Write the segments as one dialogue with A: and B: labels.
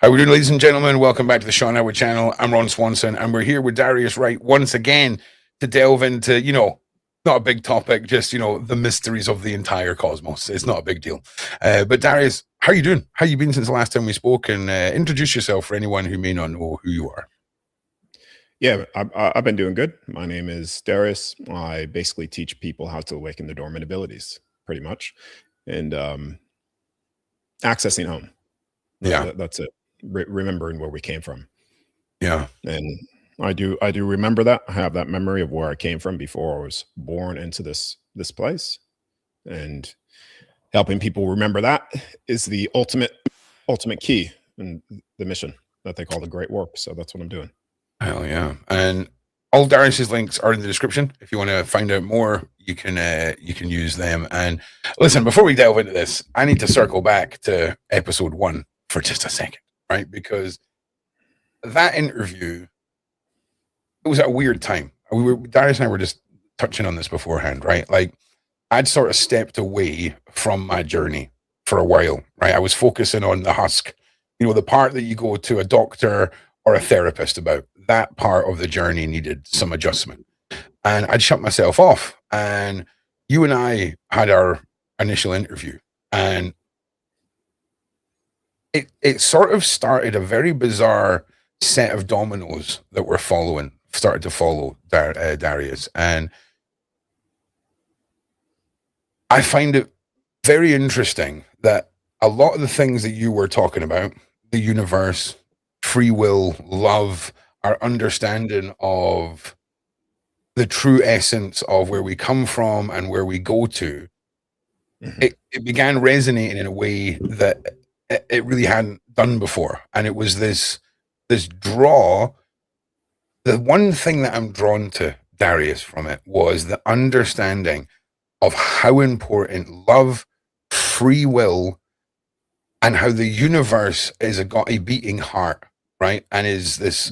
A: How we doing, ladies and gentlemen? Welcome back to the Sean Howard channel. I'm Ron Swanson, and we're here with Darius Wright once again to delve into, not a big topic, just, the mysteries of the entire cosmos. It's not a big deal. But Darius, how you doing? How you been since the last time we spoke? And introduce yourself for anyone who may not know who you are.
B: Yeah, I've been doing good. My name is Darius. I basically teach people how to awaken their dormant abilities, pretty much, and accessing home.
A: Yeah.
B: That's it. Remembering where we came from.
A: Yeah.
B: And I do remember that. I have that memory of where I came from before I was born into this place, and helping people remember that is the ultimate key and the mission that they call the great work. So that's what I'm doing.
A: Hell yeah. And all Darius's links are in the description. If you want to find out more, you can use them. And listen, before we delve into this, I need to circle back to episode 1 for just a second, right? Because that interview, it was at a weird time. Darius and I were just touching on this beforehand, right? Like, I'd sort of stepped away from my journey for a while, right? I was focusing on the husk, the part that you go to a doctor or a therapist about. That part of the journey needed some adjustment. And I'd shut myself off. And you and I had our initial interview. And it sort of started a very bizarre set of dominoes that were started to follow Darius. And I find it very interesting that a lot of the things that you were talking about, the universe, free will, love, our understanding of the true essence of where we come from and where we go to, it began resonating in a way that it really hadn't done before. And it was this draw. The one thing that I'm drawn to, Darius, from it was the understanding of how important love, free will, and how the universe is got a beating heart, right? And is this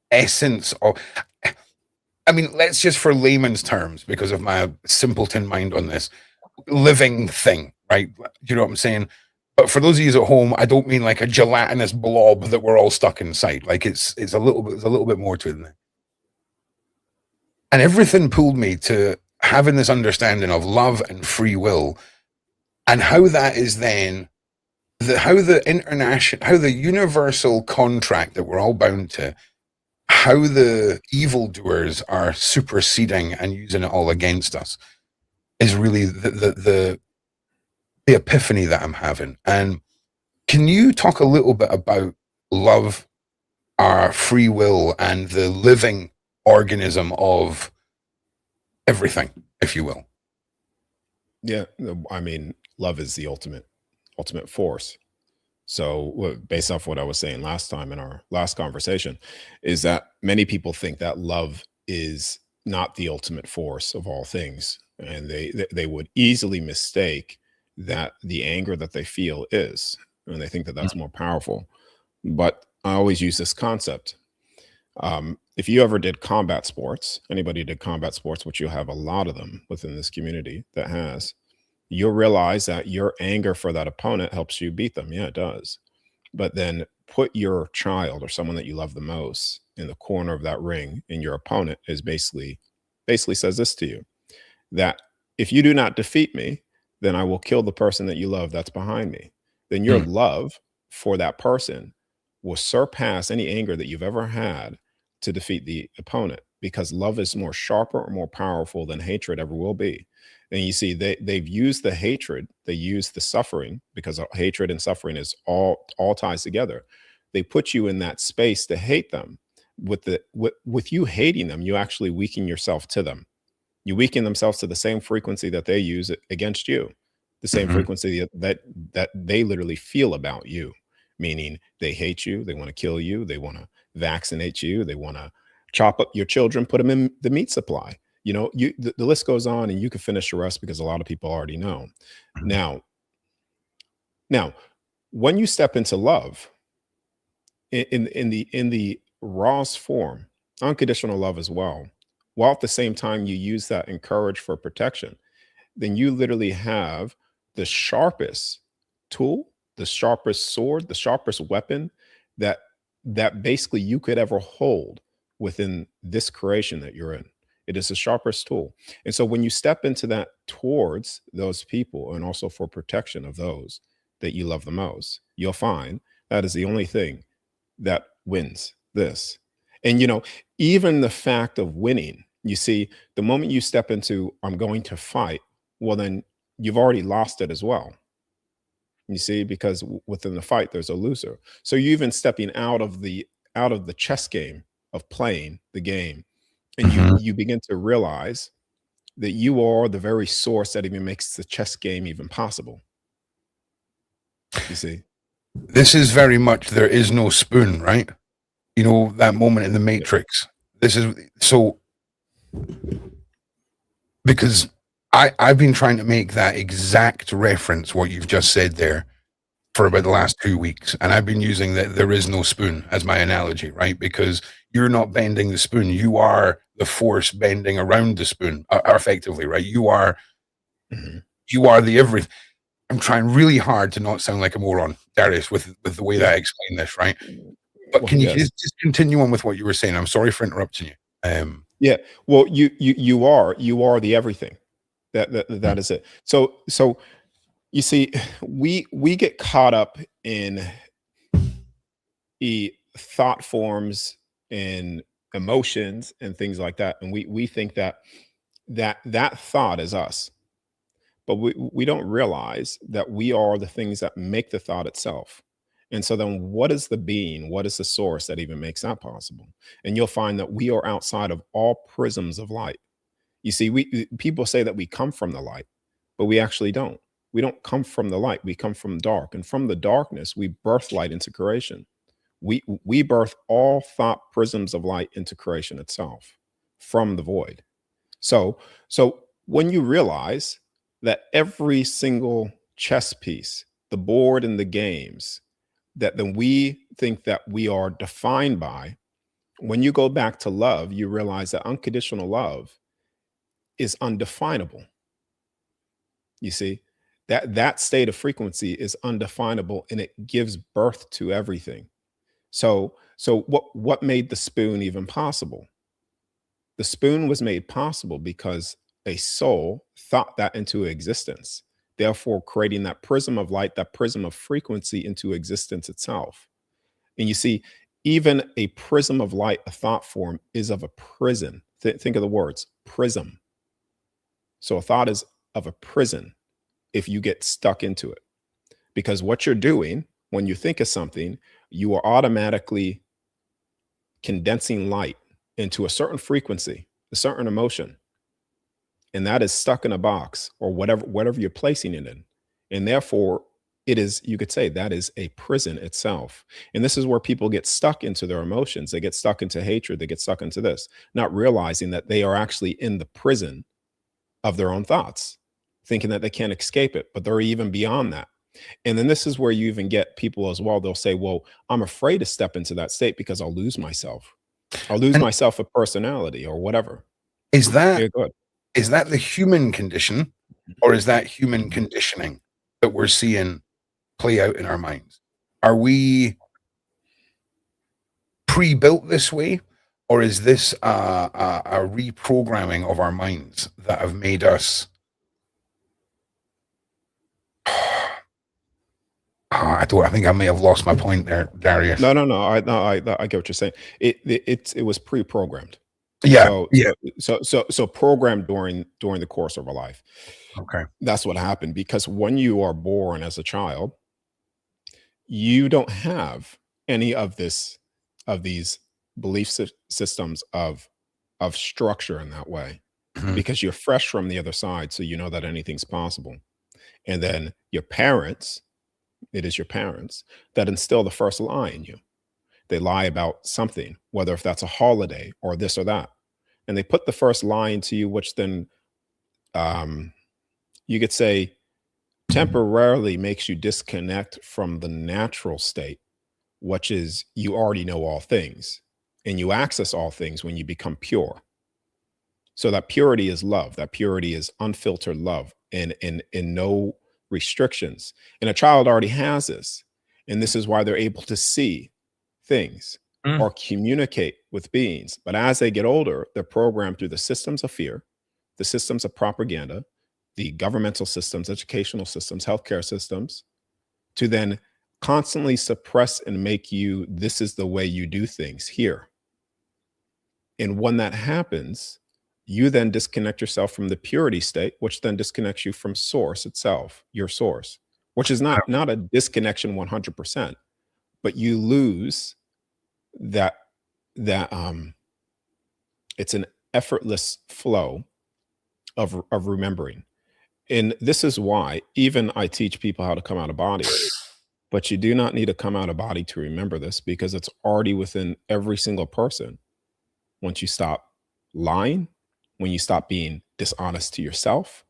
A: essence of, I mean, let's just, for layman's terms, because of my simpleton mind on this, living thing, right? You know what I'm saying? But for those of you at home, I don't mean like a gelatinous blob that we're all stuck inside. Like it's a little bit more to it than that. And everything pulled me to having this understanding of love and free will, and how that is then how the universal contract that we're all bound to, how the evildoers are superseding and using it all against us, is really the epiphany that I'm having. And can you talk a little bit about love, our free will, and the living organism of everything, if you will?
B: Yeah, I mean, love is the ultimate force. So based off what I was saying last time in our last conversation, is that many people think that love is not the ultimate force of all things, and they would easily mistake that the anger that they feel is, and they think that that's more powerful. But I always use this concept. If you ever did combat sports, anybody did combat sports, which you have a lot of them within this community that has, you'll realize that your anger for that opponent helps you beat them. Yeah, it does. But then put your child or someone that you love the most in the corner of that ring, and your opponent is basically says this to you, that if you do not defeat me, then I will kill the person that you love that's behind me. Then your love for that person will surpass any anger that you've ever had to defeat the opponent, because love is more sharper or more powerful than hatred ever will be. And you see, they've used the hatred, they use the suffering, because hatred and suffering is all ties together. They put you in that space to hate them. With you hating them, you actually weaken yourself to them. You weaken themselves to the same frequency that they use against you, the same frequency that they literally feel about you, meaning they hate you, they want to kill you, they want to vaccinate you, they want to chop up your children, put them in the meat supply. The list goes on, and you can finish the rest, because a lot of people already know. Now, when you step into love in the rawest form, unconditional love as well, while at the same time you use that in courage for protection, then you literally have the sharpest tool the sharpest sword, the sharpest weapon that basically you could ever hold within this creation that you're in. It is the sharpest tool. And so when you step into that towards those people and also for protection of those that you love the most, you'll find that is the only thing that wins this. And even the fact of winning, you see, the moment you step into I'm going to fight, well then you've already lost it as well. You see, because within the fight there's a loser. So you even stepping out of the chess game of playing the game, and
A: Mhm.
B: you begin to realize that you are the very source that even makes the chess game even possible. You see?
A: This is very much there is no spoon, right? You know, that moment in the
B: Yeah.
A: Matrix. This is so because I've been trying to make that exact reference, what you've just said there, for about the last 2 weeks, and I've been using that there is no spoon as my analogy, right? Because you're not bending the spoon, you are the force bending around the spoon, effectively, right?
B: Mhm.
A: You are the everything. I'm trying really hard to not sound like a moron, Darius, with the way that
B: Yeah.
A: I explain this, right? But
B: Well,
A: can you
B: yes.
A: just continue on with what you were saying? I'm sorry for interrupting you.
B: Yeah. Well, you are the everything. That is it. So you see, we get caught up in thought forms and emotions and things like that, and we think that that thought is us, but we don't realize that we are the things that make the thought itself. And so then what is the being, what is the source that even makes that possible? And you'll find that we are outside of all prisms of light. You see, people say that we come from the light, but we actually don't. We don't come from the light, we come from dark, and from the darkness we birth light into creation. We birth all thought prisms of light into creation itself from the void. So when you realize that every single chess piece, the board and the games, that then we think that we are defined by, when you go back to love, you realize that unconditional love is undefinable. You see, that state of frequency is undefinable and it gives birth to everything. So what made the spoon even possible? The spoon was made possible because a soul thought that into existence, therefore creating that prism of light, that prism of frequency into existence itself. And you see, even a prism of light, a thought form, is of a prison. Think of the words prism. So a thought is of a prison if you get stuck into it. Because what you're doing when you think of something, you are automatically condensing light into a certain frequency, a certain emotion, and that is stuck in a box or whatever you're placing it in. And therefore, it is, you could say that is a prison itself. And this is where people get stuck into their emotions. They get stuck into hatred. They get stuck into this, not realizing that they are actually in the prison of their own thoughts, thinking that they can't escape it, but they're even beyond that. And then this is where you even get people as well. They'll say, well, I'm afraid to step into that state because I'll lose myself. I'll lose
A: And
B: myself of personality or whatever.
A: is
B: Yeah,
A: that
B: good.
A: is that the human condition, or is that human conditioning that we're seeing play out in our minds? Are we pre-built this way, or is this a reprogramming of our minds that have made us? I don't. I think I may have lost my point there, Darius.
B: No. I get what you're saying. It was pre-programmed.
A: Yeah, yeah.
B: So programmed during the course of our life.
A: Okay.
B: That's what happened because when you are born as a child, you don't have any of these belief systems of structure in that way
A: Mhm.
B: because you're fresh from the other side, so you know that anything's possible. And then your parents, it is your parents that instill the first lie in you. They lie about something, whether if that's a holiday or this or that. And they put the first lie into you, which then um, you could say temporarily makes you disconnect from the natural state, which is you already know all things and you access all things when you become pure. So that purity is love. That purity is unfiltered love and no restrictions. And a child already has this. And this is why they're able to see things or communicate with beings. But as they get older, they're programmed through the systems of fear, the systems of propaganda, the governmental systems, educational systems, healthcare systems, to then constantly suppress and make you, this is the way you do things here. And when that happens, you then disconnect yourself from the purity state, which then disconnects you from source itself, your source, which is not a disconnection 100%, but you lose that it's an effortless flow of remembering. And this is why even I teach people how to come out of body, but you do not need to come out of body to remember this, because it's already within every single person. Once you stop lying, when you stop being dishonest to yourself,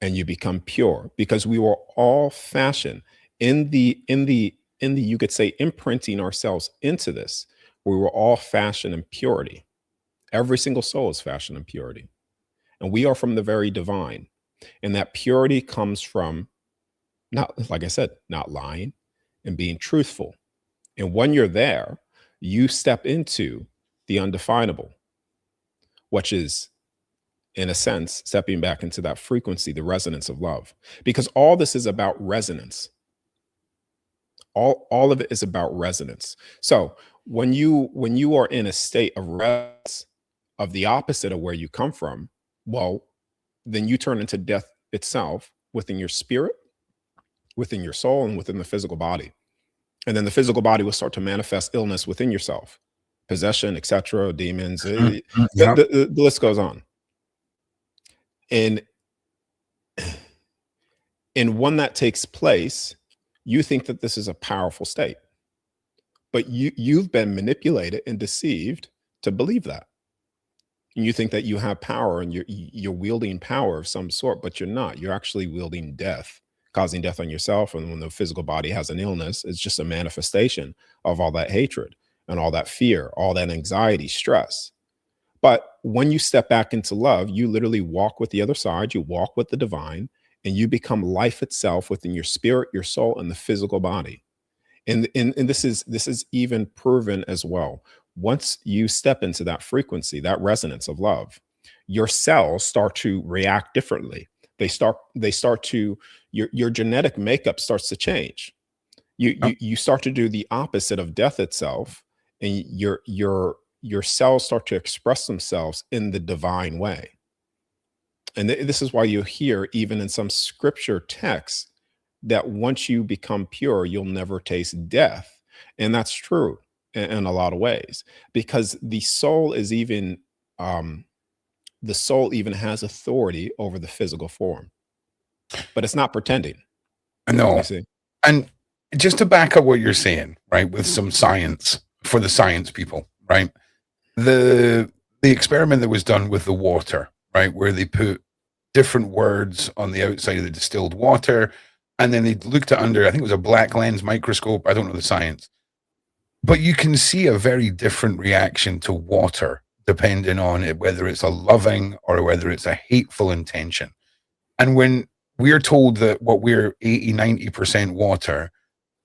B: and you become pure, because we were all fashioned in the you could say imprinting ourselves into this. We were all fashioned in purity. Every single soul is fashioned in purity, and we are from the very divine. And that purity comes from, not, like I said, not lying and being truthful. And when you're there, you step into the undefinable, which is, in a sense, stepping back into that frequency, the resonance of love. Because all this is about resonance. All of it is about resonance. So when you are in a state of resonance of the opposite of where you come from, well, then you turn into death itself within your spirit, within your soul, and within the physical body. And then the physical body will start to manifest illness within yourself, possession, etc., demons. The list goes on. And when that takes place, you think that this is a powerful state, but you've been manipulated and deceived to believe that. And you think that you have power and you're wielding power of some sort, but you're not. You're actually wielding death, causing death on yourself. And when the physical body has an illness, it's just a manifestation of all that hatred and all that fear, all that anxiety, stress. But when you step back into love, you literally walk with the other side, you walk with the divine, and you become life itself within your spirit, your soul, and the physical body. And this is even proven as well. Once you step into that frequency, that resonance of love, your cells start to react differently. They start to, your genetic makeup starts to change. You start to do the opposite of death itself, and your cells start to express themselves in the divine way. And this is why you hear, even in some scripture texts, that once you become pure, you'll never taste death. And that's true in a lot of ways, because the soul is even, the soul even has authority over the physical form, but it's not pretending.
A: No. And just to back up what you're saying, right, with some science for the science people, right? The experiment that was done with the water, right, where they put different words on the outside of the distilled water, and then they looked at under, I think it was a black lens microscope, I don't know the science, but you can see a very different reaction to water depending on it, whether it's a loving or whether it's a hateful intention. And when we're told that what we're 80-90% water,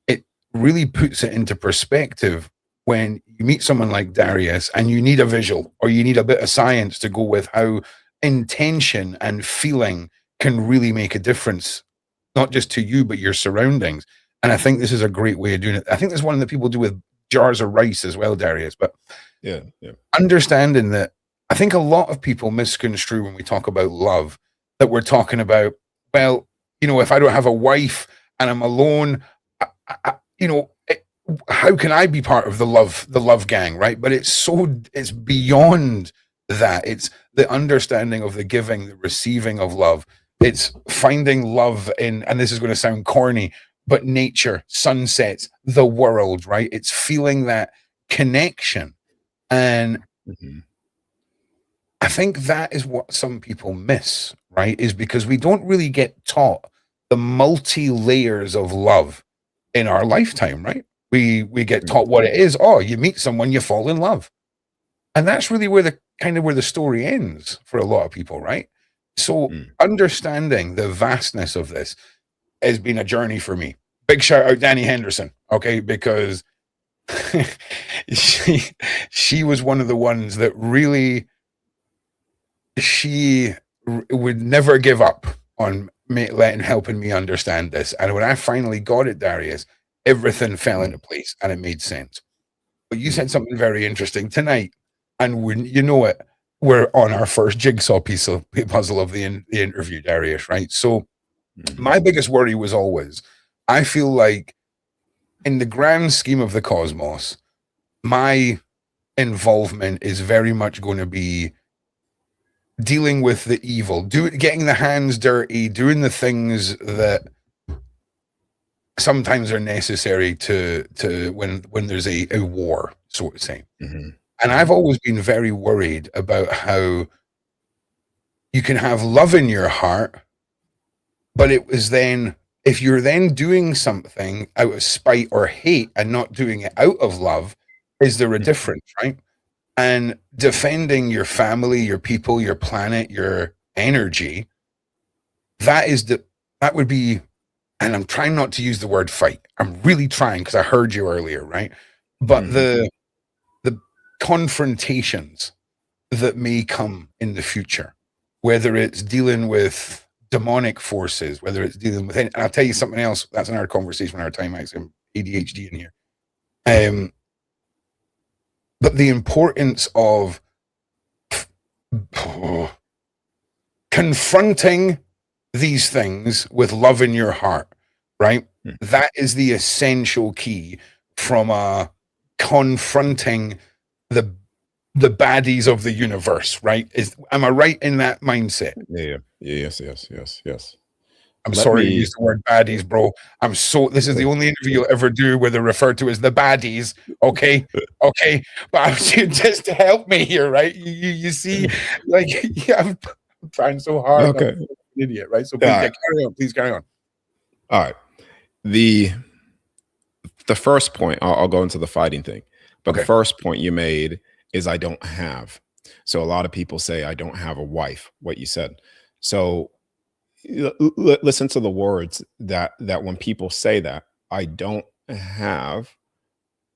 A: it really puts it into perspective when you meet someone like Darius and you need a visual or you need a bit of science to go with how intention and feeling can really make a difference, not just to you, but your surroundings. And I think this is a great way of doing it. I think that's one that people do with jars of rice as well, Darius. But
B: yeah.
A: Understanding that, I think a lot of people misconstrue when we talk about love, that we're talking about, well, you know, if I don't have a wife and I'm alone, how can I be part of the love gang, right? But it's beyond that. It's the understanding of the giving, the receiving of love. It's finding love in, and this is going to sound corny, but nature, sunsets, the world, right? It's feeling that connection. And I think that is what some people miss, right? Is because we don't really get taught the multi-layers of love in our lifetime, right? We get taught what it is. Oh, you meet someone, you fall in love. And that's really where the story ends for a lot of people, right? So
B: Mm.
A: understanding the vastness of this has been a journey for me. Big shout out Danny Henderson, okay, because she she was one of the ones that really she would never give up on me helping me understand this. And when I finally got it, Darius, everything fell into place and it made sense. But you said something very interesting tonight, and wouldn't you know it, we're on our first jigsaw puzzle of the interview, Darius, right? So my biggest worry was always, I feel like in the grand scheme of the cosmos, my involvement is very much going to be dealing with the evil, getting the hands dirty, doing the things that sometimes are necessary to when there's a war, so to say. And I've always been very worried about how you can have love in your heart, but it was then, if you're then doing something out of spite or hate and not doing it out of love, is there a difference, right? And defending your family, your people, your planet, your energy, that would be, and I'm trying not to use the word fight. I'm really trying, because I heard you earlier, right? But the confrontations that may come in the future, whether it's dealing with demonic forces, whether it's dealing with, and I'll tell you something else, that's another conversation in our time, actually, I'm ADHD in here. But the importance of confronting these things with love in your heart, right? That is the essential key from confronting the baddies of the universe, right? Am I right in that mindset?
B: Yeah. Yes.
A: I'm sorry to use the word baddies, bro. This is the only interview you'll ever do where they're referred to as the baddies. Okay. Okay. But just to help me here, right? You see, like, yeah, I'm trying so hard.
B: Okay.
A: I'm an idiot, right? So please, carry on. Please carry on.
B: All right. The first point, I'll go into the fighting thing, but the first point you made is I don't have. So a lot of people say I don't have a wife, what you said. So listen to the words that when people say that I don't have,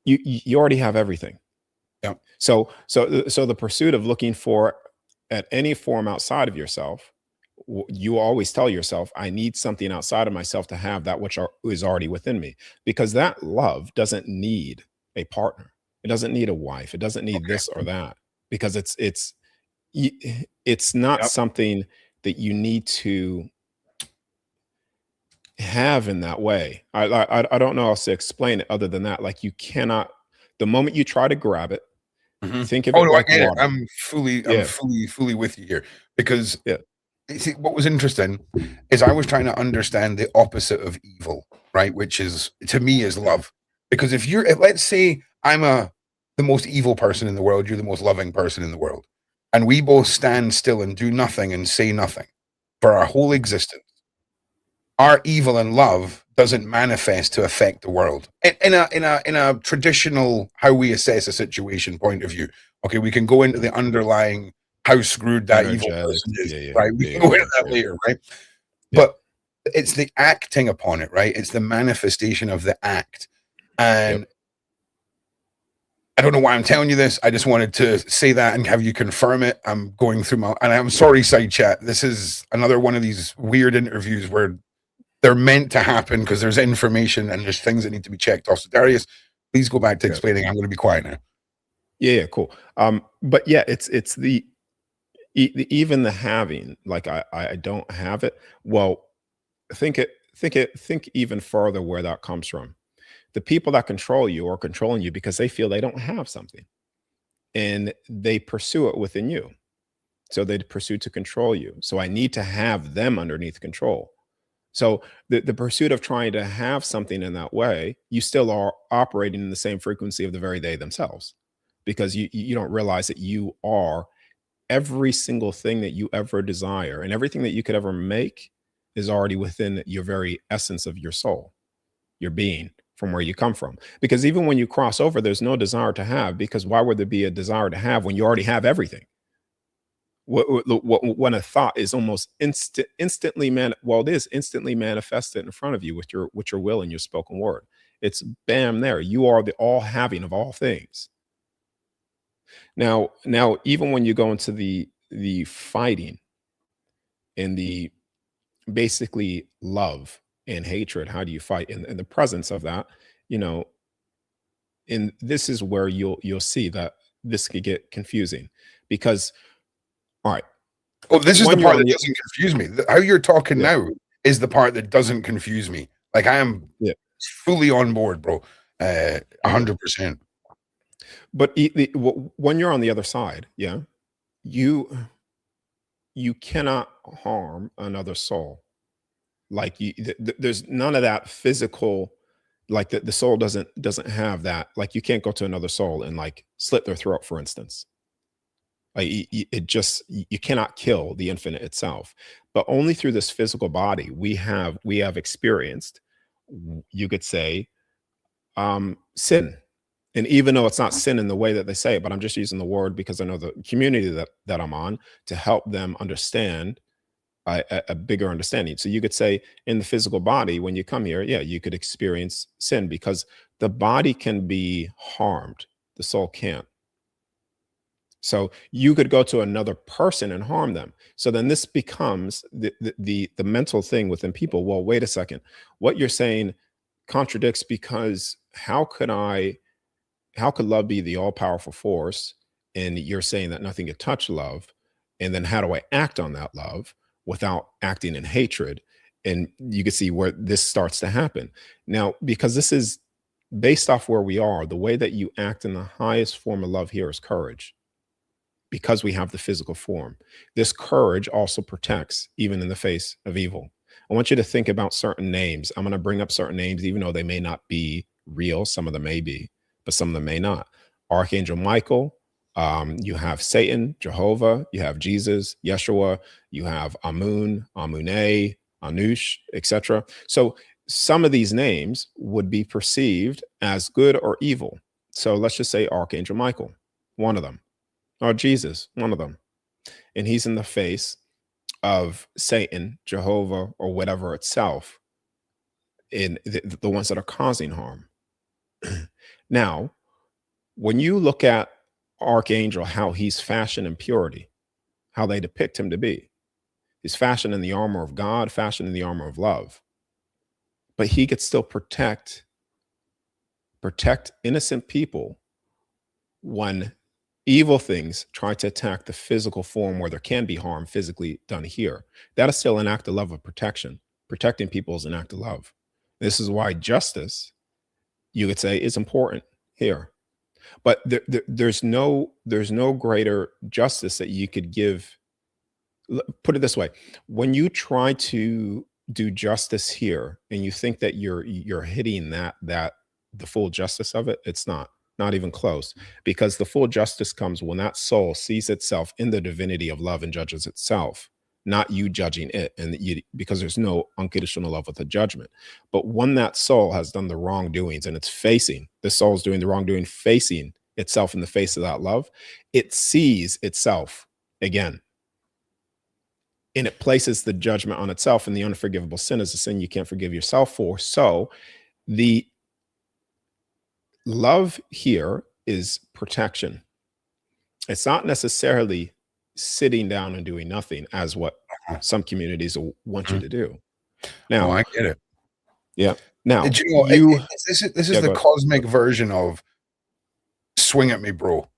B: you already have everything.
A: Yeah.
B: So the pursuit of looking for at any form outside of yourself, you always tell yourself, I need something outside of myself to have that which is already within me, because that love doesn't need a partner. It doesn't need a wife. It doesn't need this or that, because it's not something that you need to have in that way. I don't know how to explain it other than that. Like, you cannot, the moment you try to grab it, think of it like
A: I get
B: water.
A: it. I'm fully with you here, because you see, what was interesting is I was trying to understand the opposite of evil, right? Which is, to me, is love. Because if let's say I'm the most evil person in the world, you're the most loving person in the world, and we both stand still and do nothing and say nothing for our whole existence, our evil and love doesn't manifest to affect the world in a traditional how we assess a situation point of view. Okay, we can go into the underlying how screwed that evil person is, right? We can go into that later, right? But it's the acting upon it, right? It's the manifestation of the act. And I don't know why I'm telling you this. I just wanted to say that and have you confirm it. I'm going through and I'm sorry, side chat. This is another one of these weird interviews where they're meant to happen because there's information and there's things that need to be checked off. So Darius, please go back to explaining. I'm going to be quiet now.
B: Yeah, cool. But yeah, it's even the having, like I don't have it. Well, think even further where that comes from. The people that control you are controlling you because they feel they don't have something, and they pursue it within you. So they pursue to control you. So I need to have them underneath control. So the pursuit of trying to have something in that way, you still are operating in the same frequency of the very they themselves, because you don't realize that you are every single thing that you ever desire, and everything that you could ever make is already within your very essence of your soul, your being, from where you come from. Because even when you cross over, there's no desire to have, because why would there be a desire to have when you already have everything? when a thought is almost instantly it is instantly manifested in front of you with your will and your spoken word. It's bam there. You are the all having of all things. Now, even when you go into the fighting and the basically love and hatred, how do you fight in the presence of that? You know, and this is where you'll see that this could get confusing because, all right,
A: Oh, this is the
B: when you're
A: part
B: on
A: that
B: the
A: doesn't confuse me. How you're talking
B: yeah,
A: now is the part that doesn't confuse me. Like I am
B: yeah,
A: fully on board, bro.
B: okay.
A: 100%.
B: But when you're on the other side, yeah, you cannot harm another soul. Like there's none of that physical, like the soul doesn't have that. Like you can't go to another soul and like slit their throat, for instance. Like it just you cannot kill the infinite itself, but only through this physical body we have experienced, you could say, sin. And even though it's not sin in the way that they say it, but I'm just using the word because I know the community that I'm on to help them understand a bigger understanding. So you could say in the physical body, when you come here, yeah, you could experience sin because the body can be harmed, the soul can't. So you could go to another person and harm them. So then this becomes the mental thing within people. Well, wait a second. What you're saying contradicts because how could love be the all-powerful force? And you're saying that nothing could touch love. And then how do I act on that love without acting in hatred? And you can see where this starts to happen. Now, because this is based off where we are, the way that you act in the highest form of love here is courage because we have the physical form. This courage also protects even in the face of evil. I want you to think about certain names. I'm going to bring up certain names, even though they may not be real. Some of them may be, but some of them may not. Archangel Michael, you have Satan, Jehovah, you have Jesus, Yeshua, you have Amun, Amune, Anush, etc. So some of these names would be perceived as good or evil. So let's just say Archangel Michael, one of them, or Jesus, one of them. And he's in the face of Satan, Jehovah, or whatever itself, in the ones that are causing harm. Now, when you look at Archangel, how he's fashioned in purity, how they depict him to be, he's fashioned in the armor of God, fashioned in the armor of love, but he could still protect innocent people when evil things try to attack the physical form where there can be harm physically done here. That is still an act of love of protection. Protecting people is an act of love. This is why justice, you could say, is important here. But there's no greater justice that you could give. Put it this way: when you try to do justice here, and you think that you're hitting that the full justice of it, it's not even close, because the full justice comes when that soul sees itself in the divinity of love and judges itself, not you judging it, and because there's no unconditional love with a judgment. But when that soul has done the wrongdoings and it's facing, the soul's doing the wrongdoing, facing itself in the face of that love, it sees itself again. And it places the judgment on itself, and the unforgivable sin is a sin you can't forgive yourself for. So the love here is protection. It's not necessarily sitting down and doing nothing, as what some communities want you to do. Now,
A: I get it.
B: Yeah. Now,
A: you know, this is the cosmic version of swing at me, bro.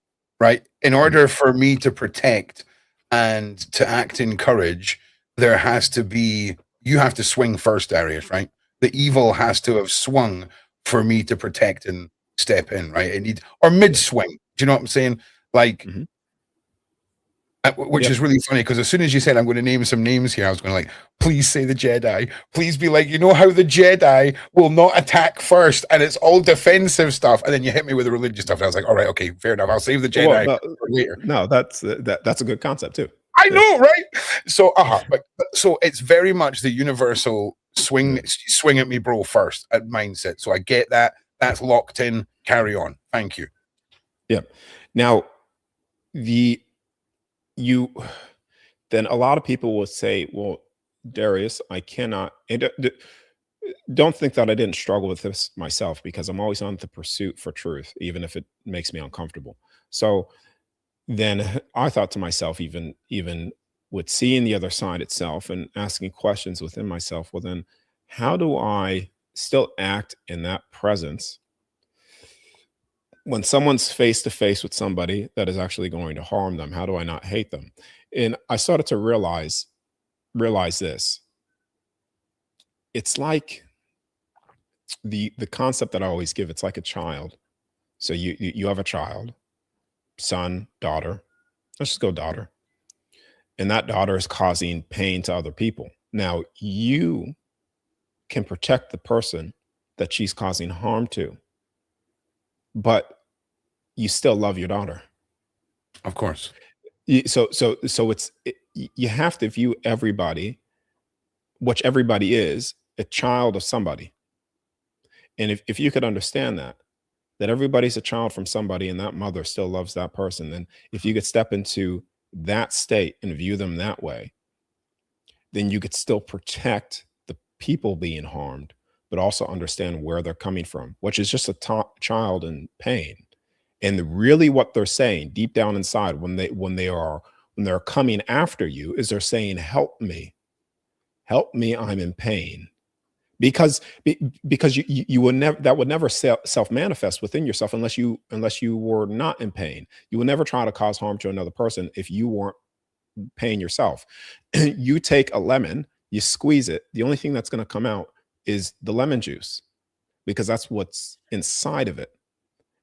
A: Right? In order for me to protect and to act in courage, there has to be, you have to swing first, Darius, right? The evil has to have swung for me to protect and step in, right? Or mid swing. Do you know what I'm saying? Like, which is really funny, because as soon as you said I'm going to name some names here, I was going to like, please say the Jedi. Please be like, you know how the Jedi will not attack first and it's all defensive stuff. And then you hit me with the religious stuff. And I was like, all right, okay, fair enough. I'll save the Jedi for later.
B: No, that's a good concept too.
A: I know, right? So, but so it's very much the universal swing at me, bro, first at mindset. So I get that. That's locked in. Carry on. Thank you.
B: Yeah. Now, then a lot of people will say, well, Darius, I cannot. And don't think that I didn't struggle with this myself, because I'm always on the pursuit for truth, even if it makes me uncomfortable. So then I thought to myself, even with seeing the other side itself and asking questions within myself, well, then how do I still act in that presence when someone's face to face with somebody that is actually going to harm them? How do I not hate them? And I started to realize this. It's like the concept that I always give. It's like a child. So you have a child, son, daughter. Let's just go daughter. And that daughter is causing pain to other people. Now you can protect the person that she's causing harm to, but you still love your daughter.
A: Of course.
B: So you have to view everybody, which everybody is, a child of somebody. And if you could understand that everybody's a child from somebody, and that mother still loves that person, then if you could step into that state and view them that way, then you could still protect the people being harmed, but also understand where they're coming from, which is just a child in pain. And really what they're saying deep down inside when they're coming after you is they're saying, help me, I'm in pain. Because you would never, that would never self manifest within yourself unless you were not in pain. You would never try to cause harm to another person if you weren't paying yourself. You take a lemon, you squeeze it, the only thing that's going to come out is the lemon juice, because that's what's inside of it.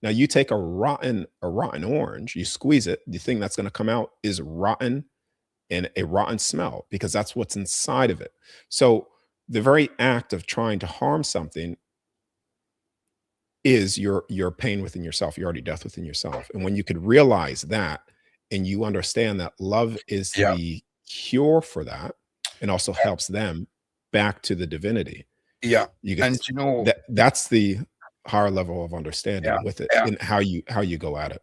B: Now you take a rotten orange, you squeeze it, the thing that's going to come out is rotten and a rotten smell, because that's what's inside of it. So the very act of trying to harm something is your pain within yourself, your already death within yourself. And when you could realize that, and you understand that love is the cure for that, and also helps them back to the divinity.
A: Yeah.
B: You can, and that's the higher level of understanding with it, and how you go at it.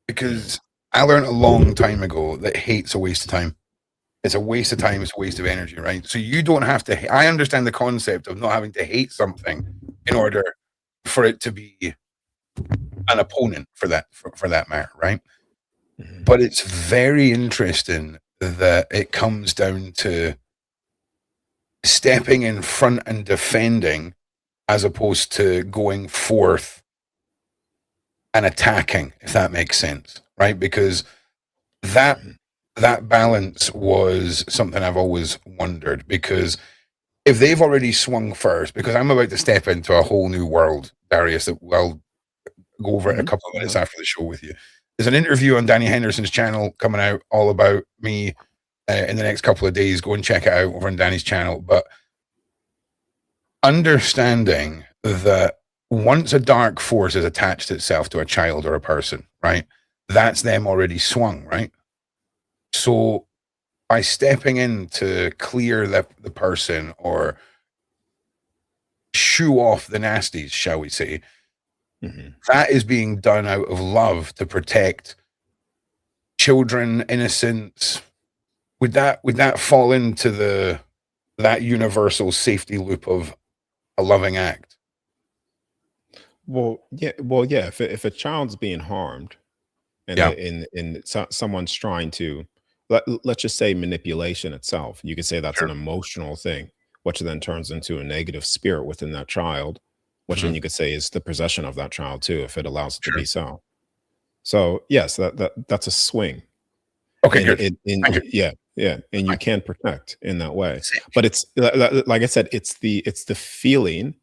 A: Because I learned a long time ago that hate's a waste of time. It's a waste of time. It's a waste of energy, right? So you don't have to. I understand the concept of not having to hate something in order for it to be an opponent for that matter, right? Mm-hmm. But it's very interesting that it comes down to stepping in front and defending, as opposed to going forth and attacking, if that makes sense, right? Because that balance was something I've always wondered, because if they've already swung first, because I'm about to step into a whole new world, Darius, that I'll go over it a couple of minutes after the show with you. There's an interview on Danny Henderson's channel coming out all about me in the next couple of days. Go and check it out over on Danny's channel. But understanding that once a dark force has attached itself to a child or a person, right, that's them already swung, right? So by stepping in to clear the person or shoo off the nasties, shall we say, that is being done out of love to protect children, innocence. Would that fall into that universal safety loop of a loving act?
B: Well, yeah. If a child's being harmed, and someone's trying to, let's just say manipulation itself, you could say that's an emotional thing, which then turns into a negative spirit within that child, which then you could say is the possession of that child too, if it allows it to be so. So yes, that's a swing.
A: Okay, good.
B: And you can protect in that way. But it's like I said, it's the feeling,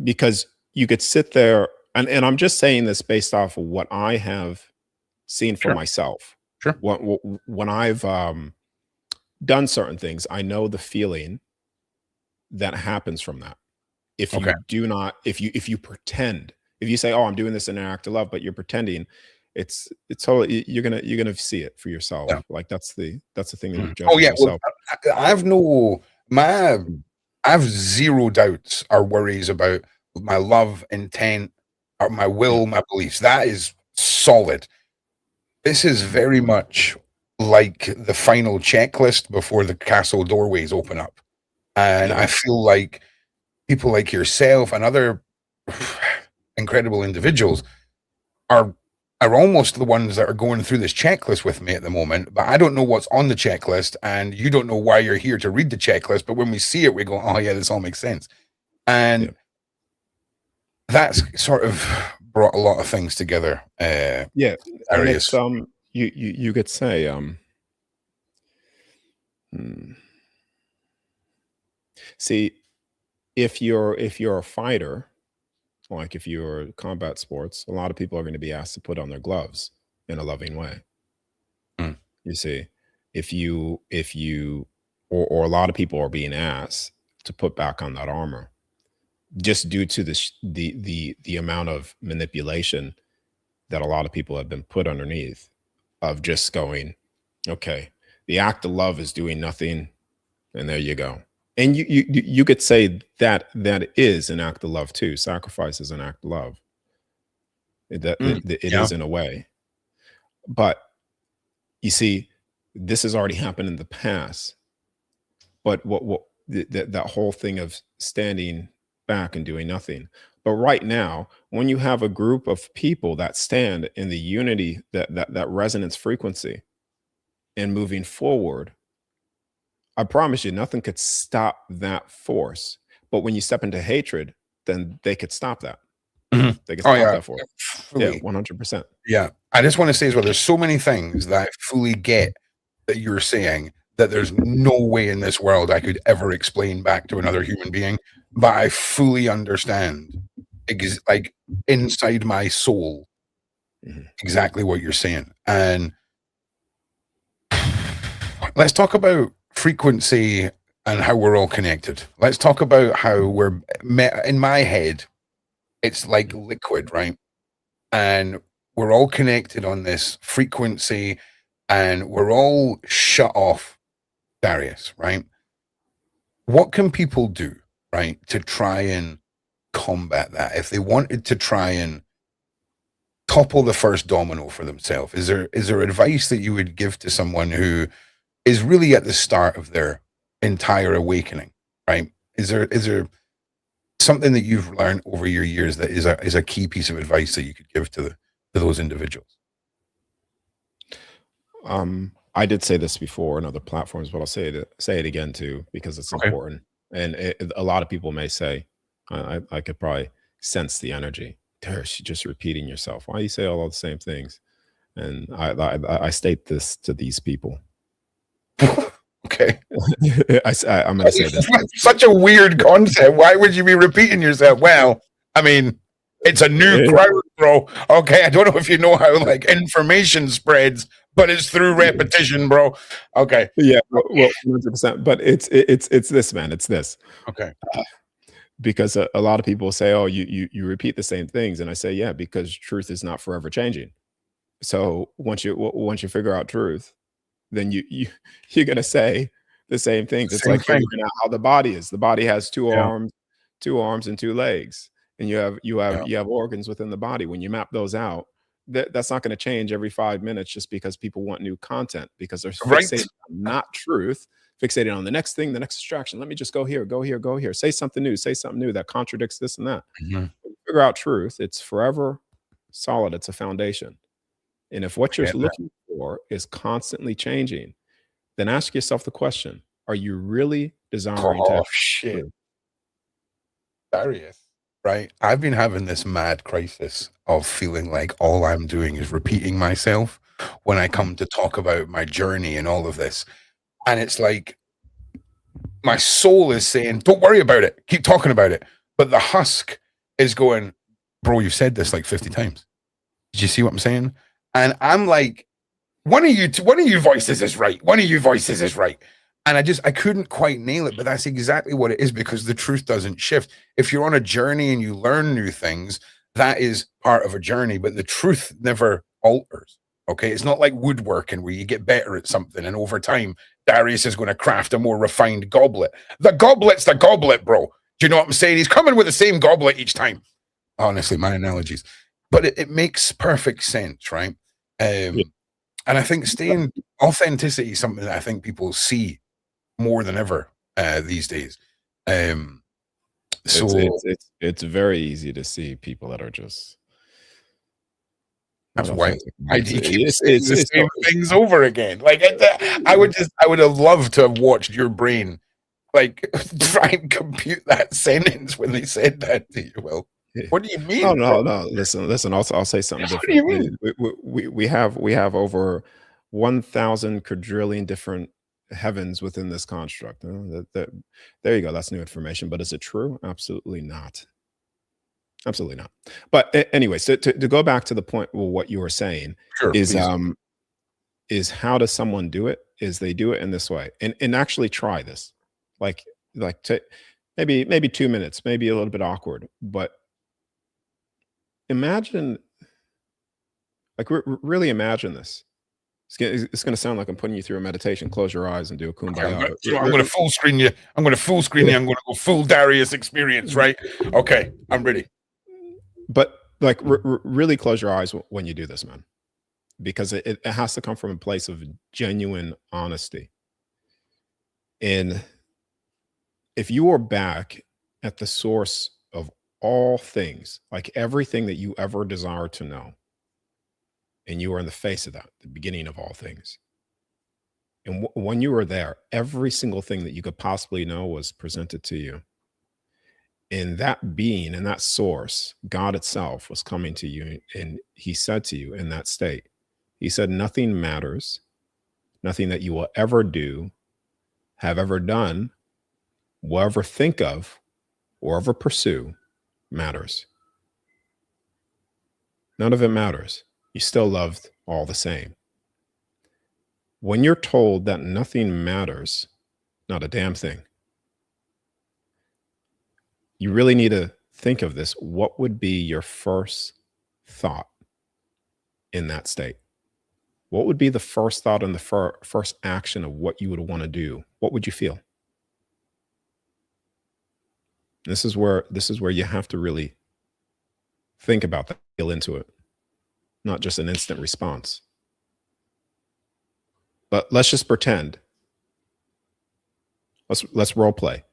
B: because you could sit there, and I'm just saying this based off of what I have seen for myself.
A: Sure.
B: When I've done certain things, I know the feeling that happens from that. If you do not, if you pretend, if you say, "Oh, I'm doing this in an act of love," but you're pretending, it's totally, you're gonna see it for yourself. Yeah. Like that's the thing that you judge yourself.
A: Well, I have zero doubts or worries about my love, intent, or my will, my beliefs. That is solid. This is very much like the final checklist before the castle doorways open up. And
B: Yeah.
A: I feel like people like yourself and other incredible individuals are almost the ones that are going through this checklist with me at the moment, but I don't know what's on the checklist, and you don't know why you're here to read the checklist. But when we see it, we go, "Oh yeah, this all makes sense,"
B: Yeah.
A: and that's sort of brought a lot of things together.
B: Yeah. And
A: Darius.
B: it's you could say hmm, see, if you're a fighter, like if you're combat sports, a lot of people are going to be asked to put on their gloves in a loving way.
A: Mm,
B: You see, if you or a lot of people are being asked to put back on that armor just due to the amount of manipulation that a lot of people have been put underneath of just going, okay, the act of love is doing nothing, and there you go. And you could say that that is an act of love too. Sacrifice is an act of love. It
A: yeah.
B: is in a way, but you see, this has already happened in the past. But that whole thing of standing back and doing nothing. But right now, when you have a group of people that stand in the unity, that resonance frequency, and moving forward, I promise you, nothing could stop that force. But when you step into hatred, then they could stop that.
A: Mhm.
B: They could
A: Oh
B: stop
A: yeah,
B: that force. Yeah,
A: fully.
B: 100%.
A: Yeah, I just want to say as well, there's so many things that I fully get that you're saying that there's no way in this world I could ever explain back to another human being, but I fully understand, like inside my soul,
B: Mhm.
A: exactly what you're saying. And let's talk about frequency and how we're all connected. Let's talk about how we're in my head. It's like liquid, right? And we're all connected on this frequency, and we're all shut off, Darius, right? What can people do, right, to try and combat that? If they wanted to try and topple the first domino for themselves, is there advice that you would give to someone who is really at the start of their entire awakening, right? Is there something that you've learned over your years that is a key piece of advice that you could give to those individuals?
B: I did say this before on other platforms, but I'll say it again too because it's
A: Okay.
B: important. And a lot of people may say, I could probably sense the energy. Darius, you're just repeating yourself. Why you say all the same things? And I state this to these people.
A: Okay.
B: I'm going to say this.
A: Such a weird concept. Why would you be repeating yourself? Well, I mean, it's a new crowd, bro. Okay, I don't know if you know how like information spreads, but it's through repetition, bro. Okay.
B: Yeah, well, 100%. But it's this, man. It's this.
A: Okay.
B: Because a lot of people say, "Oh, you repeat the same things," and I say, "Yeah, because truth is not forever changing." So once you figure out truth, then you're gonna say the same things. It's
A: Same
B: like
A: thing.
B: figuring out how the body is. The body has
A: Yeah.
B: two arms and two legs, and
A: Yeah.
B: you have organs within the body. When you map those out, that's not going to change every 5 minutes just because people want new content because they're
A: Right.
B: fixated on not truth, fixated on the next thing, the next distraction. Let me just go here, go here, go here. Say something new that contradicts this and that.
A: Mhm.
B: When you figure out truth, it's forever solid. It's a foundation. And if what
A: I
B: you're
A: get that.
B: looking for is constantly changing, then ask yourself the question, are you really desiring to
A: Oh
B: have
A: shit.
B: truth?
A: Darius. Right. I've been having this mad crisis of feeling like all I'm doing is repeating myself when I come to talk about my journey and all of this. And it's like my soul is saying, don't worry about it. Keep talking about it. But the husk is going, bro, you've said this like 50 times. Did you see what I'm saying? And I'm like, one of you voices is right. One of you voices is right. And I couldn't quite nail it, but that's exactly what it is because the truth doesn't shift. If you're on a journey and you learn new things, that is part of a journey, but the truth never alters. Okay. It's not like woodworking where you get better at something and over time, Darius is going to craft a more refined goblet. The goblet's the goblet, bro. Do you know what I'm saying? He's coming with the same goblet each time. Honestly, my analogies. But it makes perfect sense, right?
B: Yeah.
A: Um, And I think staying authenticity is something that I think people see more than ever these days. So
B: It's very easy to see people that are just
A: that's
B: not
A: why
B: authentic.
A: I do keep saying
B: It's
A: the same things over again. Like I would have loved to have watched your brain like try and compute that sentence when they said that to you. Well, what do you
B: no,
A: mean?
B: no, no. Listen. I'll say something
A: What do you
B: different.
A: mean?
B: We have over 1,000 quadrillion different heavens within this construct. There you go. That's new information. But is it true? Absolutely not. Absolutely not. But anyway, so to go back to the point, well, what you were saying
A: Sure, please.
B: is how does someone do it? Is they do it in this way, and actually try this, like to maybe 2 minutes, maybe a little bit awkward, but imagine, like really imagine this. It's going to sound like I'm putting you through a meditation. Close your eyes and do a
A: Okay,
B: kumbaya.
A: I'm gonna full screen you. I'm gonna full screen you. I'm gonna go full Darius experience, right? Okay, I'm ready.
B: But like really close your eyes when you do this, man, because it has to come from a place of genuine honesty. And if you are back at the source of all things, like everything that you ever desire to know, and you are in the face of that, the beginning of all things. And when you were there, every single thing that you could possibly know was presented to you. And that being and that source, God itself, was coming to you. And he said to you in that state, he said, nothing matters. Nothing that you will ever do, have ever done, will ever think of, or ever pursue matters. None of it matters. You still loved all the same. When you're told that nothing matters, not a damn thing, you really need to think of this. What would be your first thought in that state? What would be the first thought and the first action of what you would want to do? What would you feel? This is where you have to really think about that, feel into it, not just an instant response. But let's just pretend. Let's role play.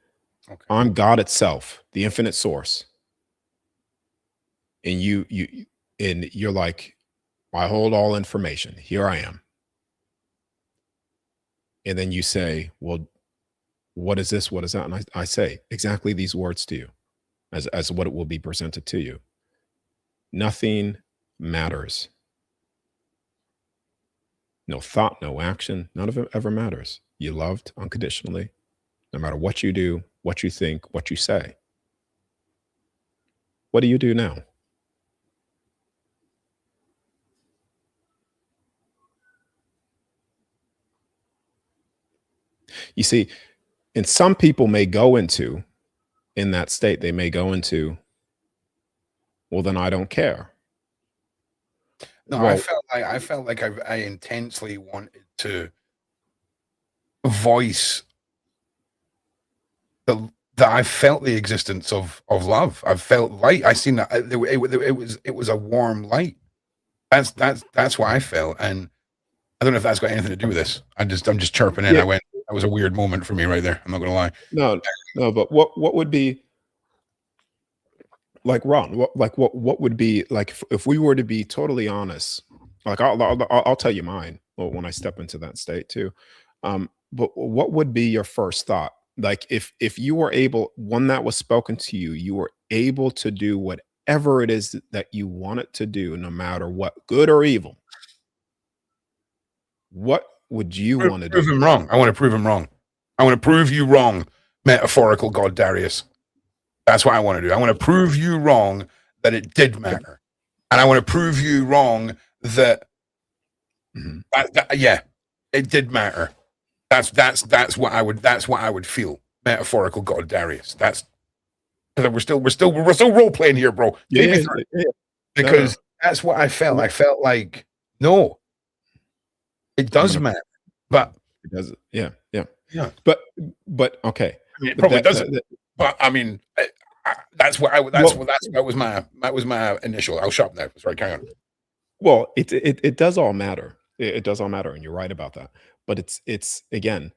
B: Okay. I'm God itself, the infinite source. And you're like, I hold all information. Here I am. And then you say, well, what is this? What is that? And I say exactly these words to you as what it will be presented to you. Nothing matters. No thought, no action, none of it ever matters. You loved unconditionally, no matter what you do, what you think, what you say. What do you do now? You see, and some people may go into, in that state, they may go into, well, then I don't care.
A: No, well, I felt like I intensely wanted to voice that I felt the existence of love. I felt light. I seen that it was a warm light. That's what I felt, and I don't know if that's got anything to do with this. I'm just chirping in. Yeah. That was a weird moment for me right there. I'm not gonna lie.
B: No, but what would be like, Ron? What would be like if we were to be totally honest? Like I'll tell you mine when I step into that state too. But what would be your first thought? Like if you were able, one that was spoken to you, you were able to do whatever it is that you wanted to do, no matter what, good or evil. What would you want to do?
A: Prove him wrong. I want to prove him wrong. I want to prove you wrong, metaphorical God Darius. That's what I want to do. I want to prove you wrong that it did matter, and I want to prove you wrong that, yeah, it did matter. That's what I would feel, metaphorical God Darius. That's because we're still role playing here, bro.
B: Yeah.
A: Because that's what I felt. I felt like no, it does matter, but
B: it does. Yeah. But okay.
A: I mean, it probably doesn't. But I mean, that was my initial. I'll shut up now. Sorry, carry on.
B: Well, it does all matter. It does all matter, and you're right about that. But it's again,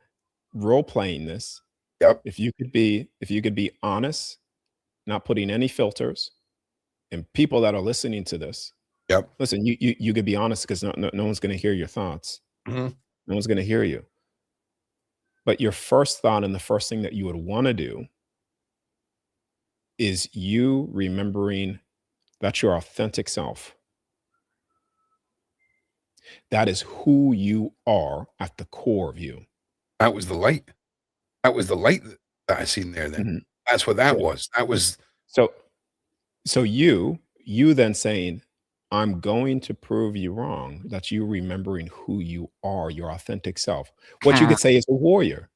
B: role playing this.
A: Yep.
B: If you could be honest, not putting any filters, and people that are listening to this,
A: Yep.
B: listen, you could be honest because no one's going to hear your thoughts.
A: Hmm.
B: No one's going to hear you. But your first thought and the first thing that you would want to do is you remembering that's your authentic self. That is who you are at the core of you.
A: That was the light. That was the light that I seen there then.
B: Mhm.
A: That's what that
B: Yeah.
A: was. That was
B: So so you then saying, I'm going to prove you wrong. That's you remembering who you are, your authentic self. What you could say is a warrior,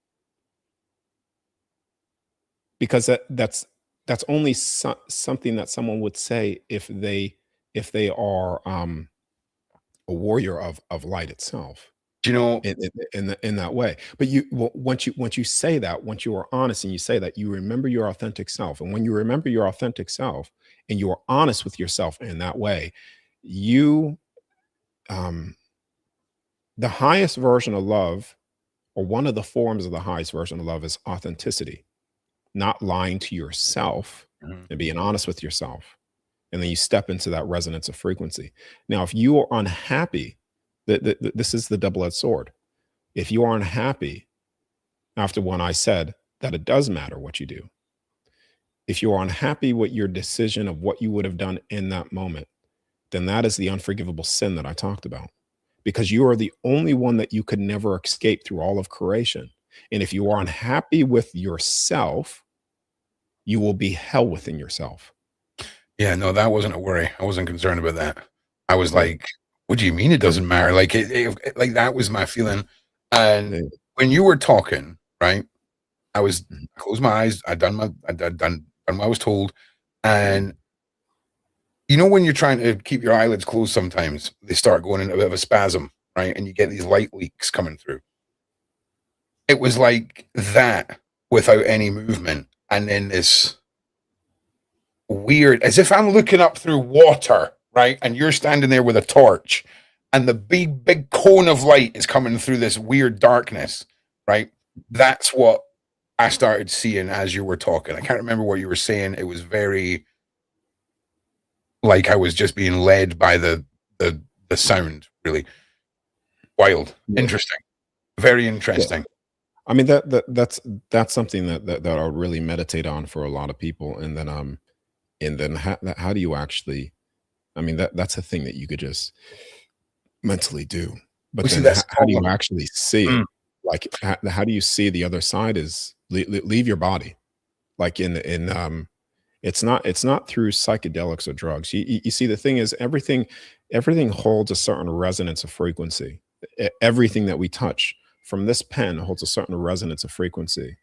B: because that's only something that someone would say if they are a warrior of light itself.
A: do you know,
B: In that way. But once you say that, once you are honest and you say that, you remember your authentic self. And when you remember your authentic self and you are honest with yourself in that way, you the highest version of love, or one of the forms of the highest version of love, is authenticity, not lying to yourself
A: Mhm.
B: and being honest with yourself. And then you step into that resonance of frequency. Now, if you are unhappy, this is the double-edged sword. If you are unhappy after when I said that it does matter what you do, if you are unhappy with your decision of what you would have done in that moment, then that is the unforgivable sin that I talked about, because you are the only one that you could never escape through all of creation. And if you are unhappy with yourself, you will be hell within yourself.
A: Yeah, no, that wasn't a worry. I wasn't concerned about that. I was
B: Yeah.
A: like, what do you mean it doesn't matter? Like like that was my feeling. And
B: Yeah.
A: when you were talking, right, I
B: Mhm.
A: closed my eyes, done what I was told. And you know when you're trying to keep your eyelids closed sometimes, they start going into a bit of a spasm, right? And you get these light leaks coming through. It was like that without any movement. And then this weird, as if I'm looking up through water, right? And you're standing there with a torch, and the big cone of light is coming through this weird darkness, right? That's what I started seeing as you were talking. I can't remember what you were saying. It was very like I was just being led by the sound, really wild,
B: Yeah.
A: interesting, very
B: Yeah.
A: interesting.
B: I mean that's something that I'll really meditate on for a lot of people. And then how do you actually, I mean, that's a thing that you could just mentally do. But
A: We see
B: then
A: that's
B: how do you
A: common.
B: actually see it?
A: Mm.
B: Like how do you see the other side is leave your body. Like it's not through psychedelics or drugs. You see, the thing is, everything holds a certain resonance of frequency. Everything that we touch from this pen holds a certain resonance of frequency.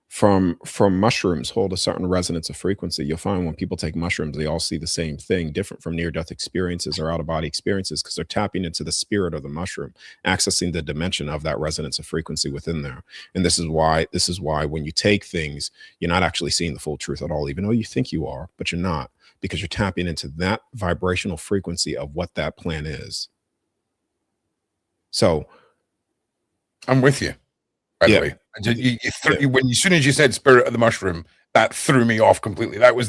B: From mushrooms hold a certain resonance of frequency. You'll find when people take mushrooms, they all see the same thing, different from near-death experiences or out-of-body experiences, because they're tapping into the spirit of the mushroom, accessing the dimension of that resonance of frequency within there. And this is why when you take things, you're not actually seeing the full truth at all, even though you think you are, but you're not, because you're tapping into that vibrational frequency of what that plan is. So
A: I'm with you. By the
B: yeah.
A: way, when as soon as you said "spirit of the mushroom," that threw me off completely. That was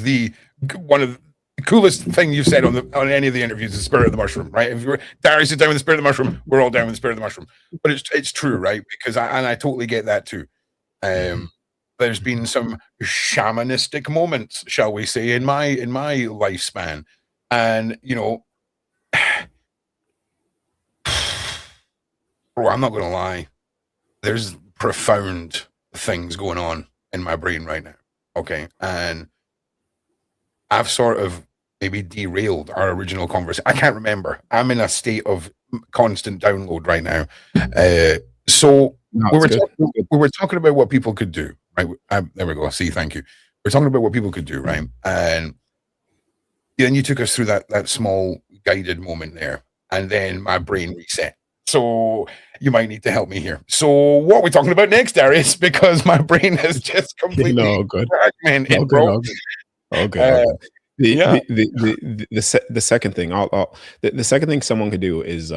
A: one of the coolest thing you've said on any of the interviews. The spirit of the mushroom, right? If you were Darius is down with the spirit of the mushroom, we're all down with the spirit of the mushroom. But it's true, right? Because I totally get that too. There's been some shamanistic moments, shall we say, in my lifespan, and bro, I'm not gonna lie. There's profound things going on in my brain right now. Okay. And I've sort of maybe derailed our original conversation. I can't remember. I'm in a state of constant download right now. So
B: No,
A: we
B: it's
A: were
B: good.
A: talking, we were talking about what people could do, right? There we go. See, thank you. We're talking about what people could do, right? And then you took us through that small guided moment there, and then my brain reset. So you might need to help me here. So what are we talking about next, Darius? Because my brain has just completely
B: No, good.
A: fragmented,
B: All good,
A: bro.
B: all good. All good, all good.
A: Yeah.
B: The second thing, the second thing someone could do is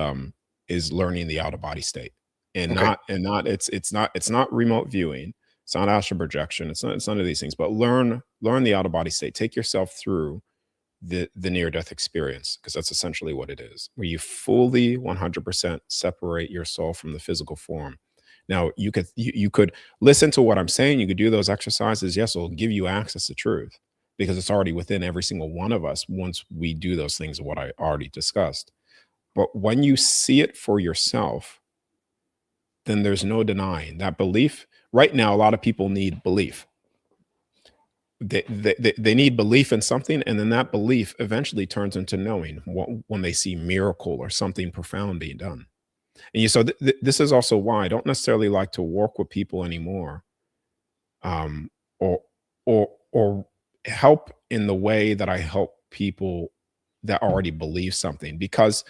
B: is learning the out of body state, and
A: Okay.
B: not it's not remote viewing, it's not astral projection, it's none of these things, but learn the out of body state. Take yourself through the near death experience, because that's essentially what it is, where you fully 100% separate your soul from the physical form. Now you could listen to what I'm saying, you could do those exercises. Yes, it'll give you access to truth, because it's already within every single one of us once we do those things, what I already discussed. But when you see it for yourself, then there's no denying that belief. Right now, a lot of people need belief. They need belief in something, and then that belief eventually turns into knowing when they see miracle or something profound being done. And this is also why I don't necessarily like to work with people anymore, um, or or help in the way that I help people that already believe something. Because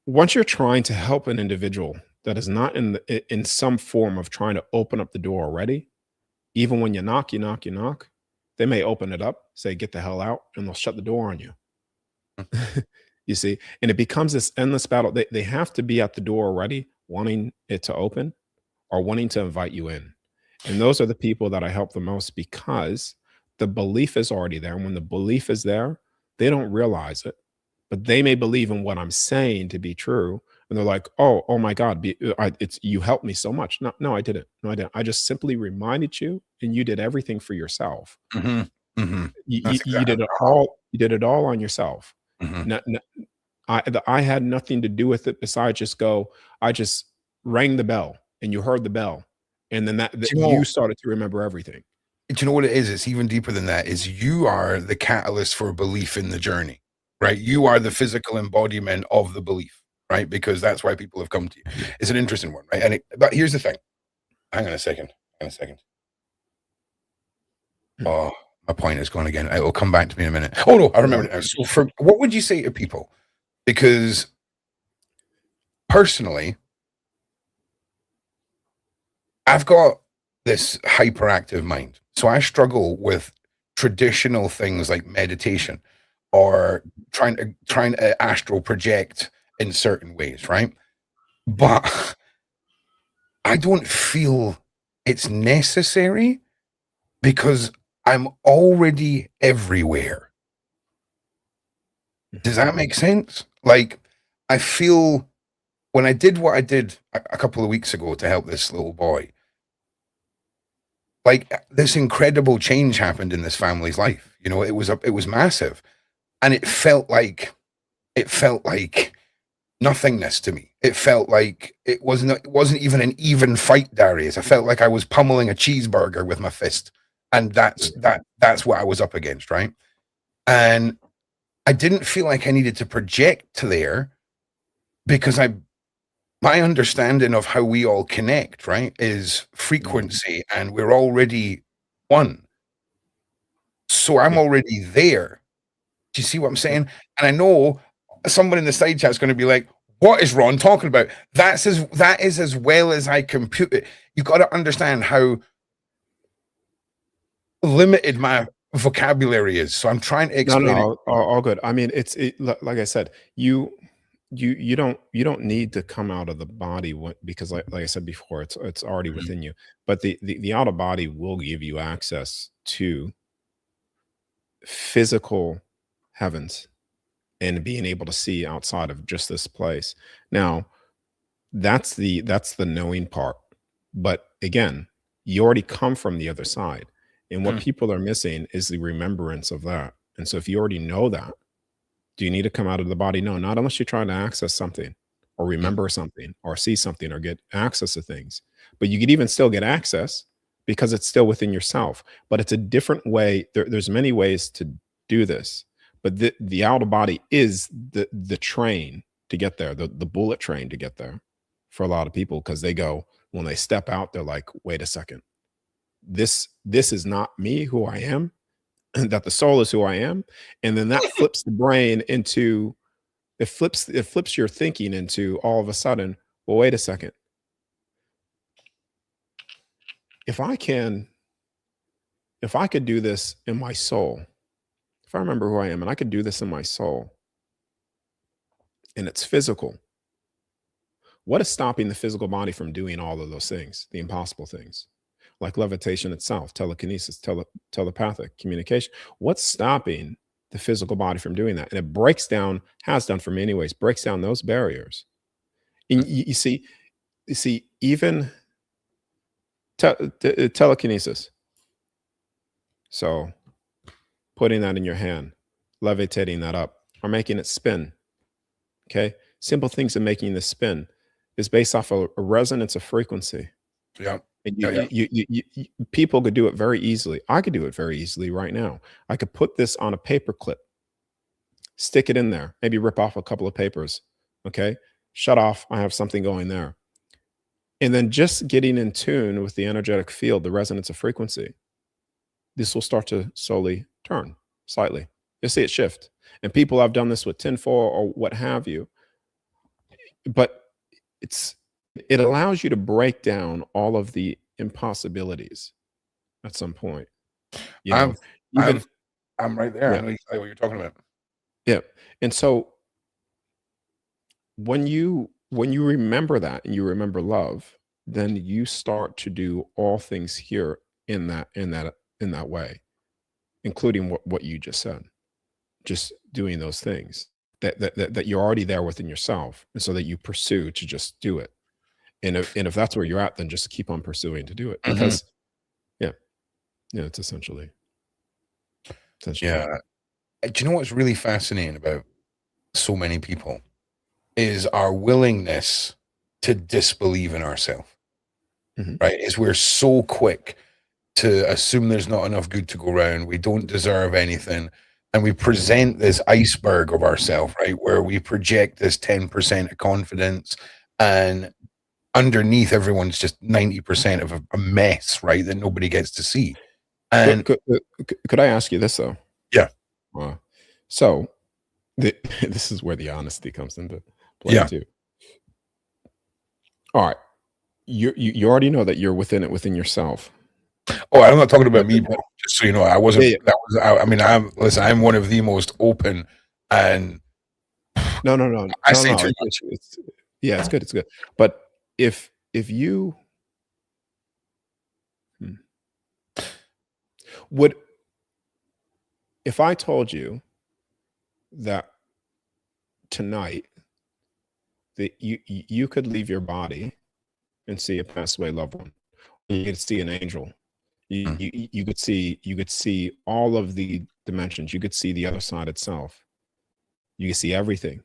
B: once you're trying to help an individual that is not in some form of trying to open up the door already, even when you knock, they may open it up, say, "Get the hell out," and they'll shut the door on you. You see? And it becomes this endless battle. They have to be at the door already, wanting it to open or wanting to invite you in. And those are the people that I help the most, because the belief is already there. And when the belief is there, they don't realize it, but they may believe in what I'm saying to be true. And they're like, oh my God, it's you helped me so much. No, no, I didn't. No, I didn't. I just simply reminded you, and you did everything for yourself.
A: Hmm. Hmm.
B: You,
A: That's
B: you
A: exactly.
B: did it all. You did it all on yourself.
A: Hmm.
B: No, no, I had nothing to do with it besides I just rang the bell, and you heard the bell. And then that
A: Do you
B: you
A: know?
B: started to remember everything.
A: Do you know what it is? It's even deeper than that. Is you are the catalyst for belief in the journey, right? You are the physical embodiment of the belief, right? Because that's why people have come to you. It's an interesting one, right? But here's the thing. Hang on a second. Hang on a second.
B: Hmm.
A: Oh, my point is gone again. It will come back to me in a minute. Oh no, I remember it now. So, for what would you say to people? Because personally, I've got this hyperactive mind. So I struggle with traditional things like meditation or trying to astral project in certain ways, right? But I don't feel it's necessary because I'm already everywhere. Does
B: Mhm.
A: that make sense? Like, I feel when I did what I did a couple of weeks ago to help this little boy, like this incredible change happened in this family's life. You know, it was massive, and it felt like nothingness to me. It felt like it wasn't even an even fight, Darius. I felt like I was pummeling a cheeseburger with my fist, and that's what I was up against, right? And I didn't feel like I needed to project to there because I my understanding of how we all connect, right, is
B: Yeah.
A: frequency, and we're already one. So I'm
B: Yeah.
A: already there. Do you see what I'm
B: Yep.
A: saying? And I know someone in the side chat is going to be like, "What is Ron talking about?" That is as well as I compute it. You got to understand how limited my vocabulary is. So I'm trying to
B: No, no,
A: explain it.
B: all good. I mean, like I said, you don't need to come out of the body, because like I said before, it's already
A: Mhm.
B: within you. But the out of body will give you access to physical heavens, and being able to see outside of just this place. Now, that's the knowing part. But again, you already come from the other side. And what
A: Mhm.
B: people are missing is the remembrance of that. And so if you already know that, do you need to come out of the body? No, not unless you're trying to access something or remember something or see something or get access to things. But you could even still get access because it's still within yourself. But it's a different way. There's many ways to do this. But the out of body is the train to get there, the bullet train to get there for a lot of people, because they go, when they step out, they're like, wait a second, this is not me, who I am, that the soul is who I am. And then that flips the brain into it flips your thinking into, all of a sudden, well, wait a second. If I can, if I could do this in my soul, if I remember who I am and I could do this in my soul, and it's physical. What is stopping the physical body from doing all of those things, the impossible things, like levitation itself, telekinesis, telepathic communication? What's stopping the physical body from doing that? And it breaks down, has done for me anyways, breaks down those barriers. And you see, even telekinesis. So putting that in your hand, levitating that up, or making it spin. Okay. Simple things of making this spin is based off a resonance of frequency.
A: Yeah.
B: And
A: Yeah.
B: people could do it very easily. I could do it very easily right now. I could put this on a paper clip, stick it in there, maybe rip off a couple of papers. Okay. Shut off. I have something going there. And then just getting in tune with the energetic field, the resonance of frequency, this will start to slowly turn slightly. You'll see it shift. And people have done this with tinfoil or what have you. But it allows you to break down all of the impossibilities at some point. You know,
A: I'm right there.
B: Yeah.
A: I know exactly what you're talking about.
B: Yeah. And so when you remember that and you remember love, then you start to do all things here in that way, including what you just said. Just doing those things that you're already there within yourself, and so that you pursue to just do it. And if that's where you're at, then just keep on pursuing to do it, because it's essentially.
A: Yeah. Do you know what's really fascinating about so many people is our willingness to disbelieve in ourselves, right? Is we're so quick to assume there's not enough good to go around. We don't deserve anything. And we present this iceberg of ourselves, right? Where we project this 10% of confidence, and underneath everyone's just 90% of a mess, right? That nobody gets to see. And
B: could I ask you this though?
A: Yeah.
B: So this is where the honesty comes into play too. All right. You already know that you're within yourself.
A: Oh, I'm not talking about me, bro. Just so you know, I wasn't. Yeah. That was. I mean, I'm one of the most open and.
B: No.
A: I say too much.
B: It's good. It's good. But if you would, if I told you that tonight that you could leave your body and see a passed away loved one, you could see an angel. You could see all of the dimensions. You could see the other side itself. You could see everything.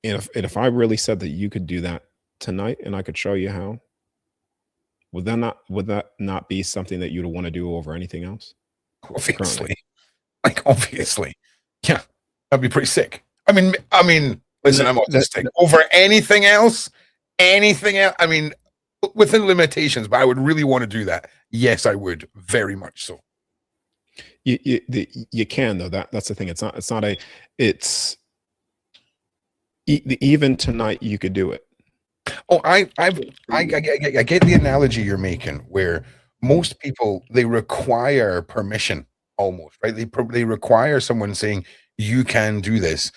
B: And if I really said that you could do that tonight, and I could show you how, would that not be something that you'd want to do over anything else?
A: Obviously, obviously, yeah, that'd be pretty sick. I mean, listen, I'm autistic. Over anything else. I mean, within limitations, but I would really want to do that. Yes, I would, very much so.
B: You can though. That's the thing. Even tonight you could do it.
A: Oh, I get the analogy you're making, where most people, they require permission almost, right? They require someone saying you can do this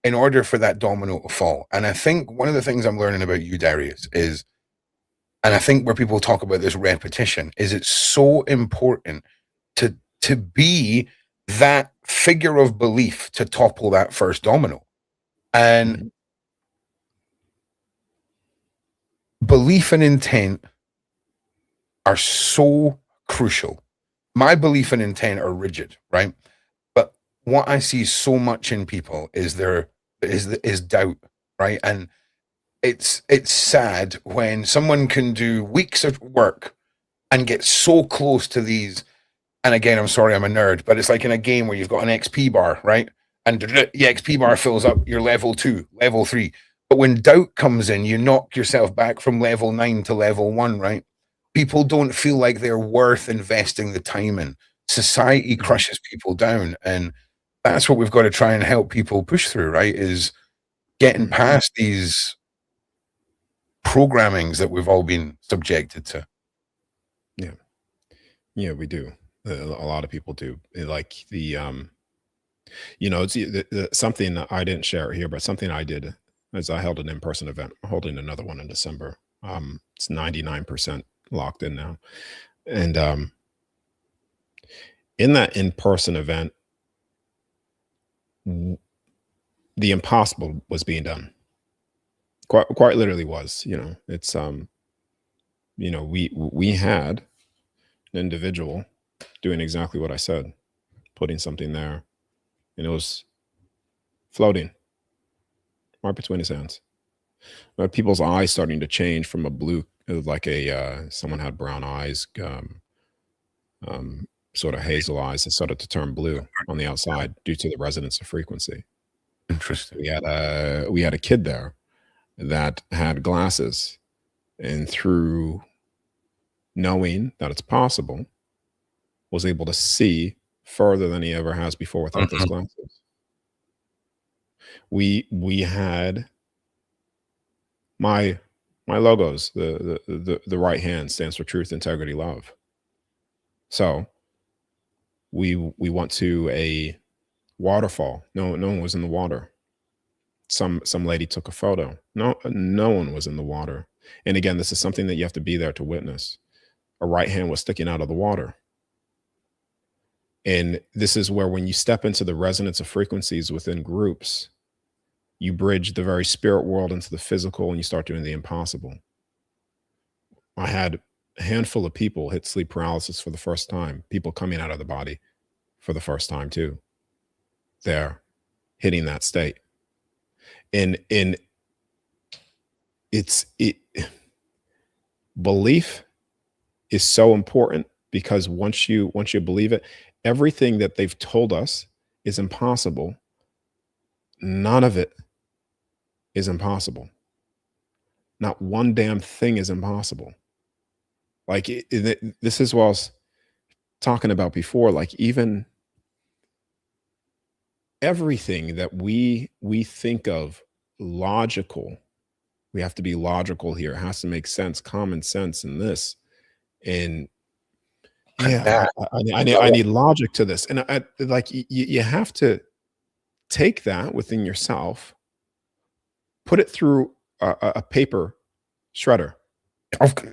A: in order for that domino to fall. And I think one of the things I'm learning about you, Darius, is, and I think where people talk about this repetition, is it's so important to be that figure of belief to topple that first domino. And belief and intent are so crucial. My belief and intent are rigid, right? But what I see so much in people is doubt, right? And it's sad when someone can do weeks of work and get so close to these. And again, I'm sorry, I'm a nerd, but it's like in a game where you've got an XP bar, right? And the XP bar fills up, you're level 2, level 3. But when doubt comes in, you knock yourself back from level 9 to level 1, right? People don't feel like they're worth investing the time in. Society crushes people down. And that's what we've got to try and help people push through, right? Is getting past these programmings that we've all been subjected to.
B: Yeah, we do. A lot of people do. Like it's something that I didn't share it here, but something I did as I held an in-person event. I'm holding another one in December. It's 99% locked in now. And in that in-person event, the impossible was being done. Quite literally was, it's we had an individual doing exactly what I said, putting something there, and it was floating right between his hands. People's eyes starting to change from a blue, like someone had brown eyes, sort of hazel eyes, it started to turn blue on the outside due to the resonance of frequency.
A: Interesting.
B: We had a kid there that had glasses, and through knowing that it's possible, was able to see further than he ever has before without those glasses. We had my logos, the right hand stands for truth, integrity, love. So we went to a waterfall. No one was in the water. Some lady took a photo. No one was in the water. And again, this is something that you have to be there to witness. A right hand was sticking out of the water. And this is where, when you step into the resonance of frequencies within groups, you bridge the very spirit world into the physical, and you start doing the impossible. I had a handful of people hit sleep paralysis for the first time, people coming out of the body for the first time too. They're hitting that state. And belief is so important, because once you believe it, everything that they've told us is impossible, none of it is impossible. Not one damn thing is impossible. Like this is what I was talking about before. Like, even everything that we think of logical, we have to be logical here. It has to make sense, common sense in this. And yeah, I need logic to this. And you have to take that within yourself, put it through a paper shredder.
A: Okay.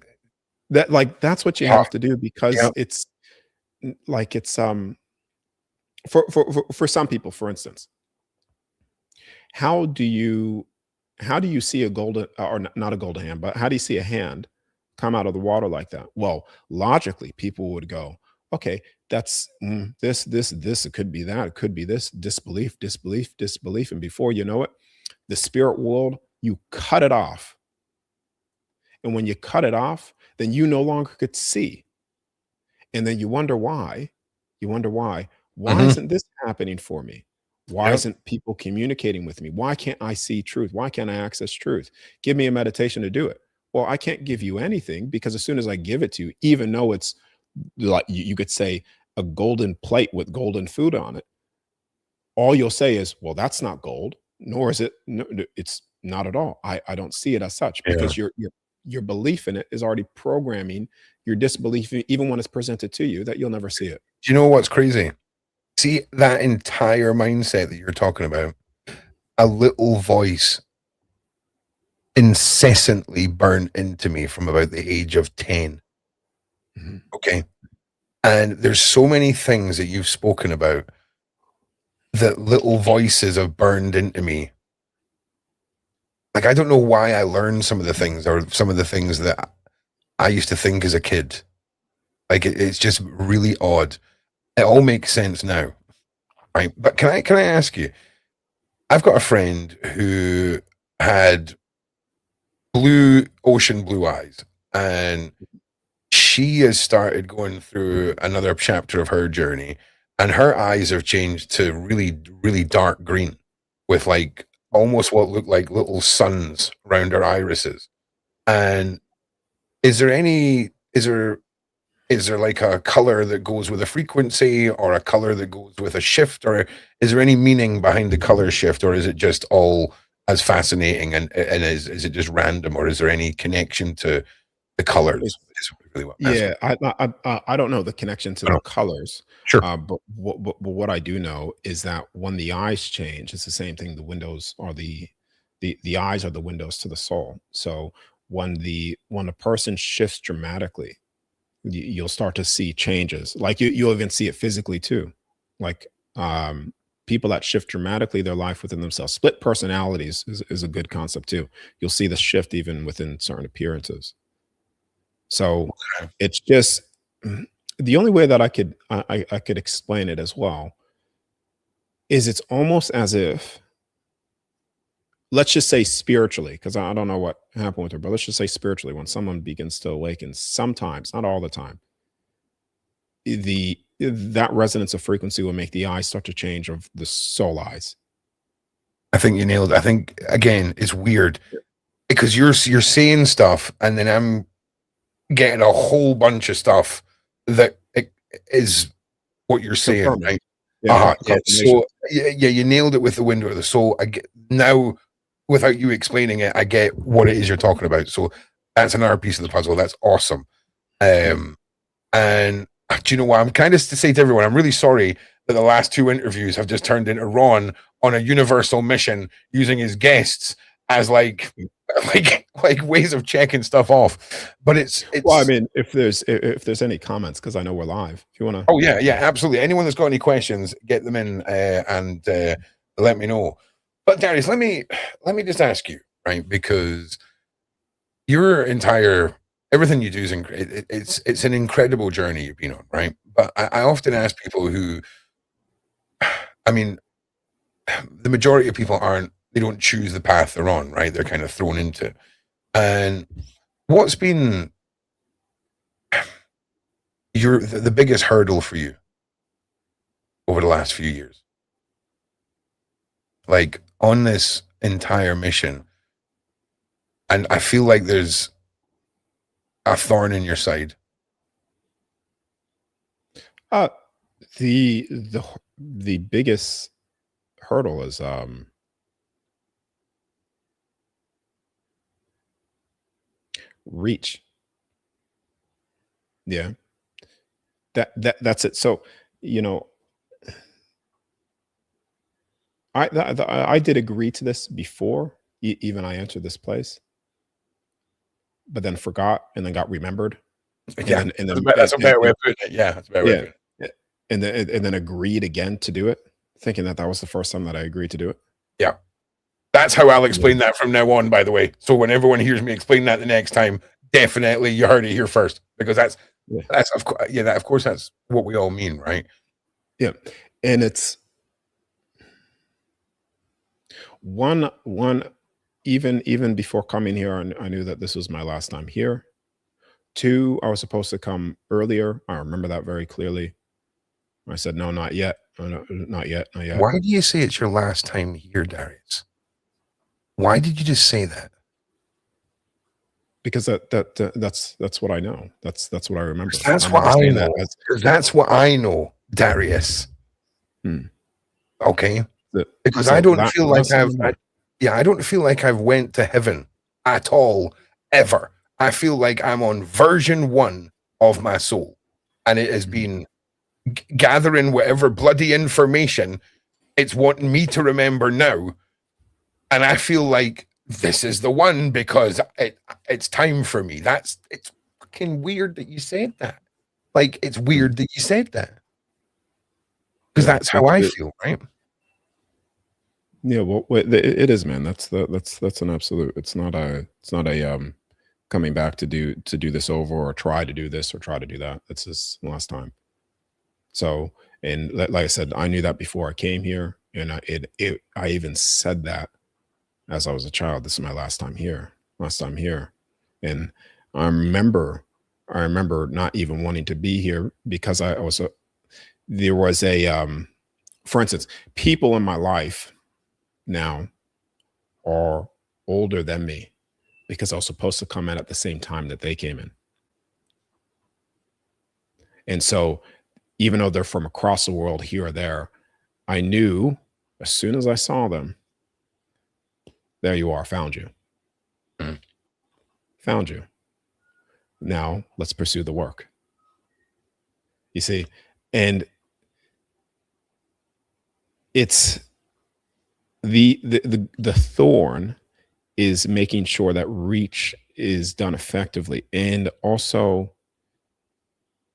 B: That's what you have to do, because it's for some people, for instance, how do you see a golden, or not a golden hand, but how do you see a hand come out of the water like that? Well, logically, people would go, okay, that's this, it could be that, it could be this, disbelief. And before you know it, the spirit world, you cut it off. And when you cut it off, then you no longer could see. And then you wonder why. Why isn't this happening for me? Why isn't people communicating with me? Why can't I see truth? Why can't I access truth? Give me a meditation to do it. Well, I can't give you anything, because as soon as I give it to you, even though it's like you could say a golden plate with golden food on it, all you'll say is, well, that's not gold, nor is it. No, it's not at all. I don't see it as such, because your belief in it is already programming your disbelief, even when it's presented to you, that you'll never see it.
A: Do you know what's crazy? See, that entire mindset that you're talking about, a little voice incessantly burned into me from about the age of 10. Okay. And there's so many things that you've spoken about that little voices have burned into me. Like, I don't know why I learned some of the things, or some of the things that I used to think as a kid. Like, it's just really odd. It all makes sense now, right? But can I ask you? I've got a friend who had ocean blue eyes, and she has started going through another chapter of her journey, and her eyes have changed to really, really dark green, with like almost what look like little suns around her irises. And is there like a color that goes with a frequency, or a color that goes with a shift, or is there any meaning behind the color shift, or is it just all as fascinating, and is it just random, or is there any connection to the colors?
B: Yeah, I don't know the connection to the colors.
A: Sure.
B: But what I do know is that when the eyes change, it's the same thing. The windows are the The eyes are the windows to the soul. So when a person shifts dramatically, you'll start to see changes. Like you'll even see it physically too. Like people that shift dramatically their life within themselves. Split personalities is a good concept too. You'll see the shift even within certain appearances. So
A: Okay.
B: it's just the only way that I could explain it as well is it's almost as if, let's just say spiritually, because I don't know what happened with her, but let's just say spiritually, when someone begins to awaken, sometimes, not all the time, that resonance of frequency will make the eyes start to change of the soul eyes.
A: I think you nailed it. I think again, it's weird because you're saying stuff, and then I'm getting a whole bunch of stuff that is what you're saying,
B: Confirming.
A: right?
B: Yeah,
A: Yeah.
B: confirmation.
A: So yeah, you nailed it with the window of the soul. I get now, without you explaining it, I get what it is you're talking about. So that's another piece of the puzzle. That's awesome. And do you know what? I'm kind of to say to everyone, I'm really sorry that the last two interviews have just turned into Ron on a universal mission using his guests as like ways of checking stuff off. But it's
B: Well, I mean, if there's any comments, because I know we're live. If you want to.
A: Oh yeah, absolutely. Anyone that's got any questions, get them in and let me know. But Darius, let me just ask you, right? Because your entire everything you do is it's an incredible journey you've been on, right? But I often ask people who, I mean, the majority of people they don't choose the path they're on, right? They're kind of thrown into it. And what's been the biggest hurdle for you over the last few years? Like on this entire mission, and I feel like there's a thorn in your side.
B: The biggest hurdle is reach. Yeah. That's it. So, you know, I did agree to this before even I entered this place, but then forgot and then got remembered.
A: Yeah, that's a better way of putting it. Yeah, that's a better way of putting
B: it. And then agreed again to do it, thinking that was the first time that I agreed to do it.
A: Yeah. That's how I'll explain that from now on, by the way. So when everyone hears me explain that the next time, definitely you heard it here first, because that's of course that's what we all mean, right?
B: Yeah. And it's one even before coming here, I knew that this was my last time here. 2, I was supposed to come earlier. I remember that very clearly. I said, no, not yet. No, not yet. Not yet.
A: Why do you say it's your last time here, Darius? Why did you just say that?
B: Because that's what I know. That's what I remember.
A: That's what I know. That's what I know, Darius. Okay. Because I don't feel like I don't feel like I've went to heaven at all, ever. I feel like I'm on version 1 of my soul, and it has been gathering whatever bloody information it's wanting me to remember now, and I feel like this is the one because it's time for me. It's fucking weird that you said that. Like, it's weird that you said that, because that's how I feel, right?
B: Yeah, well, it is, man. That's an absolute. It's not a coming back to do this over, or try to do this or try to do that. That's just last time. So, and like I said, I knew that before I came here, and I even said that as I was a child. This is my last time here. And I remember not even wanting to be here because there was a for instance, people in my life now are older than me because I was supposed to come in at the same time that they came in. And so even though they're from across the world, here or there, I knew as soon as I saw them, there you are, found you. Found you. Now let's pursue the work. You see, and it's the thorn is making sure that reach is done effectively. And also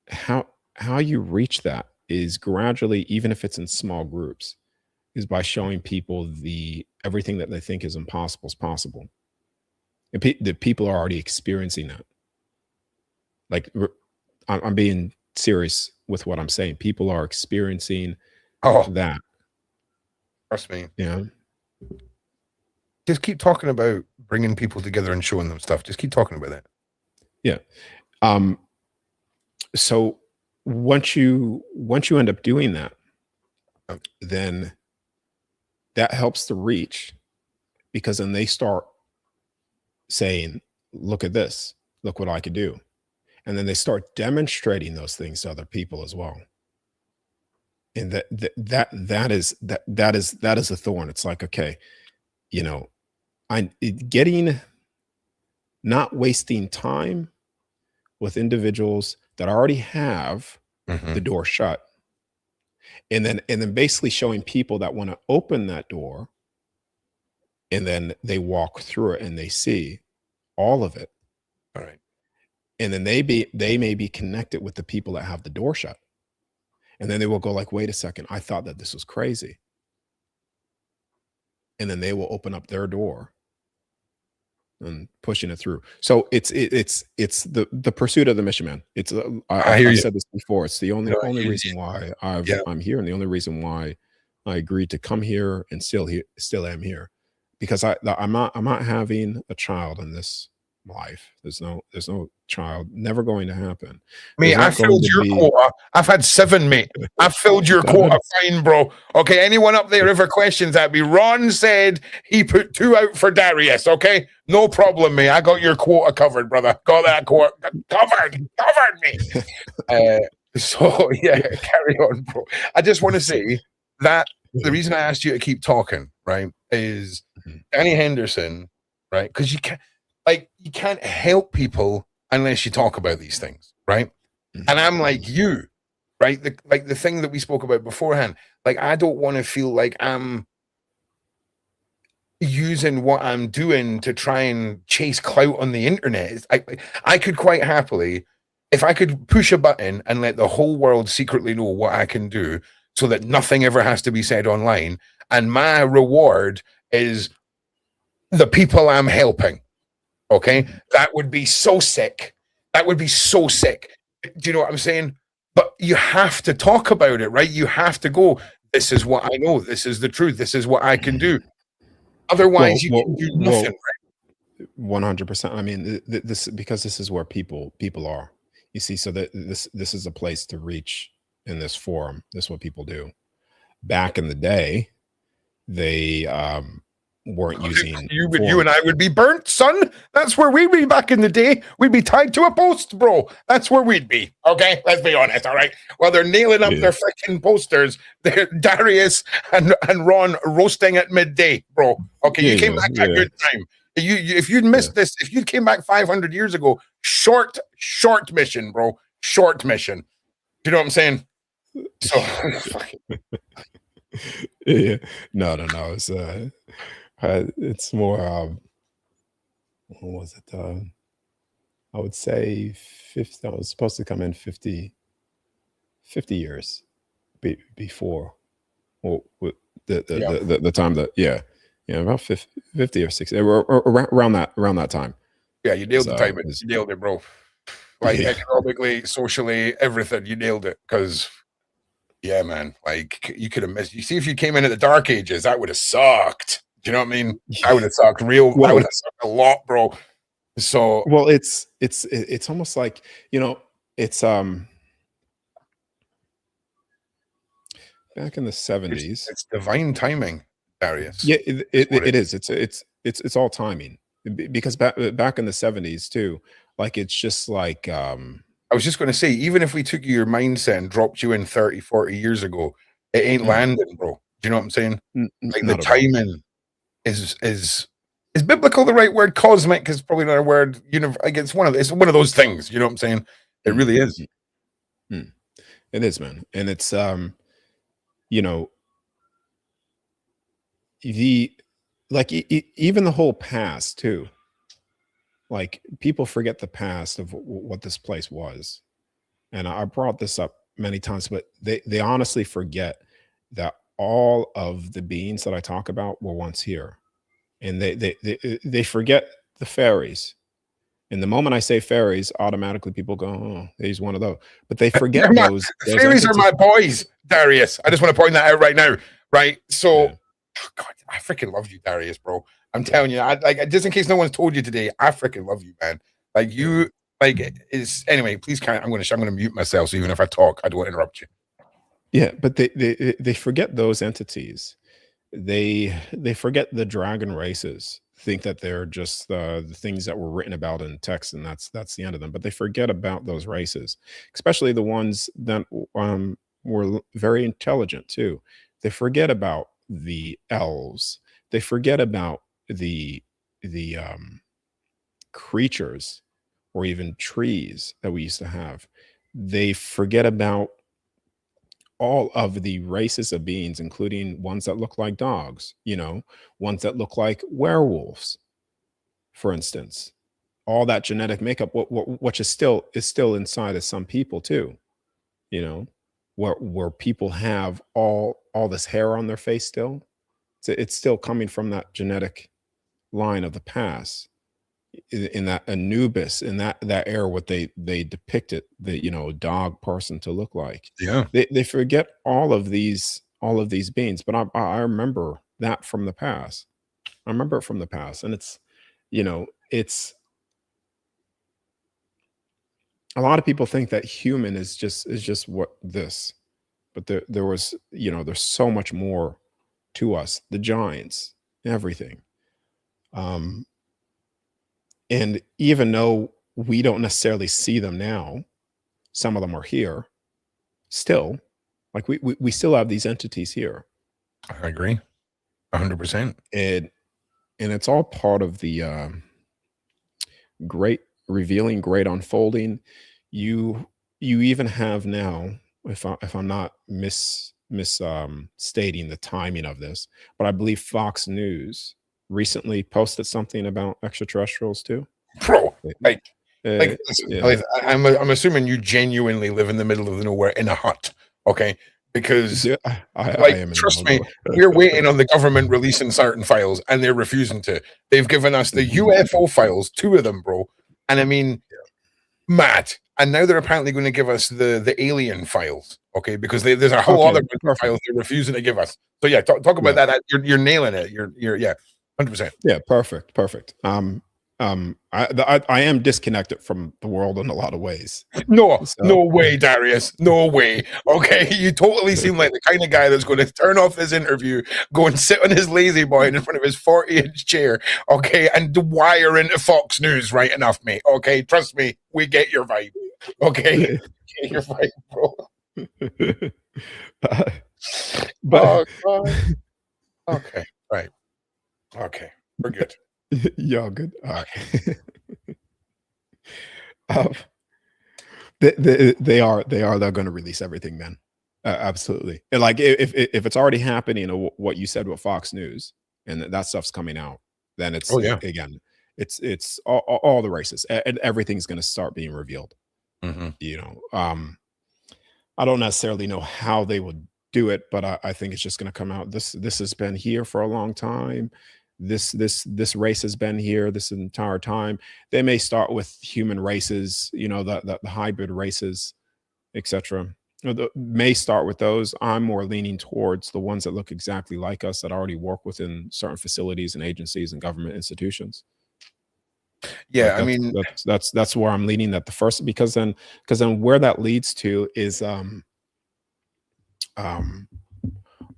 B: how you reach that is gradually, even if it's in small groups, is by showing people everything that they think is impossible is possible. And the people are already experiencing that. Like, I'm being serious with what I'm saying. People are experiencing that.
A: Trust me.
B: Yeah.
A: Just keep talking about bringing people together and showing them stuff. Just keep talking about that.
B: Yeah. So once you end up doing that, then that helps the reach, because then they start saying, look at this, look what I could do. And then they start demonstrating those things to other people as well. And that is a thorn. It's like, okay, not wasting time with individuals that already have the door shut. And then basically showing people that want to open that door, and then they walk through it and they see all of it.
A: All right.
B: And then they may be connected with the people that have the door shut. And then they will go like, wait a second, I thought that this was crazy. And then they will open up their door and pushing it through. So it's the pursuit of the mission, man. It's I said this before. It's the only reason why I'm here, and the only reason why I agreed to come here and still am here, because I'm not having a child in this life. There's no child, never going to happen.
A: Mate, I filled your quota. I've had 7, mate. I filled your quota fine, bro. Okay, anyone up there ever questions that? Ron said he put 2 out for Darius, okay? No problem, mate. I got your quota covered, brother. Got that quota covered, mate. So, yeah, carry on, bro. I just want to say that the reason I asked you to keep talking, right, is Danny Henderson, right? Because you can't help people unless you talk about these things, right? And I'm like you, right? The thing that we spoke about beforehand. Like, I don't want to feel like I'm using what I'm doing to try and chase clout on the internet. I could quite happily, if I could push a button and let the whole world secretly know what I can do, so that nothing ever has to be said online, and my reward is the people I'm helping. Okay, that would be so sick. That would be so sick. Do you know what I'm saying? But you have to talk about it, right? You have to go, this is what I know. This is the truth. This is what I can do. Otherwise, you can do nothing, right?
B: 100%. I mean, because this is where people are. You see, so that this is a place to reach in this forum. This is what people do. Back in the day, they weren't using
A: you and I would be burnt, son. That's where we'd be back in the day. We'd be tied to a post, bro. That's where we'd be. Okay, let's be honest. All right. While they're nailing up their freaking posters, they're Darius and Ron roasting at midday, bro. Okay, you came back at a good time. If you'd missed this, if you came back 500 years ago, short mission, bro. Short mission. Do you know what I'm saying? So
B: yeah. No. It's more what was it? I would say 50. I was supposed to come in 50 years before, well, the time that about 50 or 60, around that time.
A: Yeah, you nailed the timing. You nailed it, bro. Like, economically, socially, everything. You nailed it. Because, yeah, man, like, you could have missed. You see, if you came in at the Dark Ages, that would have sucked. Do you know what I mean? I would have sucked I would have sucked a lot, bro. So,
B: well, it's almost like, it's back in the 70s.
A: It's divine timing, Darius.
B: Yeah, it is. It's all timing, because back in the 70s too. Like, it's just like
A: I was just going to say, even if we took your mindset and dropped you in 30, 40 years ago, it ain't landing, bro. Do you know what I'm saying? Like, the timing is biblical the right word? Cosmic is probably not a word. Like, it's one of those things. You know what I'm saying? It really is.
B: It is, man. And it's like even the whole past too. Like people forget the past of what this place was. And I brought this up many times, but they honestly forget that all of the beings that I talk about were once here. And they forget the fairies. And the moment I say fairies, automatically people go, "Oh, he's one of those." But they forget those
A: fairies are
B: entities.
A: my boys, Darius. I just want to point that out right now. Right. So,
B: Yeah.
A: oh God, I freaking love you, Darius, bro. I'm telling you, like, just in case no one's told you today, I freaking love you, man. Like you, like is anyway. Please, I'm gonna mute myself. So even if I talk, I don't want to interrupt you.
B: Yeah, but they forget those entities. They forget the dragon races, think that they're just the things that were written about in text, and that's the end of them. But they forget about those races, especially the ones that were very intelligent too. They forget about the elves. They forget about the creatures or even trees that we used to have. They forget about all of the races of beings, including ones that look like dogs, ones that look like werewolves, for instance. All that genetic makeup, which is still inside of some people too, you know, where people have all this hair on their face still. It's still coming from that genetic line of the past. In that Anubis, in that era, what they depicted the dog person to look like.
A: Yeah.
B: They forget all of these beings, but I remember that from the past. I remember it from the past, and it's a lot of people think that human is just what this, but there was there's so much more to us, the giants, everything. Um, and even though we don't necessarily see them now, some of them are here still. Like we still have these entities here,
A: I agree, 100%.
B: and it's all part of the great revealing, great unfolding. You even have now, if I'm not stating the timing of this, but I believe Fox News recently posted something about extraterrestrials too.
A: Bro, like,
B: Uh,
A: listen,
B: yeah.
A: I'm assuming you genuinely live in the middle of nowhere in a hut, okay? Because,
B: Yeah, I
A: like,
B: am in the
A: trust
B: middle
A: me,
B: of
A: we're
B: nowhere.
A: waiting on the government releasing certain files, and they're refusing to. They've given us the
B: Mhm.
A: UFO files, 2 of them, bro, and I mean, mad. And now they're apparently gonna give us the alien files, okay? Because there's a whole
B: Okay,
A: other bunch of
B: perfect.
A: files they're refusing to give us. So, yeah, talk about
B: Yeah.
A: that. You're nailing it. You're yeah, 100%.
B: Yeah, perfect, perfect. I am disconnected from the world in a lot of ways.
A: No,
B: So
A: no way, Darius. No way. Okay, you totally seem like the kind of guy that's going to turn off this interview, go and sit on his lazy boy in front of his 40-inch chair, okay, and wire into Fox News right enough, mate. Okay, trust me, we get your vibe. Okay, get your vibe, bro.
B: but
A: Oh God. Okay, right. Okay, we're good.
B: y'all good. All right. um, they're going to release everything, man. Absolutely. And like if it's already happening, what you said with Fox News, and that stuff's coming out, then
A: Oh yeah.
B: again, it's all the races, and everything's going to start being revealed.
A: Hmm.
B: You know, I don't necessarily know how they would do it, but I think it's just going to come out. This has been here for a long time. This race has been here this entire time. They may start with human races, the hybrid races, etc. May start with those. I'm more leaning towards the ones that look exactly like us that already work within certain facilities and agencies and government institutions. Like
A: Yeah, I mean,
B: that's where I'm leaning. That the first because then where that leads to is um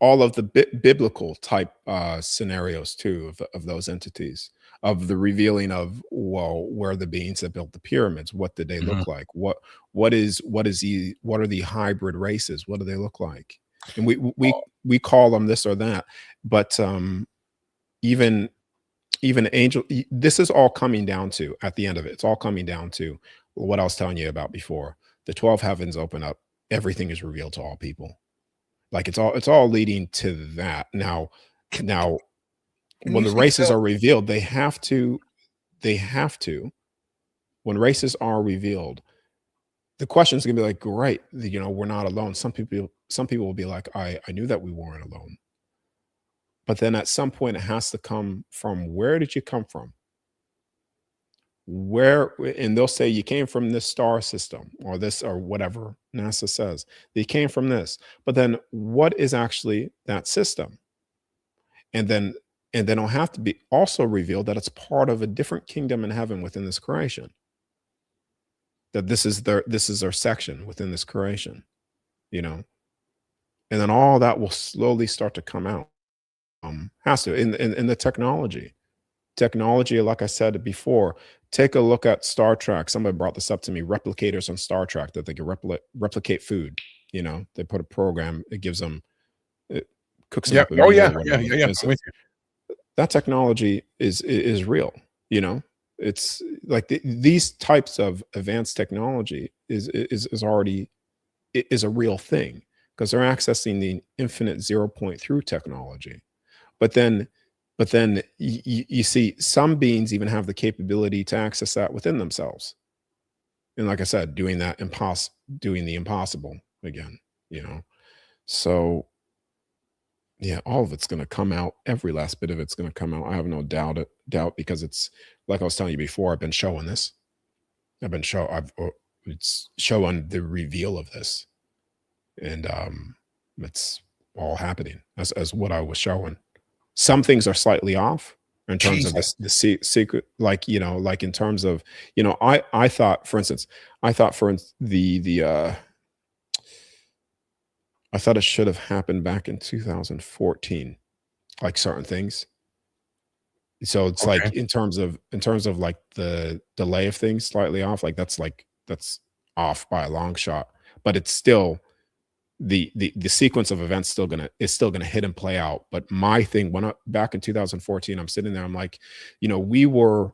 B: all of the biblical type scenarios too of those entities, of the revealing of, well, where the beings that built the pyramids, what did they
A: mhm.
B: look like, what are the hybrid races, what do they look like, and we call them this or that, but even angel, this is all coming down to, at the end of it, it's all coming down to what I was telling you about before. The 12 heavens open up, everything is revealed to all people. Like it's all leading to that. Now
A: And
B: when
A: you
B: the
A: see,
B: races
A: Phil,
B: are revealed, they have to, when races are revealed, the question is gonna be like, great, we're not alone. Some people will be like, I knew that we weren't alone. But then at some point it has to come from, where did you come from? Where, and they'll say you came from this star system or this or whatever NASA says. They came from this. But then what is actually that system? And then it'll have to be also revealed that it's part of a different kingdom in heaven within this creation. That this is their section within this creation, you know. And then all that will slowly start to come out. Has to in the technology, like I said before, take a look at Star Trek. Somebody brought this up to me, replicators on Star Trek, that they can replicate food. They put a program, it gives them, it cooks them
A: yeah,
B: up a
A: oh
B: meal
A: yeah,
B: or
A: yeah,
B: whatever.
A: yeah, yeah. I'm with you.
B: That technology is real. It's like these types of advanced technology is already, is a real thing, because they're accessing the infinite zero point through technology. But then, you see, some beings even have the capability to access that within themselves. And like I said, doing the impossible again. You know, so yeah, all of it's going to come out. Every last bit of it's going to come out. I have no doubt, because it's like I was telling you before. I've been showing this. It's showing the reveal of this, and it's all happening as what I was showing. Some things are slightly off in terms of
A: Jesus.
B: secret, like, like in terms of, I thought, for instance, the I thought it should have happened back in 2014, like certain things. So it's like
A: Okay.
B: in terms of like the delay of things slightly off, that's off by a long shot, but it's still the sequence of events still gonna hit and play out. But my thing, when back in 2014, I'm sitting there, I'm like, we were,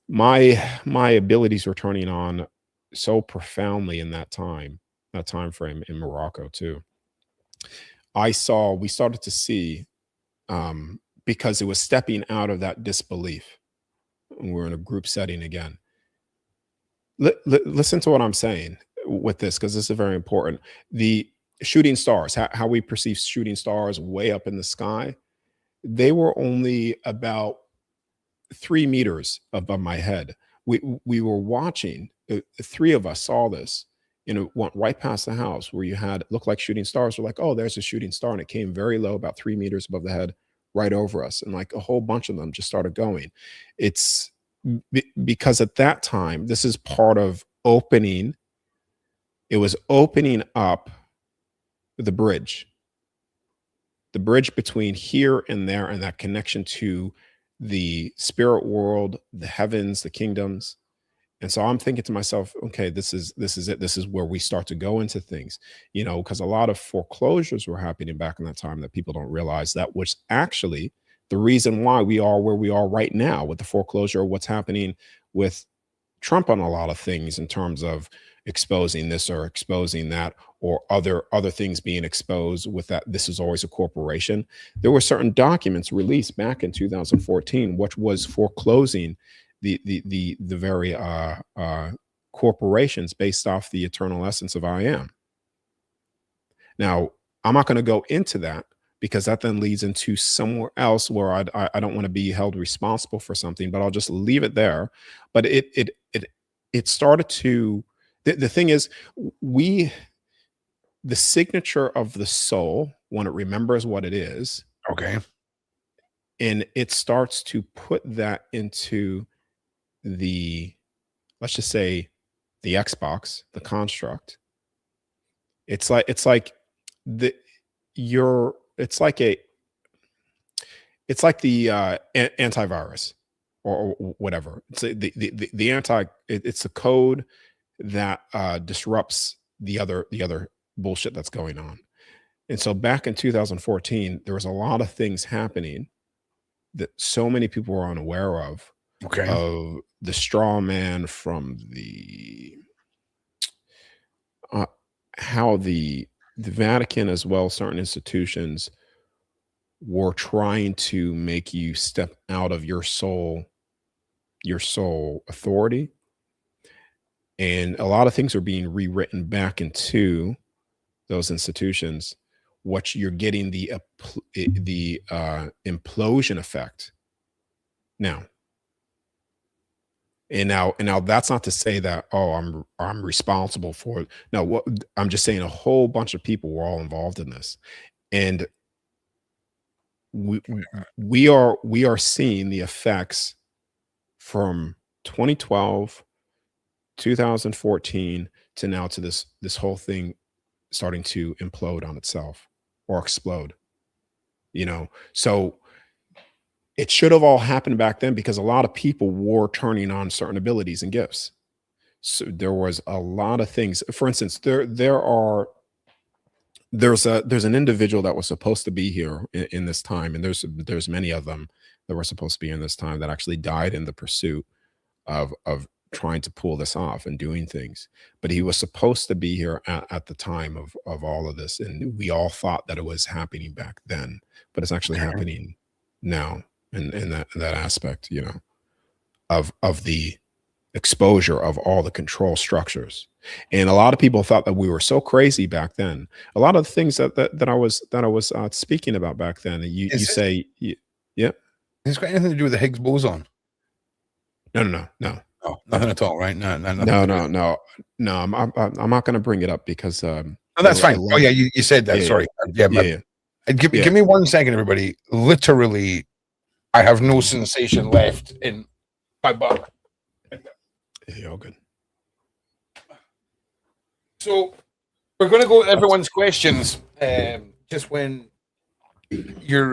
B: my abilities were turning on so profoundly in that time frame in Morocco too. We started to see, because it was stepping out of that disbelief. We're in a group setting again. Listen to what I'm saying with this, because this is very important. The shooting stars, how we perceive shooting stars way up in the sky, they were only about 3 meters above my head. We were watching. Three of us saw this. It went right past the house where you had, looked like shooting stars. We're like, oh, there's a shooting star, and it came very low, about 3 meters above the head, right over us, and like a whole bunch of them just started going. It's because at that time, this is part of opening. It was opening up the bridge between here and there, and that connection to the spirit world, the heavens, the kingdoms. And so I'm thinking to myself, okay, this is it. This is where we start to go into things, because a lot of foreclosures were happening back in that time that people don't realize, that was actually the reason why we are where we are right now with the foreclosure, what's happening with Trump on a lot of things in terms of exposing this or exposing that, or other things being exposed with that. This is always a corporation. There were certain documents released back in 2014, which was foreclosing the very corporations based off the eternal essence of I am. Now, I'm not going to go into that, because that then leads into somewhere else where I don't want to be held responsible for something, but I'll just leave it there. But it started to, the thing is, we, the signature of the soul, when it remembers what it is,
A: Okay.
B: and it starts to put that into the, let's just say, the Xbox, the construct. It's like the your it's like a it's like the antivirus, or whatever. It's the anti, it's a code that disrupts the other bullshit that's going on. And so back in 2014, there was a lot of things happening that so many people were unaware
A: Okay.
B: of the straw man, from the how the Vatican, as well, certain institutions, were trying to make you step out of your soul authority, and a lot of things are being rewritten back into those institutions. What you're getting the implosion effect now. And now that's not to say that, oh, I'm responsible for it. No, what I'm just saying, a whole bunch of people were all involved in this, and we are seeing the effects from 2012, 2014 to now, to this whole thing starting to implode on itself or explode. So it should have all happened back then, because a lot of people were turning on certain abilities and gifts. So there was a lot of things. For instance, there's an individual that was supposed to be here in this time, and there's many of them that were supposed to be in this time that actually died in the pursuit of trying to pull this off and doing things. But he was supposed to be here at the time of all of this, and we all thought that it was happening back then, but it's actually happening now. In that aspect, of the exposure of all the control structures. And a lot of people thought that we were so crazy back then. A lot of the things that I was speaking about back then, you say, yeah.
A: Has it got anything to do with the Higgs boson?
B: No.
A: Oh, nothing at all, right? No.
B: I'm not going to bring it up because.
A: Oh, that's fine. Oh yeah, you said that.
B: Yeah,
A: sorry.
B: Yeah.
A: Give me 1 second, everybody. Literally, I have no sensation left in my butt.
B: Yeah, all good.
A: So we're going to go to everyone's questions just when you're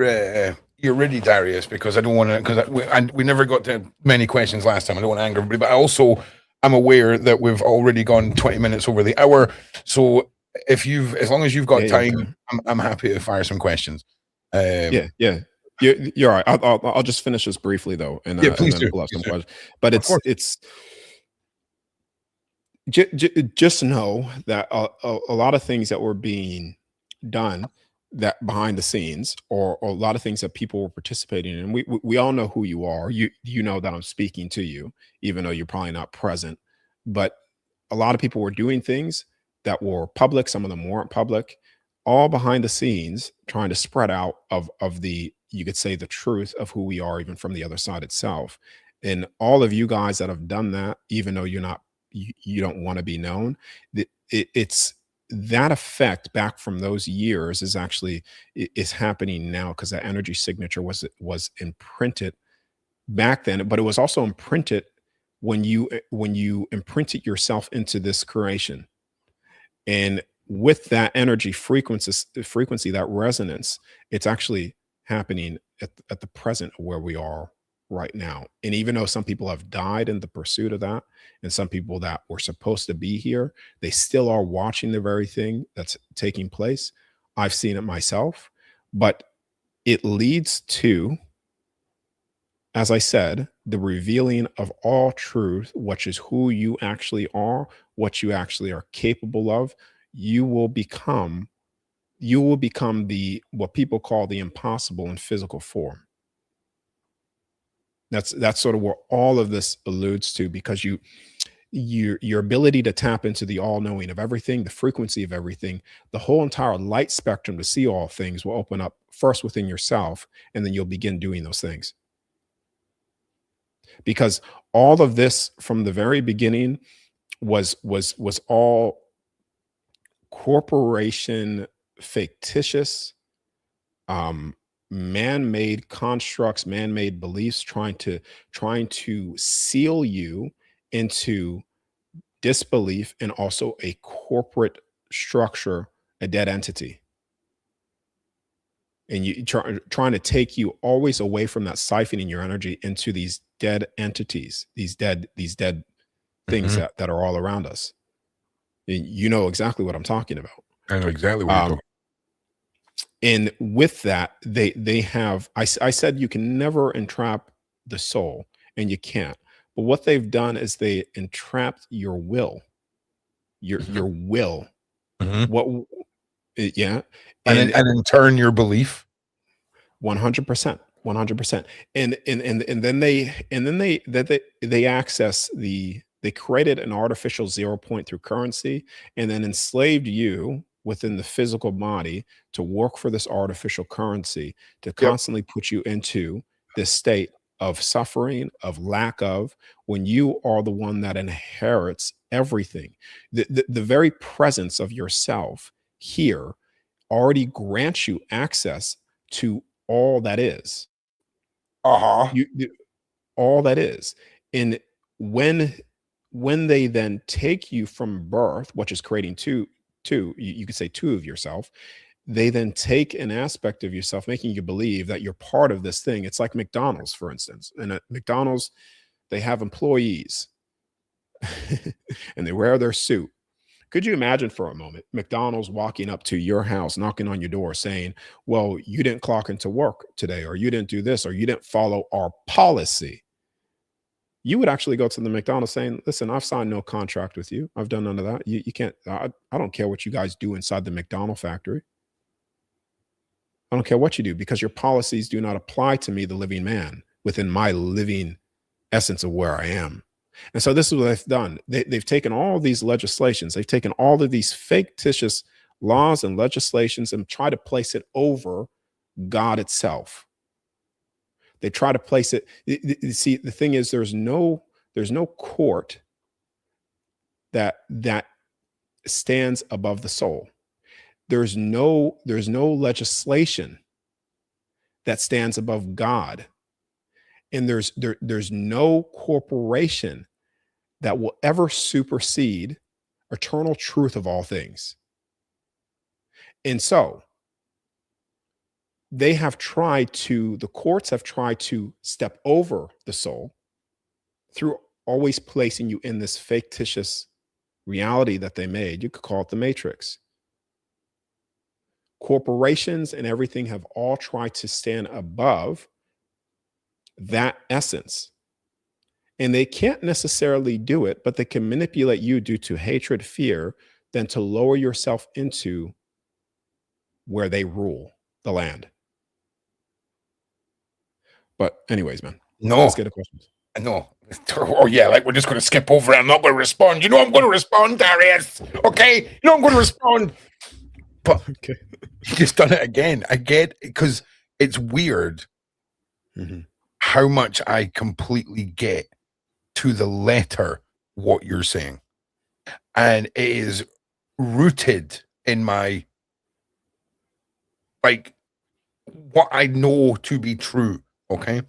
A: ready, Darius, because I don't want to, because we never got to many questions last time. I don't want to anger everybody, but I'm aware that we've already gone 20 minutes over the hour. So as long as you've got time, I'm happy to fire some questions.
B: Yeah. You're right. I'll just finish this briefly though, and
A: please
B: and
A: do.
B: then pull up some questions. But it's just know that a lot of things that were being done that behind the scenes, or a lot of things that people were participating in. We all know who you are. You know that I'm speaking to you, even though you're probably not present. But a lot of people were doing things that were public. Some of them weren't public. All behind the scenes, trying to spread out of the, you could say, the truth of who we are, even from the other side itself. And all of you guys that have done that, even though you don't want to be known, it's that effect back from those years is happening now, because that energy signature was imprinted back then, but it was also imprinted when you imprinted yourself into this creation. And with that energy frequency, that resonance, it's actually happening at the present where we are right now. And even though some people have died in the pursuit of that, and some people that were supposed to be here, they still are watching the very thing that's taking place. I've seen it myself, but it leads to, as I said, the revealing of all truth, which is who you actually are, what you actually are capable of. You will become what people call the impossible in physical form. That's sort of what all of this alludes to, because your ability to tap into the all-knowing of everything, the frequency of everything, the whole entire light spectrum to see all things will open up first within yourself, and then you'll begin doing those things. Because all of this from the very beginning was all corporation fictitious, man-made constructs, man-made beliefs, trying to seal you into disbelief, and also a corporate structure, a dead entity. And you trying to take you always away from that, siphoning your energy into these dead entities, these dead things that are all around us. And you know exactly what I'm talking about.
A: I know exactly what you're talking.
B: And with that, they have, I said you can never entrap the soul, and you can't. But what they've done is they entrapped your will, your will. What? Yeah.
A: And in turn, your belief.
B: 100%, 100%. And then they access they created an artificial 0 point through currency, and then enslaved you within the physical body to work for this artificial currency, to
A: Yep.
B: constantly put you into this state of suffering, of lack of, when you are the one that inherits everything. The very presence of yourself here already grants you access to all that is.
A: Uh-huh.
B: All that is. And when they then take you from birth, which is creating you could say two of yourself, they then take an aspect of yourself, making you believe that you're part of this thing. It's like McDonald's, for instance. And at McDonald's, they have employees and they wear their suit. Could you imagine for a moment McDonald's walking up to your house, knocking on your door, saying, well, you didn't clock into work today, or you didn't do this, or you didn't follow our policy? You would actually go to the McDonald's saying, listen, I've signed no contract with you. I've done none of that. You can't, I don't care what you guys do inside the McDonald's factory. I don't care what you do, because your policies do not apply to me, the living man, within my living essence of where I am. And so this is what they've done. They've taken all of these legislations, they've taken all of these fictitious laws and legislations and try to place it over God itself. They try to place it. You see, the thing is, there's no court that stands above the soul. There's no legislation that stands above God. And there's no corporation that will ever supersede eternal truth of all things. And so the courts have tried to step over the soul through always placing you in this fictitious reality that they made. You could call it the Matrix. Corporations and everything have all tried to stand above that essence. And they can't necessarily do it, but they can manipulate you due to hatred, fear, then to lower yourself into where they rule the land. But anyways, man.
A: No.
B: Let's get to questions.
A: No. Oh, yeah, like we're just going to skip over it. I'm not going to respond. You know I'm going to respond, Darius. Okay? You know I'm going to respond. But
B: okay.
A: You just done it again. I get it, because it's weird how much I completely get to the letter what you're saying. And it is rooted in my, like, what I know to be true. Okay?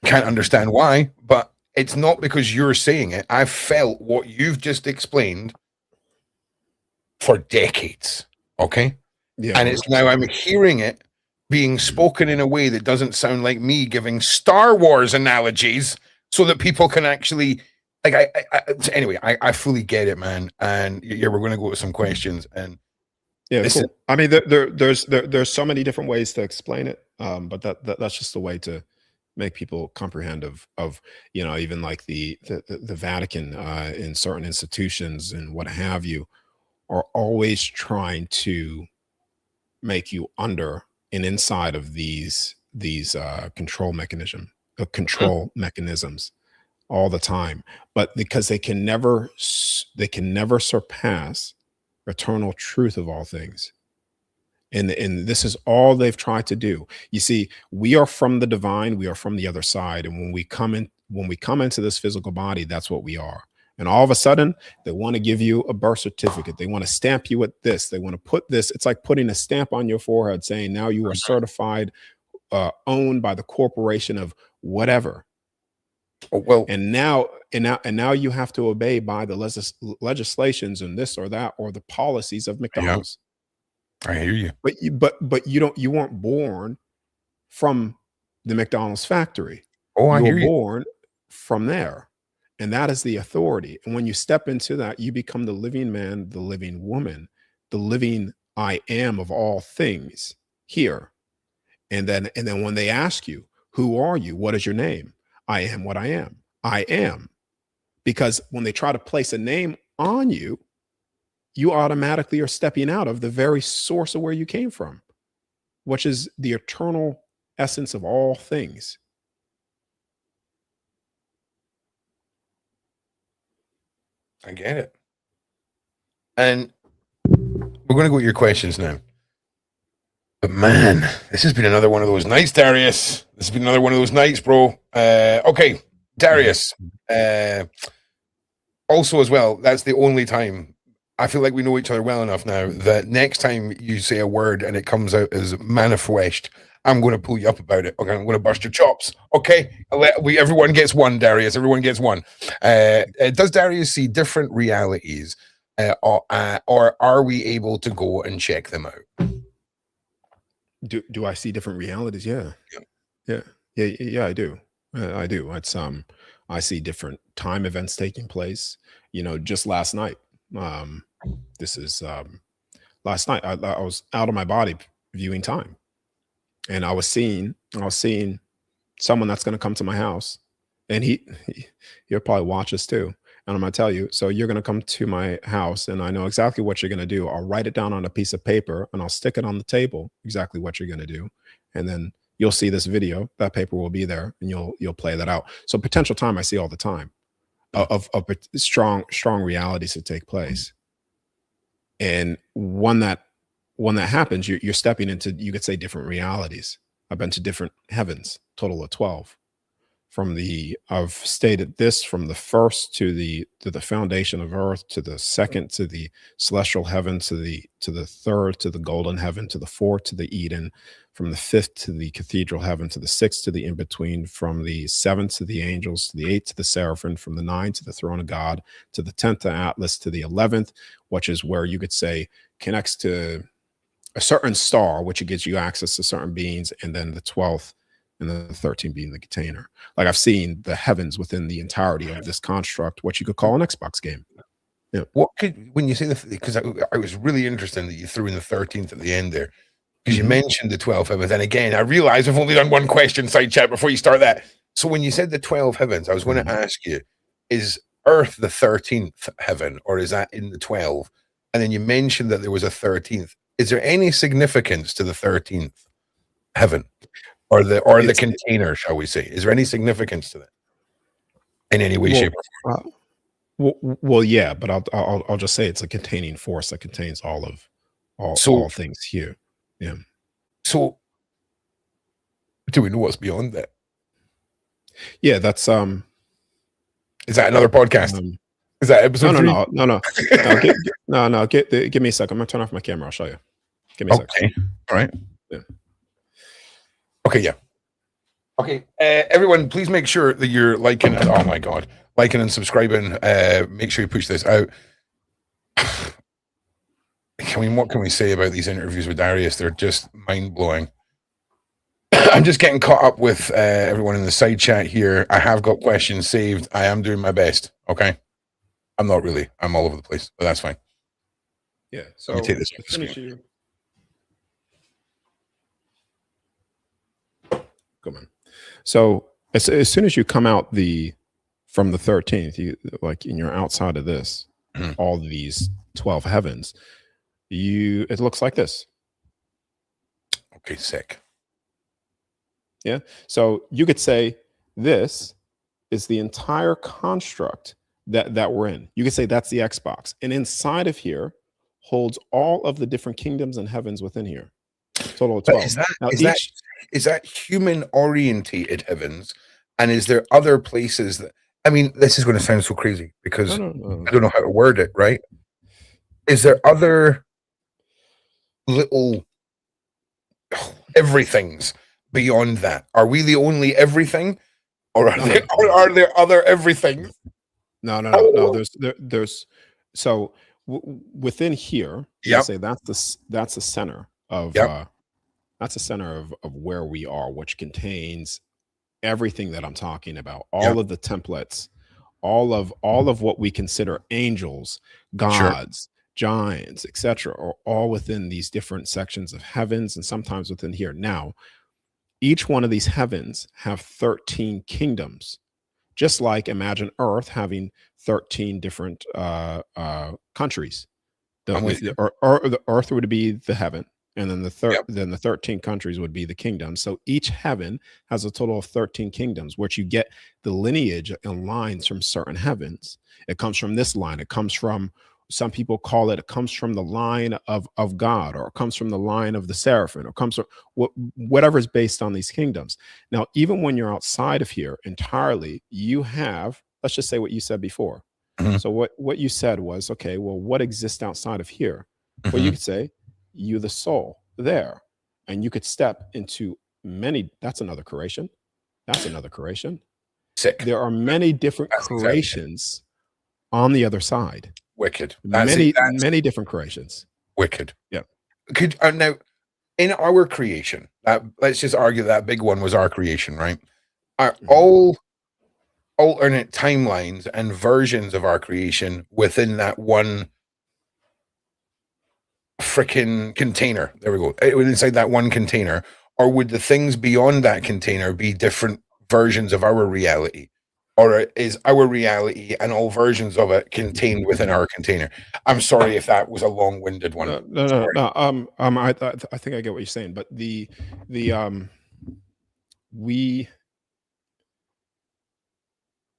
A: Can't understand why, but it's not because you're saying it. I've felt what you've just explained for decades. Okay?
B: Yeah.
A: And it's now I'm hearing it being spoken in a way that doesn't sound like me giving Star Wars analogies, so that people can actually, like, anyway, I fully get it, man. And yeah, we're going to go to some questions. And
B: yeah, cool. I mean, there's so many different ways to explain it, but that's just the way to make people comprehend of even like the Vatican in certain institutions and what have you are always trying to make you under and inside of these control mechanisms all the time, but because they can never surpass eternal truth of all things. And this is all they've tried to do. You see, we are from the divine, we are from the other side. And when we come into this physical body, that's what we are. And all of a sudden, they want to give you a birth certificate. They want to stamp you with this. They want to put this. It's like putting a stamp on your forehead saying now you are certified, owned by the corporation of whatever.
A: Oh, well,
B: and now you have to obey by the legislations and this or that or the policies of McDonald's.
A: Yeah, I hear you.
B: But you weren't born from the McDonald's factory.
A: Oh, I hear you.
B: You were born from there. And that is the authority. And when you step into that, you become the living man, the living woman, the living I am of all things here. And then when they ask you, who are you? What is your name? I am what I am. I am. Because when they try to place a name on you, you automatically are stepping out of the very source of where you came from, which is the eternal essence of all things.
A: I get it. And we're going to go with your questions now. But man, this has been another one of those nights, Darius. This has been another one of those nights, bro. Okay, Darius. Also, as well, that's the only time I feel like we know each other well enough now that next time you say a word and it comes out as manifest, I'm going to pull you up about it. Okay, I'm going to bust your chops. Okay, everyone gets one, Darius. Everyone gets one. Does Darius see different realities, or are we able to go and check them out?
B: Do I see different realities? Yeah. I do. I do. It's I see different time events taking place. You know, just last night. This is last night. I was out of my body viewing time, and I was seeing someone that's going to come to my house, and he'll probably watch us too. And I'm going to tell you, so you're going to come to my house, and I know exactly what you're going to do. I'll write it down on a piece of paper, and I'll stick it on the table, exactly what you're going to do. And then you'll see this video. That paper will be there, and you'll play that out. So potential time I see all the time of strong realities to take place. And when that happens, you're stepping into, you could say, different realities. I've been to different heavens, total of 12. I've stated this from the first to the foundation of earth, to the second to the celestial heaven, to the third to the golden heaven, to the fourth to the Eden, from the fifth to the cathedral heaven, to the sixth to the in-between, from the seventh to the angels, to the eighth to the seraphim, from the ninth to the throne of God, to the 10th to Atlas, to the 11th, which is where you could say connects to a certain star, which gives you access to certain beings, and then the 12th and the 13th being the container. Like, I've seen the heavens within the entirety of this construct, what you could call an Xbox game. Yeah.
A: What could, when you say because I was really interested that you threw in the 13th at the end there, because you mentioned the 12 heavens. And again, I realize I've only done one question side chat before you start that. So when you said the 12 heavens, I was going to ask you, is Earth the 13th heaven, or is that in the 12? And then you mentioned that there was a 13th. Is there any significance to the 13th heaven, or the container, shall we say? Is there any significance to that in any way, shape, or form?
B: Well, yeah, but I'll just say it's a containing force that contains all things here. Yeah.
A: So, do we know what's beyond that?
B: Yeah, that's
A: Is that another podcast? Is that episode 3?
B: No. Give me a second. I'm gonna turn off my camera. I'll show you. Give me a second.
A: All right.
B: Yeah.
A: Okay. Yeah. Okay. Everyone, please make sure that you're liking. Oh my God, liking and subscribing. Make sure you push this out. What can we say about these interviews with Darius? They're just mind blowing. I'm just getting caught up with everyone in the side chat here. I have got questions saved. I am doing my best. Okay. I'm not really. I'm all over the place, but that's fine.
B: Yeah. So
A: let me take this off the screen.
B: Come on. So as soon as you come out from the 13th, you and you're outside of this, all these 12 heavens, it looks like this.
A: Okay, sick.
B: Yeah. So you could say this is the entire construct that we're in. You could say that's the Xbox, and inside of here holds all of the different kingdoms and heavens within here. Total of 12.
A: Is that human orientated heavens? And is there other places that, I mean, this is going to sound so crazy because I don't know how to word it, right? Is there other little everythings beyond that? Are we the only everything, or are there other everything?
B: No. There's so within here, you say that's the center of that's the center of where we are, which contains everything that I'm talking about, all of the templates, all of what we consider angels, gods, giants, etc., are all within these different sections of heavens, and sometimes within here. Now, each one of these heavens have 13 kingdoms, just like imagine Earth having 13 different countries. The Earth would be the heaven, And then
A: Yep.
B: the 13 countries would be the kingdoms. So each heaven has a total of 13 kingdoms, which you get the lineage and lines from certain heavens. It comes from this line. It comes from, some people call it, it comes from the line of God, or it comes from the line of the seraphim, or comes from whatever is based on these kingdoms. Now, even when you're outside of here entirely, you have, let's just say what you said before.
A: Mhm.
B: So what you said was, okay, well, what exists outside of here? Well, you
A: Mhm.
B: could say you, the soul, there, and you could step into many. That's another creation. That's another creation.
A: Sick.
B: There are many different
A: That's exactly it.
B: creations on the other side.
A: Wicked. That's
B: Many different creations.
A: wicked.
B: Yeah.
A: Could now in our creation, let's just argue that big one was our creation, right? Are
B: Mhm.
A: all alternate timelines and versions of our creation within that one freaking container? There we go. Inside that one container, or would the things beyond that container be different versions of our reality? Or is our reality and all versions of it contained within our container? I'm sorry if that was a long-winded one. Sorry.
B: No. I think I get what you're saying, but the we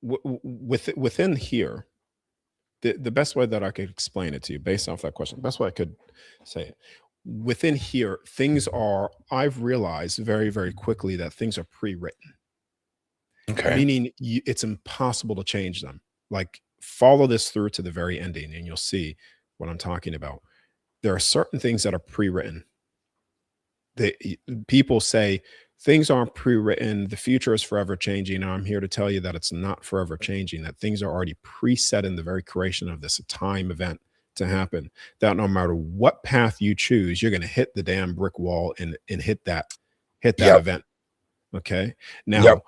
B: within here, the best way that I could explain it to you based off that question, best way I could say it, within here, things are, I've realized very, very quickly that things are pre-written,
A: Okay.
B: meaning it's impossible to change them. Like, follow this through to the very ending and you'll see what I'm talking about. There are certain things that are pre-written. People say things aren't pre-written, the future is forever changing, and I'm here to tell you that it's not forever changing, that things are already preset in the very creation of this time event to happen, that no matter what path you choose, you're going to hit the damn brick wall and hit that
A: Yep.
B: event. Okay,
A: Yep.
B: now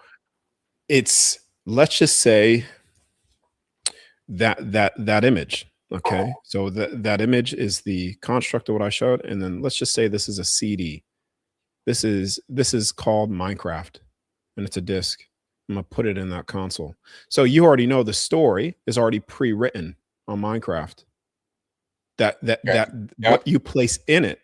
B: it's, let's just say that image. Okay, so that image is the construct of what I showed, and then let's just say this is a CD. This is called Minecraft, and it's a disk. I'm gonna put it in that console. So you already know the story is already pre-written on Minecraft.
A: Okay.
B: What
A: Yep.
B: you place in it,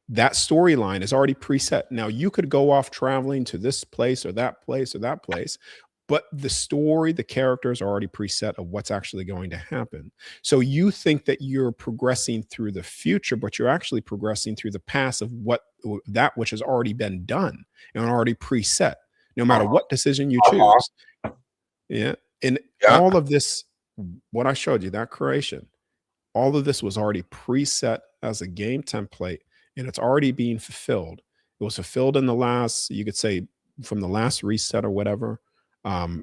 B: that storyline is already preset. Now you could go off traveling to this place or that place or that place, but the story, the characters are already preset of what's actually going to happen. So you think that you're progressing through the future, but you're actually progressing through the past of that which has already been done and already preset, no matter
A: Uh-huh.
B: what decision you
A: Uh-huh.
B: choose. Yeah. And
A: Yeah.
B: all of this, what I showed you, that creation, all of this was already preset as a game template, and it's already being fulfilled. It was fulfilled in the last, you could say, from the last reset or whatever.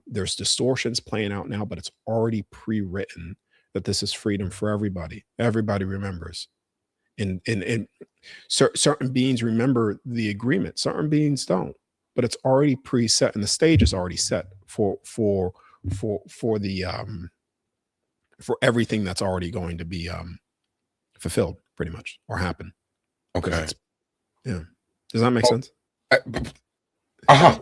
B: There's distortions playing out now, but it's already pre-written that this is freedom for everybody. Everybody remembers. And certain beings remember the agreement. Certain beings don't, but it's already preset, and the stage is already set for the for everything that's already going to be fulfilled, pretty much, or happen, because
A: Okay.
B: it's, yeah. Does that make
A: Oh,
B: sense?
A: uh-huh.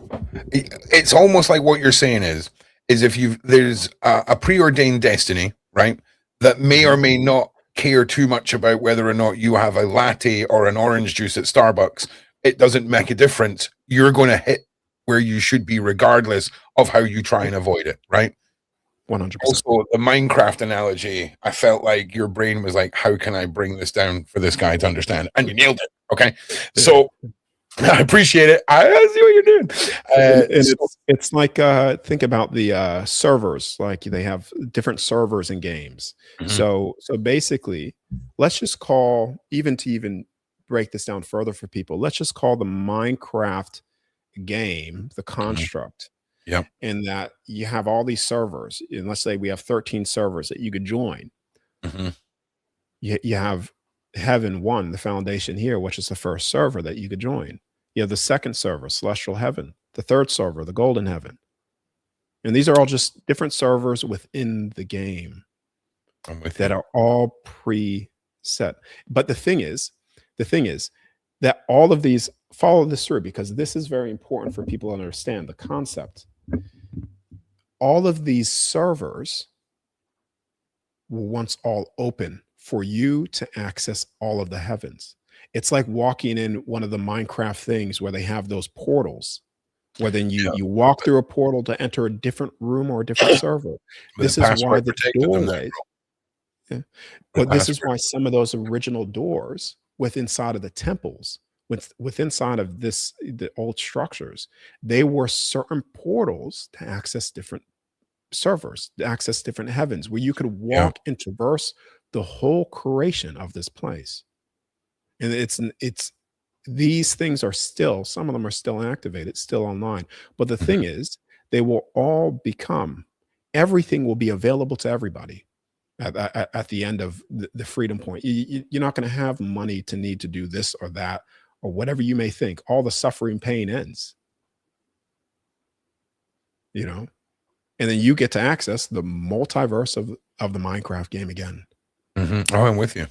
A: It's almost like what you're saying is if there's a preordained destiny, right? That may or
B: Mhm.
A: may not care too much about whether or not you have a latte or an orange juice at Starbucks. It doesn't make a difference. You're going to hit where you should be, regardless of how you try
B: Yeah,
A: and avoid it, right?
B: 100%.
A: Also, the Minecraft analogy, I felt like your brain was like, how can I bring this down for this guy to understand? And you nailed it. Okay.
B: Yeah.
A: So I appreciate it. I see what you're doing.
B: And
A: So,
B: it's like, think about the servers, like they have different servers in games.
A: mhm,
B: So basically, let's just call, even break this down further for people, let's just call the Minecraft game the
A: mhm,
B: construct,
A: yep.
B: and that you have all these servers, and let's say we have 13 servers that you could join.
A: Mhm,
B: You have heaven one, the foundation here, which is the first server that you could join. You have the second server, celestial heaven, the third server, the golden heaven. And these are all just different servers within the game
A: I'm with
B: that
A: you.
B: are all preset. But the thing is that all of these, follow this through, because this is very important for people to understand the concept. All of these servers were once all open for you to access all of the heavens. It's like walking in one of the Minecraft things where they have those portals, where then
A: Yeah,
B: you walk through a portal to enter a different room or a different server.
A: but the
B: This is why
A: password
B: the
A: protected them there,
B: doorway, yeah,
A: bro. The
B: but this is
A: password.
B: why some of those original doors with inside of the temples, with inside of the old structures, they were certain portals to access different servers, to access different heavens, where you could
A: Yeah.
B: walk and traverse the whole creation of this place. And it's these things are still, some of them are still activated, still online. But the
A: Mhm.
B: thing is, they will all become, everything will be available to everybody at the end of the freedom point. You're not going to have money to need to do this or that or whatever you may think. All the suffering pain ends, you know, and then you get to access the multiverse of the Minecraft game again.
A: Mhm. Oh, I'm with you.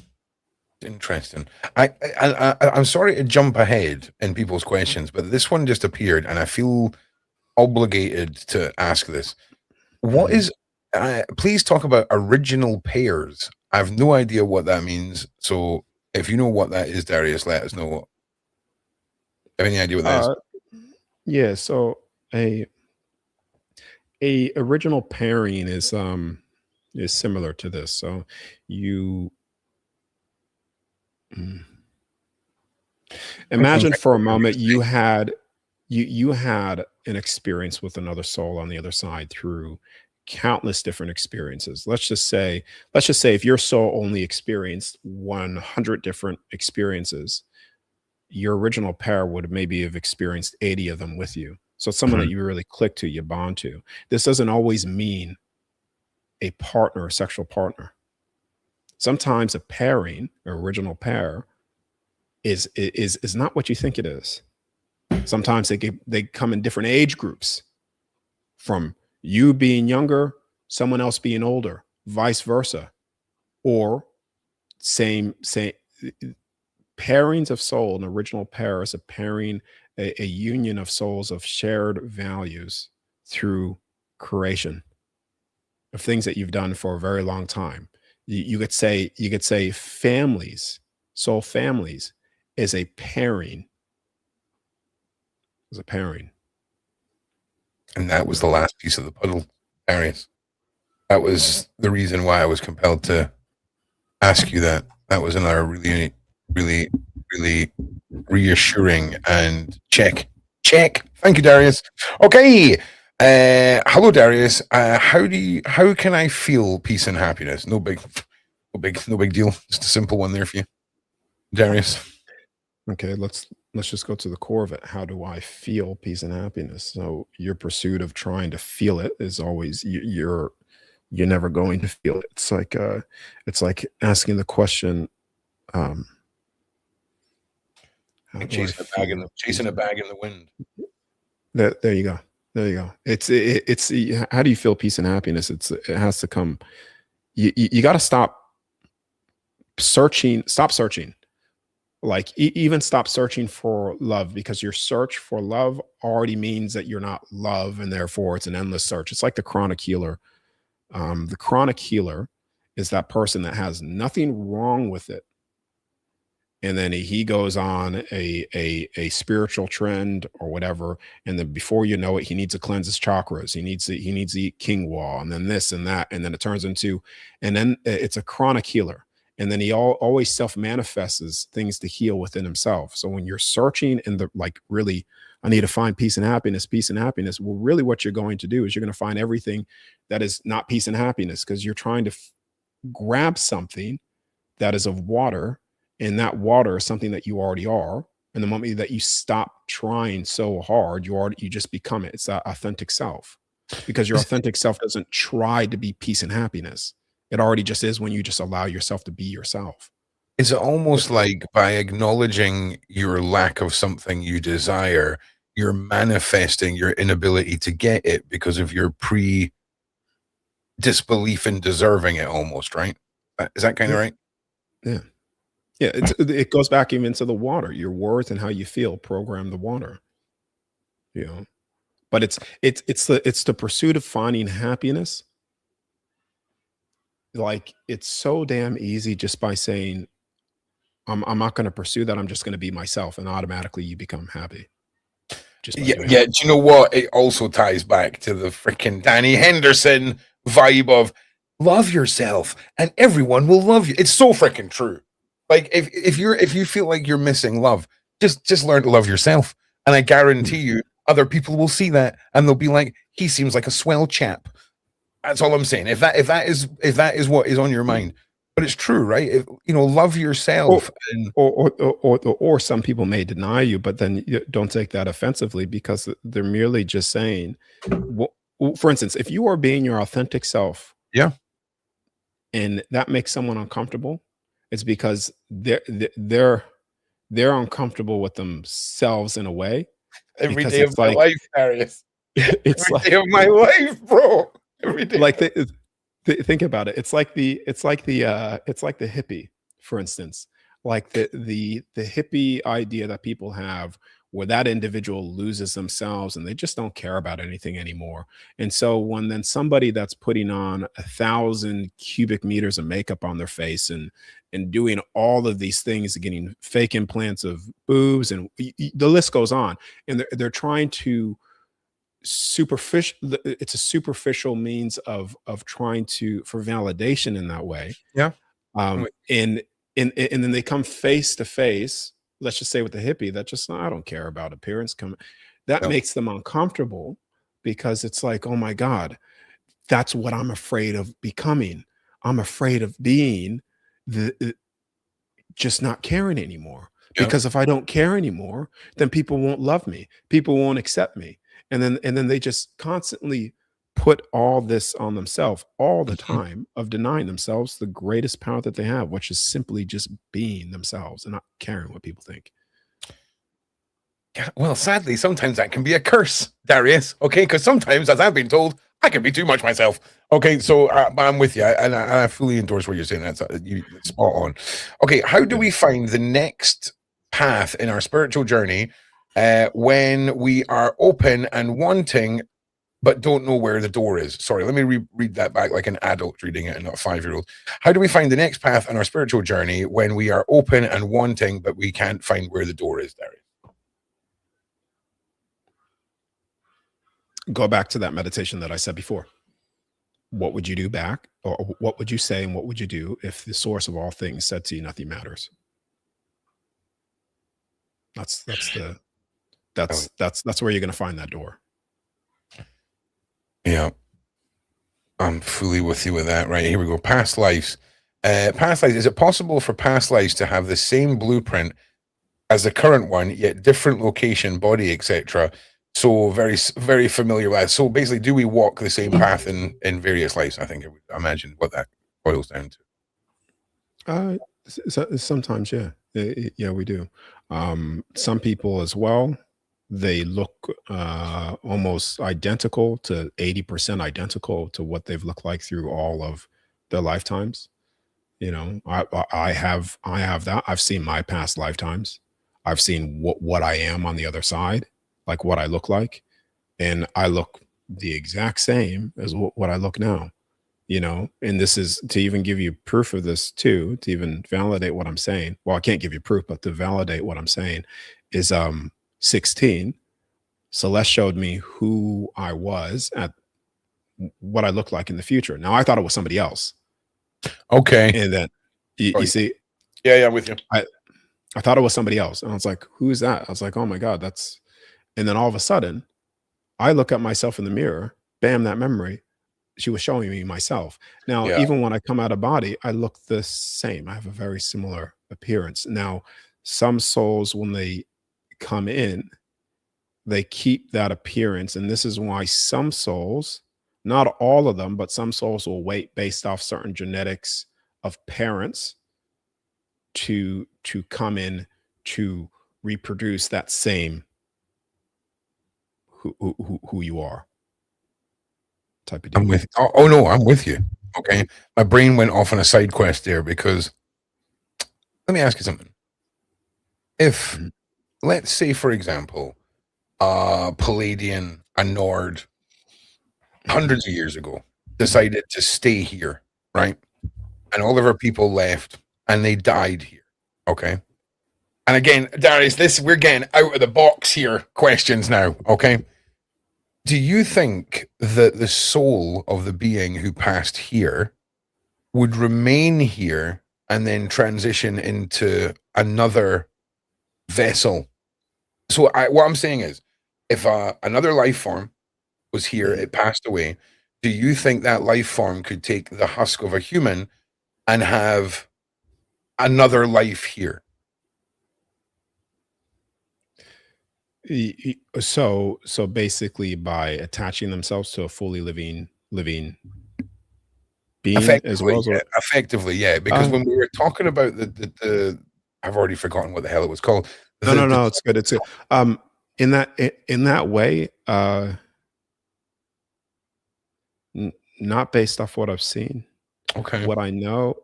A: Interesting. I'm sorry to jump ahead in people's questions, but this one just appeared, and I feel obligated to ask this. What
B: Mhm.
A: is? Please talk about original pairs. I have no idea what that means. So, if you know what that is, Darius, let us know. Have any idea what that is?
B: Uh, yeah. So a a original pairing is similar to this. So you mm,
A: I'm thinking
B: imagine for a
A: when you
B: moment
A: say,
B: you had an experience with another soul on the other side through countless different experiences. Let's just say if your soul only experienced 100 different experiences, your original pair would maybe have experienced 80 of them with you. So it's someone that
A: Mhm.
B: you really click to, you bond to. This doesn't always mean a partner, a sexual partner. Sometimes a pairing, or original pair, is not what you think it is. Sometimes they come in different age groups, from you being younger, someone else being older, vice versa, or same pairings of soul. An original pair is a pairing, a union of souls of shared values through creation of things that you've done for a very long time. You could say families, soul families, is a pairing, is a pairing.
A: And that
B: You
A: was the
B: know,
A: last piece of the puzzle, Darius. That was the reason why I was compelled to ask you that. That was another really, really, really reassuring and check. Thank you, Darius. Okay. Hello, Darius. How can I feel peace and happiness? No big deal. Just a simple one there for you, Darius.
B: okay, let's just go to the core of it. How do I feel peace and happiness? So your pursuit of trying to feel it is always, you're never going to feel it. It's like asking the question, um, how
A: Like
B: do I feel
A: chasing
B: peace?
A: a bag in the wind.
B: There you go. There you go. It's how do you feel peace and happiness? It has to come. You got to stop searching. Like, even stop searching for love, because your search for love already means that you're not love, and therefore it's an endless search. It's like the chronic healer. The chronic healer is that person that has nothing wrong with it, and then he goes on a spiritual trend or whatever, and then before you know it, he needs to cleanse his chakras, he needs to eat quinoa, and then this and that, and then it turns into, and then it's a chronic healer, and then he always self manifests things to heal within himself. So when you're searching in the, like, really, I need to find peace and happiness, well, really what you're going to do is you're going to find everything that is not peace and happiness, because you're trying to grab something that is of water, and that water is something that you already are. And the moment that you stop trying so hard, you just become it. It's that authentic self, because your
A: Is,
B: authentic self doesn't try to be peace and happiness. It already just is, when you just allow yourself to be yourself.
A: is it almost
B: It's
A: like by acknowledging your lack of something you desire, you're manifesting your inability to get it because of your disbelief in deserving it almost, right? Is that kind of
B: yeah,
A: right?
B: yeah, yeah. It goes back even to the water. Your worth and how you feel program the water. You know, but it's the pursuit of finding happiness. Like, it's so damn easy just by saying, I'm not going to pursue that. I'm just going to be myself, and automatically you become happy just by
A: Yeah,
B: doing
A: yeah.
B: that.
A: Do you know what? It also ties back to the freaking Danny Henderson vibe of love yourself and everyone will love you. It's so freaking true. Like if you feel like you're missing love, just learn to love yourself. And I guarantee
B: Mm.
A: you other people will see that and they'll be like, he seems like a swell chap. That's all I'm saying. If that is what is on your mind. But it's true, right? Love
B: Or,
A: yourself and
B: or some people may deny you, but then you don't take that offensively because they're merely just saying, for instance, if you are being your authentic self
A: yeah.
B: and that makes someone uncomfortable, it's because they're uncomfortable with themselves in a way,
A: Every
B: because
A: day of
B: it's
A: my
B: like
A: life, Darius.
B: it's
A: Every day of my life, bro. Every day.
B: like think about it. It's like the hippie, for instance. Like the hippie idea that people have, where that individual loses themselves and they just don't care about anything anymore. And so when then somebody that's putting on 1,000 cubic meters of makeup on their face and doing all of these things, getting fake implants of boobs, and the list goes on, and they're trying to superficial it's a superficial means of trying to for validation in that way.
A: Yeah.
B: And then they come face to face, let's just say with the hippie that just, I don't care about appearance, come, that
A: No.
B: makes them uncomfortable, because it's like, oh my god, that's what I'm afraid of becoming. I'm afraid of being the just not caring anymore,
A: Yeah.
B: because if I don't care anymore, then people won't love me, people won't accept me, and then they just constantly put all this on themselves all the
A: Mhm.
B: time, of denying themselves the greatest power that they have, which is simply just being themselves and not caring what people think.
A: Yeah, well, sadly, sometimes that can be a curse, Darius. Okay, because sometimes, as I've been told, I can be too much myself. Okay, so but I'm with you, and I fully endorse what you're saying. That's you spot on. Okay, how do
B: Yeah.
A: we find the next path in our spiritual journey when we are open and wanting, but don't know where the door is? Sorry, let me read that back like an adult reading it and not a 5-year-old. How do we find the next path in our spiritual journey when we are open and wanting, but we can't find where the door is, Darius?
B: Go back to that meditation that I said before. What would you do back, or what would you say, and what would you do if the source of all things said to you, nothing matters? That's
A: Oh,
B: that's where you're going to find that door.
A: yeah. I'm fully with you with that. Right, here we go. Past lives. Past lives. Is it possible for past lives to have the same blueprint as the current one, yet different location, body, etc.? So very familiar with that. So basically, do we walk the same path in various lives? I think I would imagine what that boils down to.
B: Sometimes, yeah. Yeah, we do. Some people as well, they look almost identical, to 80% identical to what they've looked like through all of their lifetimes. I have that. I've seen my past lifetimes. I've seen what I am on the other side, like what I look like, and I look the exact same as what I look now. And this is to even give you proof of this too, to even validate what I'm saying. Well, I can't give you proof, but to validate what I'm saying is 16, Celeste showed me who I was at, what I looked like in the future. Now I thought it was somebody else.
A: Okay.
B: And then you
A: Right.
B: see,
A: Yeah, I'm with you.
B: I thought it was somebody else. And I was like, who's that? I was like, oh my God, that's, and then all of a sudden I look at myself in the mirror, bam, that memory. She was showing me myself. Now,
A: Yeah.
B: even when I come out of body, I look the same. I have a very similar appearance. Now, some souls, when they come in, they keep that appearance. And this is why some souls, not all of them, but some souls will wait based off certain genetics of parents to come in to reproduce that same who you are type of
A: I'm
B: deal.
A: with. Oh no, I'm with you. Okay, my brain went off on a side quest there because let me ask you something. If
B: Mhm.
A: let's say, for example, Palladian, a Nord,
B: Mhm.
A: hundreds of years ago,
B: Mhm.
A: decided to stay here, right? And all of our people left and they died here. Okay. And again, Darius, we're getting out of the box here questions now. Okay. Do you think that the soul of the being who passed here would remain here and then transition into another vessel? So what I'm saying is, if another life form was here, it passed away, do you think that life form could take the husk of a human and have another life here?
B: So basically, by attaching themselves to a fully living being as well.
A: Effectively, yeah. Because
B: Uh,
A: when we were talking about the I've already forgotten what the hell it was called.
B: no, it's good. It's good. In that way, not based off what I've seen.
A: Okay.
B: What I know,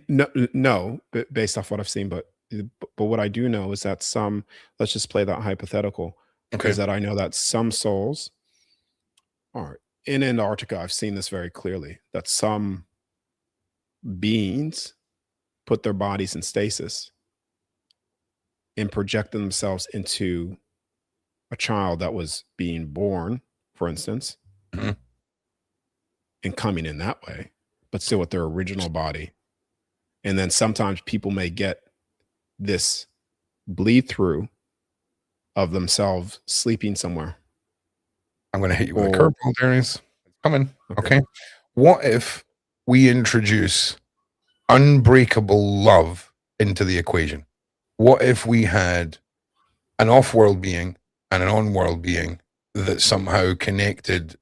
B: no, based off what I've seen, but what I do know is that let's just play that hypothetical.
A: Okay.
B: Is that I know that some souls are in Antarctica. I've seen this very clearly. That some beings put their bodies in stasis and project themselves into a child that was being born, for instance,
A: Mhm.
B: and coming in that way, but still with their original body. And then sometimes people may get this bleed through of themselves sleeping somewhere.
A: I'm going to hit you with a curveball, Darius. It's coming.
B: Okay.
A: Okay. What if we introduce unbreakable love into the equation? What if we had an off-world being and an on-world being that somehow connected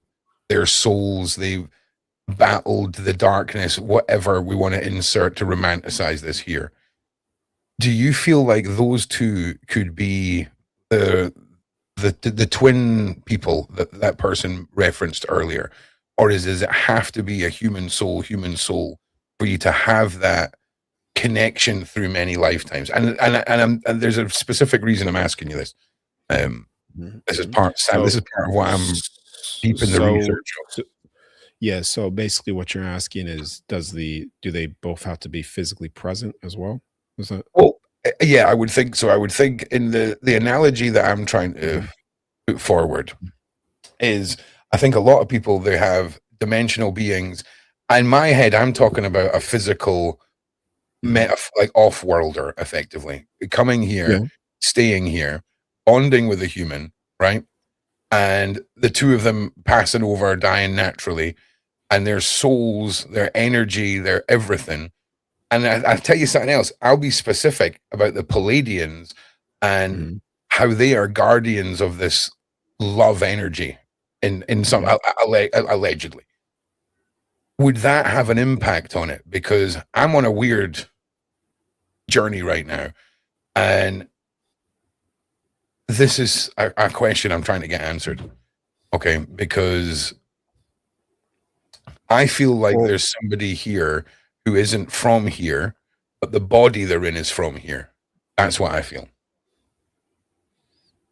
A: their souls? They battled the darkness, whatever we want to insert to romanticize this here. Do you feel like those two could be the twin people that person referenced earlier, or does it have to be a human soul for you to have that connection through many lifetimes? And there's a specific reason I'm asking you this. This is part of why I'm deep in the research.
B: Yeah. So basically, what you're asking is, do they both have to be physically present as well? Is that?
A: Well, yeah, I would think so. I would think in the analogy that I'm trying to put forward is, I think a lot of people, they have dimensional beings. In my head, I'm talking about a physical, like off-worlder, effectively coming here, staying here, bonding with a human, right? And the two of them passing over, dying naturally, and their souls, their energy, their everything. And I'll tell you something else. I'll be specific about the Palladians and how they are guardians of this love energy in some allegedly. Would that have an impact on it? Because I'm on a weird journey right now, and this is a question I'm trying to get answered. Okay, because I feel like there's somebody here who isn't from here, but the body they're in is from here. That's what I feel.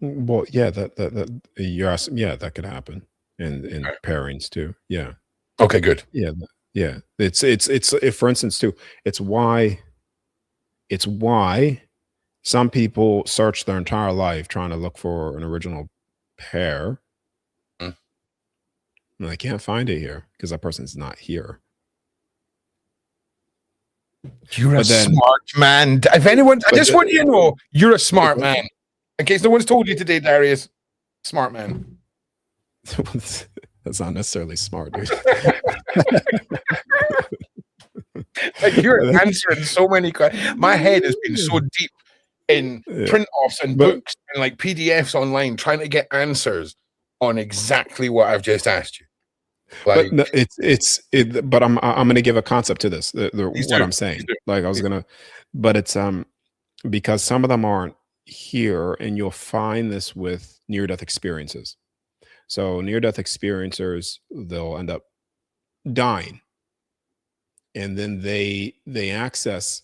B: Well, yeah, that you're asking, yeah, that could happen in pairings too. Yeah.
A: Okay, good.
B: Yeah, yeah. It's for instance too. It's why some people search their entire life trying to look for an original pair. And I can't find it here because that person's not here.
A: You're a smart man. If anyone, I just want you to know, you're a smart man. In case no one's told you today, Darius, smart man.
B: That's not necessarily smart, dude.
A: Like, you're answering so many questions. My head has been so deep in print-offs and books and like PDFs online trying to get answers on exactly what I've just asked you.
B: Like, but no, but I'm going to give a concept to this. What I'm saying, like I was gonna, but it's because some of them aren't here, and you'll find this with near-death experiences. So near-death experiencers, they'll end up dying, and then they access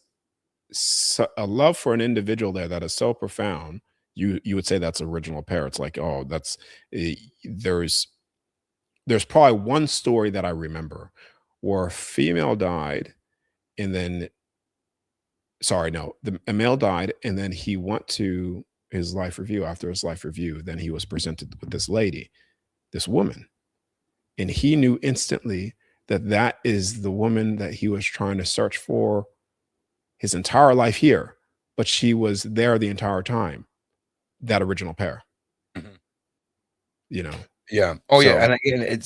B: a love for an individual there that is so profound. You would say that's original pair. It's like, oh, that's there's probably one story that I remember where a female died and then sorry, no, a male died, and then he went to his life review. After his life review, then he was presented with this lady, this woman, and he knew instantly that that is the woman that he was trying to search for his entire life here, but she was there the entire time, that original pair,
A: Mhm.
B: you know.
A: Yeah. Oh yeah.
B: So
A: And again,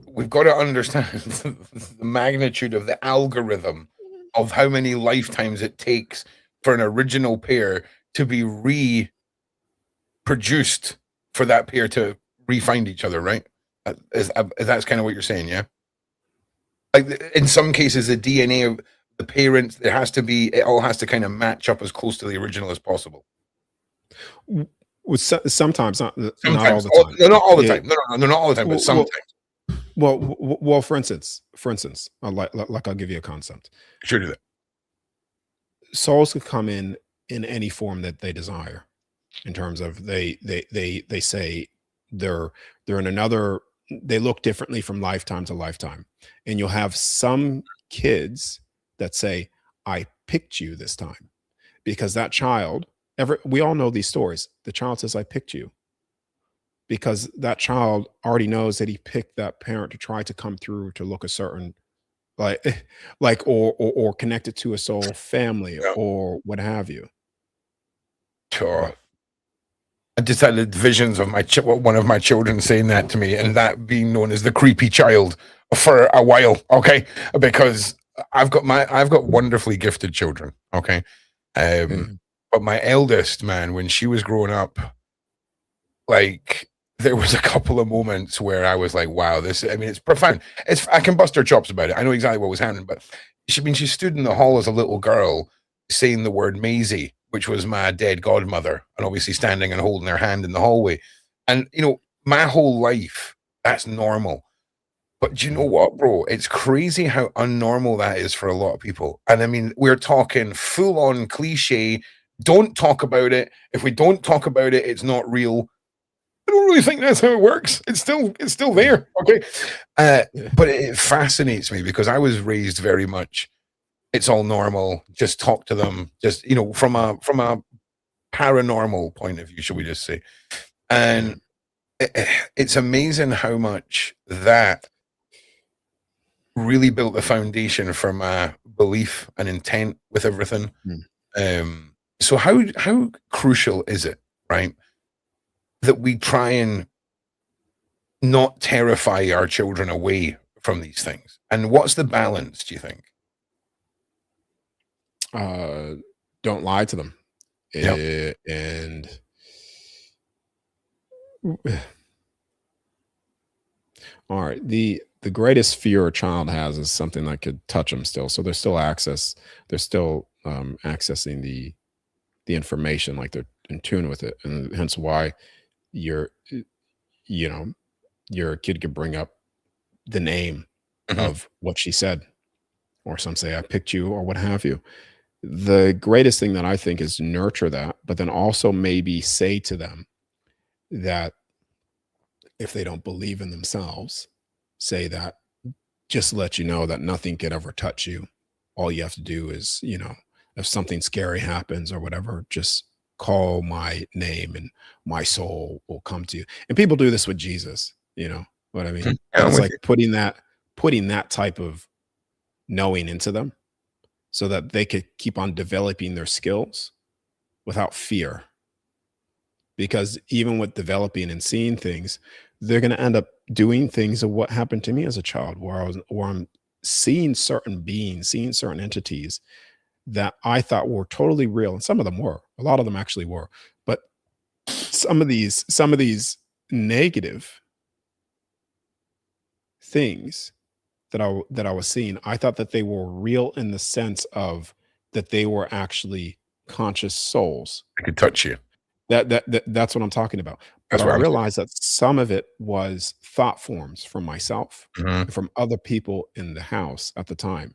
A: we've got to understand the magnitude of the algorithm of how many lifetimes it takes for an original pair to be reproduced for that pair to re-find each other, right? That's kind of what you're saying, yeah? Like in some cases, the DNA of the parents, it all has to kind of match up as close to the original as possible.
B: sometimes, not all
A: Sometimes,
B: the time.
A: no, not all the
B: It,
A: time. No, not all the time, but
B: well,
A: sometimes.
B: for instance, like I'll give you a concept.
A: Sure do that.
B: Souls could come in any form that they desire, in terms of they say they're in another, they look differently from lifetime to lifetime, and you'll have some kids that say, I picked you this time, because that child, we all know these stories, the child says, I picked you, because that child already knows that he picked that parent to try to come through to look a certain, like or connected to a soul family
A: Yeah.
B: or what have you.
A: Sure.
B: But
A: I just had visions of one of my children saying that to me, and that being known as the creepy child for a while. Okay, because I've got wonderfully gifted children. Okay, um,
B: Mhm.
A: but my eldest, man, when she was growing up, like there was a couple of moments where I was like, wow, this, I mean, it's profound. I can bust her chops about it. I know exactly what was happening, but she stood in the hall as a little girl saying the word Maisie, which was my dead godmother, and obviously standing and holding her hand in the hallway. And, my whole life, that's normal. But do you know
B: Mhm.
A: what, bro? It's crazy how unnormal that is for a lot of people. And I mean, we're talking full on cliche. Don't talk about it. If we don't talk about it, it's not real. I don't really think that's how it works. It's still
B: Yeah.
A: there. Okay.
B: Yeah.
A: But it fascinates me because I was raised very much, it's all normal. Just talk to them. Just, from a paranormal point of view, should we just say.
B: Yeah.
A: And it's amazing how much that really built the foundation for my belief and intent with everything.
B: Mm.
A: So how crucial is it, right, that we try and not terrify our children away from these things? And what's the balance, do you think?
B: Uh, don't lie to them.
A: Yeah.
B: And all right, the greatest fear a child has is something that could touch them still. So they're still accessing the information, like they're in tune with it, and hence why your you know your kid could bring up the name
A: Mhm.
B: of what she said, or some say I picked you, or what have you. The greatest thing that I think is nurture that, but then also maybe say to them that if they don't believe in themselves, say that, just let you know that nothing could ever touch you. All you have to do is, if something scary happens or whatever, just call my name and my soul will come to you. And people do this with Jesus, you know what I mean?
A: Mhm. Yeah,
B: But
A: I'm
B: it's
A: with
B: like
A: you.
B: putting that type of knowing into them so that they could keep on developing their skills without fear. Because even with developing and seeing things, they're going to end up doing things of what happened to me as a child, where I'm seeing certain beings, seeing certain entities that I thought were totally real, and some of them were. A lot of them actually were, but some of these negative things that I was seeing, I thought that they were real in the sense of that they were actually conscious souls.
A: I could touch you.
B: That's what I'm talking about. But
A: That's
B: I
A: what I'm saying.
B: realized that some of it was thought forms from myself
A: Mhm.
B: and from other people in the house at the time.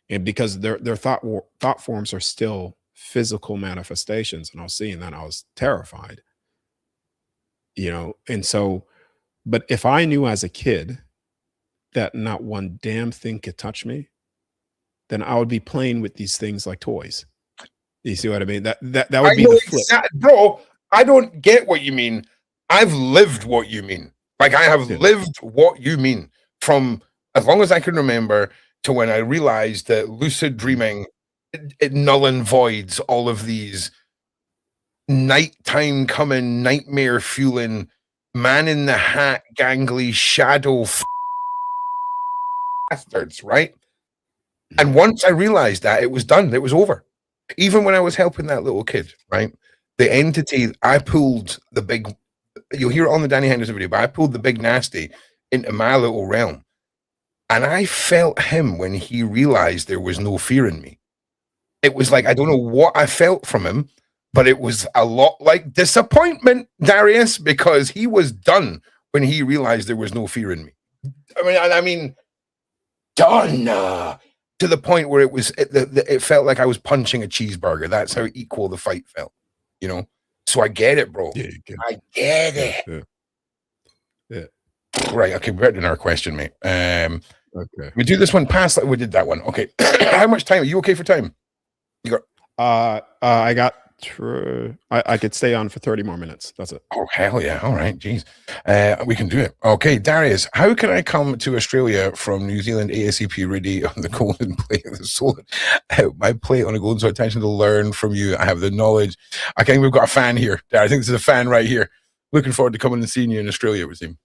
B: And because their thought forms are still physical manifestations, and I was seeing that, I was terrified, And so, but if I knew as a kid that not one damn thing could touch me, then I would be playing with these things like toys. You see what I mean? That
A: I
B: would be
A: know
B: the flip.
A: bro. I don't get what you mean. I've lived what you mean. Like I have
B: Yeah.
A: lived what you mean from as long as I can remember to when I realized that lucid dreaming it null and voids all of these nighttime coming, nightmare fueling, man in the hat, gangly shadow bastards, right? And once I realized that, it was done. It was over. Even when I was helping that little kid, right? The entity, I pulled the big, you'll hear it on the Danny Henderson video, but I pulled the big nasty into my little realm. And I felt him when he realized there was no fear in me. It was like, I don't know what I felt from him, but it was a lot like disappointment, Darius, because he was done when he realized there was no fear in me. I mean, done to the point where it felt like I was punching a cheeseburger. That's how equal the fight felt, you know? So I get it, bro.
B: Yeah,
A: I get it.
B: Yeah.
A: Right. Okay. We're getting our question, mate.
B: Okay.
A: We do this one past like we did that one. Okay. How much time? Are you okay for time? You got
B: I got I could stay on for 30 more minutes. That's it.
A: Oh, hell yeah. All right. Jeez. We can do it. Okay. Darius, how can I come to Australia from New Zealand ASAP ready on the golden plate of the soul? My plate on a golden soul attention to learn from you. I have the knowledge. I think we've got a fan here. I think this is a fan right here. Looking forward to coming and seeing you in Australia, it would seem.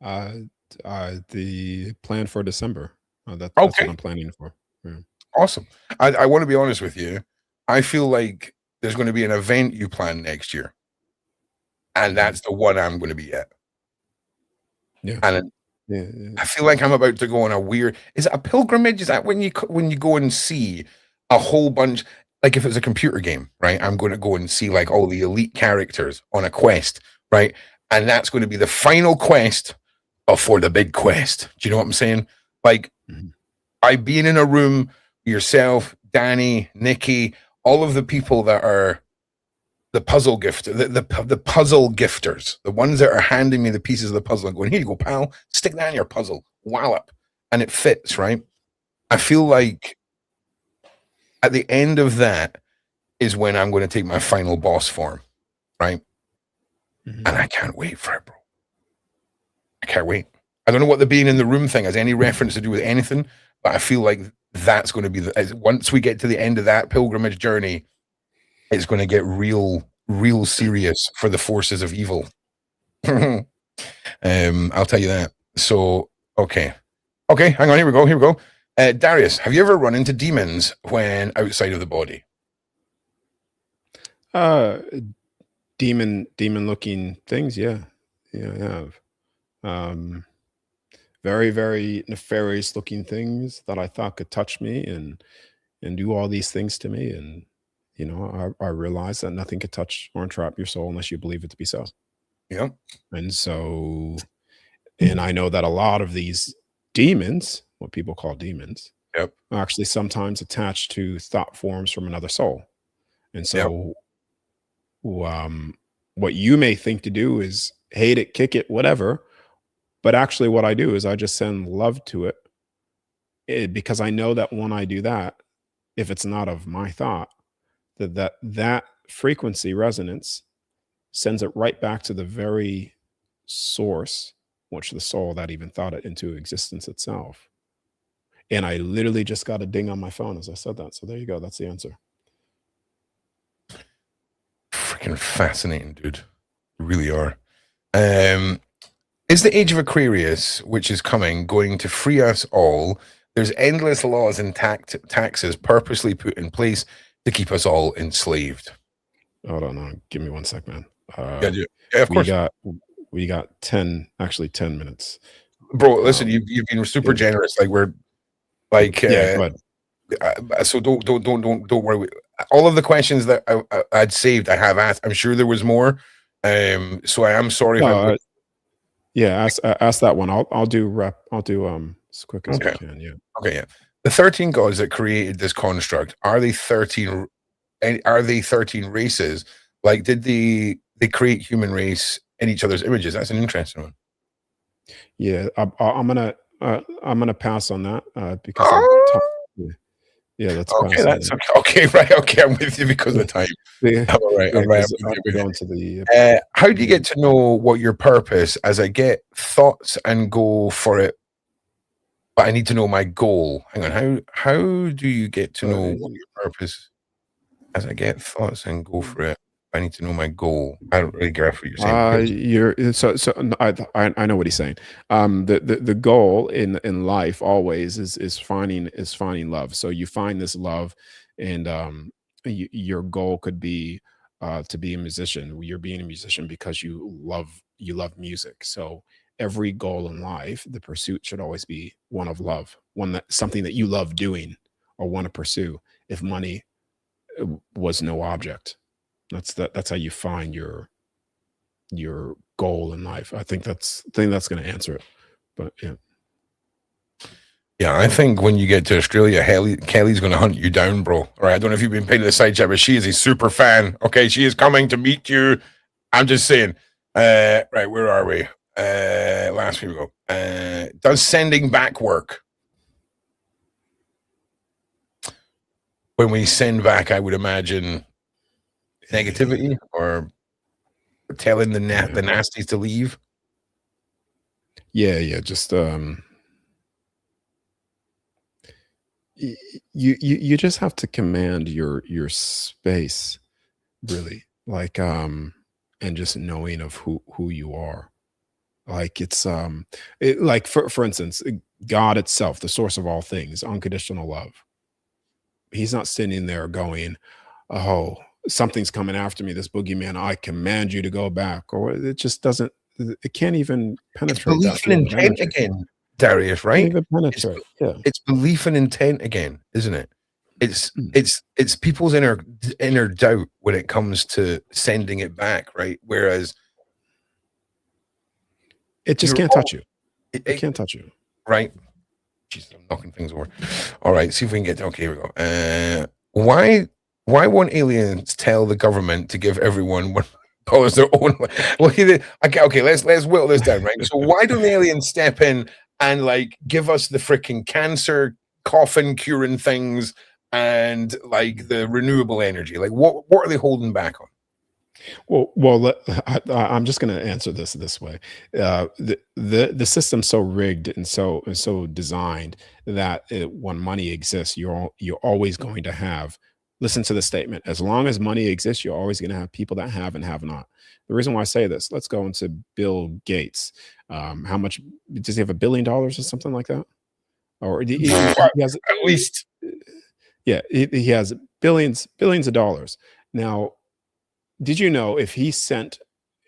B: The plan for December. That's
A: Okay.
B: what I'm planning for. Yeah.
A: Awesome. I want to be honest with you. I feel like there's going to be an event you plan next year. And that's the one I'm going to be at.
B: Yeah.
A: And I feel like I'm about to go on a weird, is it a pilgrimage? Is that when you go and see a whole bunch, like if it's a computer game, right? I'm going to go and see like all the elite characters on a quest, right? And that's going to be the final quest before the big quest. Do you know what I'm saying? Like by being in a room, yourself, Danny, Nikki, all of the people that are the puzzle the puzzle gifters, the ones that are handing me the pieces of the puzzle and going, here you go, pal, stick that in your puzzle, wallop, and it fits, right? I feel like at the end of that is when I'm going to take my final boss form, right? And I can't wait for it, bro. I can't wait. I don't know what the being in the room thing has any reference to do with anything, but I feel like that's going to be once we get to the end of that pilgrimage journey, it's going to get real serious for the forces of evil. I'll tell you that. So, okay, hang on. Here we go. Darius, have you ever run into demons when outside of the body?
B: Demon looking things. Yeah, I have. Very, very nefarious looking things that I thought could touch me and do all these things to me. And, you know, I realized that nothing could touch or entrap your soul unless you believe it to be so.
A: Yeah.
B: And so, and I know that a lot of these demons, what people call demons,
A: yep,
B: are actually sometimes attached to thought forms from another soul. And so, what you may think to do is hate it, kick it, whatever. But actually what I do is I just send love to it, because I know that when I do that, if it's not of my thought, that frequency resonance sends it right back to the very source, which the soul that even thought it into existence itself. And I literally just got a ding on my phone as I said that. So there you go. That's the answer.
A: Freaking fascinating, dude. You really are. Is the age of Aquarius, which is coming, going to free us all? There's endless laws and taxes purposely put in place to keep us all enslaved.
B: Hold on, give me 1 sec, man.
A: Yeah, of course.
B: We got 10 minutes.
A: Bro, listen, you've been super generous. Like we're like,
B: go ahead.
A: So don't worry. All of the questions that I'd saved, I have asked. I'm sure there was more. So I am sorry.
B: Yeah, ask that one. I'll do as quick as I can. Yeah.
A: Okay. Yeah. The 13 gods that created this construct, are they 13 races? Like, did they create human race in each other's images? That's an interesting one.
B: Yeah, I'm gonna pass on that because Yeah, yeah, that's
A: Okay,
B: passing
A: that's
B: it.
A: okay. Okay, right. Okay, I'm with you because of the time.
B: Yeah,
A: I'm all right.
B: yeah,
A: I'm right. I'm
B: because I
A: with
B: have to
A: you.
B: go into the
A: How do you
B: yeah.
A: get to know what your purpose? As I get thoughts and go for it, but I need to know my goal. Hang on. How do you get to know what your purpose? As I get thoughts and go for it, I need to know my goal. I don't really get what you're saying because
B: You're I know what he's saying. The goal in life always is finding love. So you find this love, and your goal could be to be a musician. You're being a musician because you love music. So every goal in life, the pursuit should always be one of love, one that something that you love doing or want to pursue. If money was no object, that's how you find your goal in life. I think that's going to answer it. But yeah,
A: yeah, I think when you get to Australia, Kelly's going to hunt you down, bro. All right, I don't know if you've been paid to the side chat, but she is a super fan. Okay, she is coming to meet you. I'm just saying. Right, where are we? Last week we go. Does sending back work? When we send back, I would imagine negativity or telling the
B: yeah,
A: the nasties to leave.
B: yeah. Just you just have to command your space, really, like and just knowing of who you are. Like like for instance, God itself, the source of all things, unconditional love. He's not sitting there going, "Oh, something's coming after me, this boogeyman. I command you to go back." Or it just doesn't. It can't even
A: It's
B: penetrate that
A: belief and
B: field of
A: intent
B: energy.
A: again, Darius,
B: Can't
A: right?
B: even
A: It's
B: penetrate. Yeah.
A: it's belief and intent again, isn't it? It's
B: Mm.
A: it's people's inner doubt when it comes to sending it back, right? Whereas
B: It just
A: you're
B: can't
A: all
B: touch you.
A: it,
B: It
A: it-
B: can't touch you.
A: right. Jesus, I'm knocking things over. All right, see if we can get to, okay, here we go. Why won't aliens tell the government to give everyone $1 their own? Well, okay, let's whittle this down, right? So why don't the aliens step in and like give us the freaking cancer coffin curing things and like the renewable energy? Like what are they holding back on?
B: I'm just going to answer this way. The system's so rigged and so designed that when money exists, you're always going to have. Listen to the statement: as long as money exists, you're always going to have people that have and have not. The reason why I say this, let's go into Bill Gates. How much does he have? $1 billion or something like that? Or he has?
A: At least
B: Yeah, he has billions of dollars. Now, did you know if he sent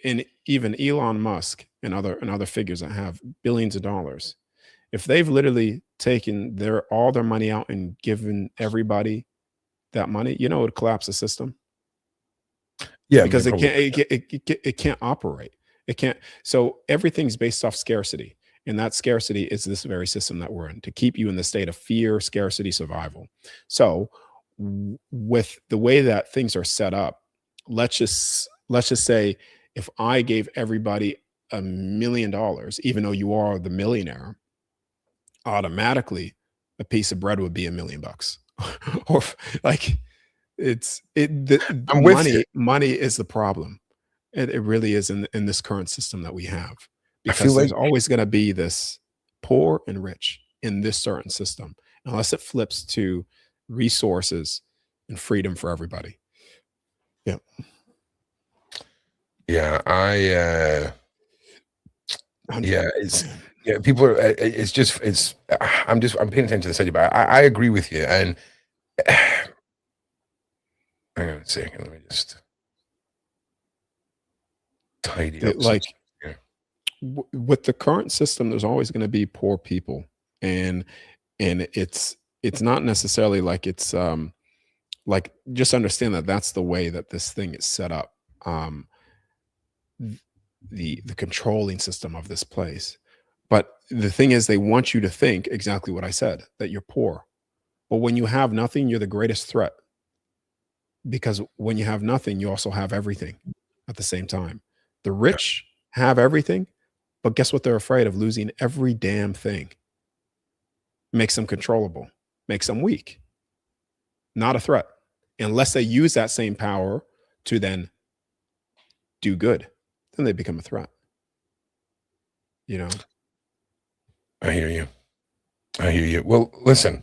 B: in even Elon Musk and other figures that have billions of dollars, if they've literally taken all their money out and given everybody that money, it would collapse the system
A: yeah, they
B: because it
A: probably
B: can't it can't operate. It can't. So everything's based off scarcity. And that scarcity is this very system that we're in to keep you in the state of fear, scarcity, survival. So with the way that things are set up, let's just say if I gave everybody $1 million, even though you are the millionaire, automatically a piece of bread would be $1 million. Or like the
A: I'm with you.
B: money is the problem. It really is in this current system that we have,
A: I feel
B: because
A: like
B: there's always going to be this poor and rich in this certain system, unless it flips to resources and freedom for everybody. Yeah.
A: yeah, yeah,
B: 100.
A: it's yeah, people are it's just I'm paying attention to the study, but I agree with you. And hang on a second, let me just tidy up some
B: Like
A: stuff here.
B: with the current system, there's always going to be poor people, and it's not necessarily like it's like, just understand that that's the way that this thing is set up. Um, the controlling system of this place. But the thing is, they want you to think exactly what I said, that you're poor. But when you have nothing, you're the greatest threat, because when you have nothing, you also have everything at the same time. The
A: Yeah,
B: rich have everything, but guess what? They're afraid of losing every damn thing. Makes them controllable. makes them weak, not a threat, unless they use that same power to then do good. Then they become a threat. You know?
A: I hear you. I hear you. Well, listen,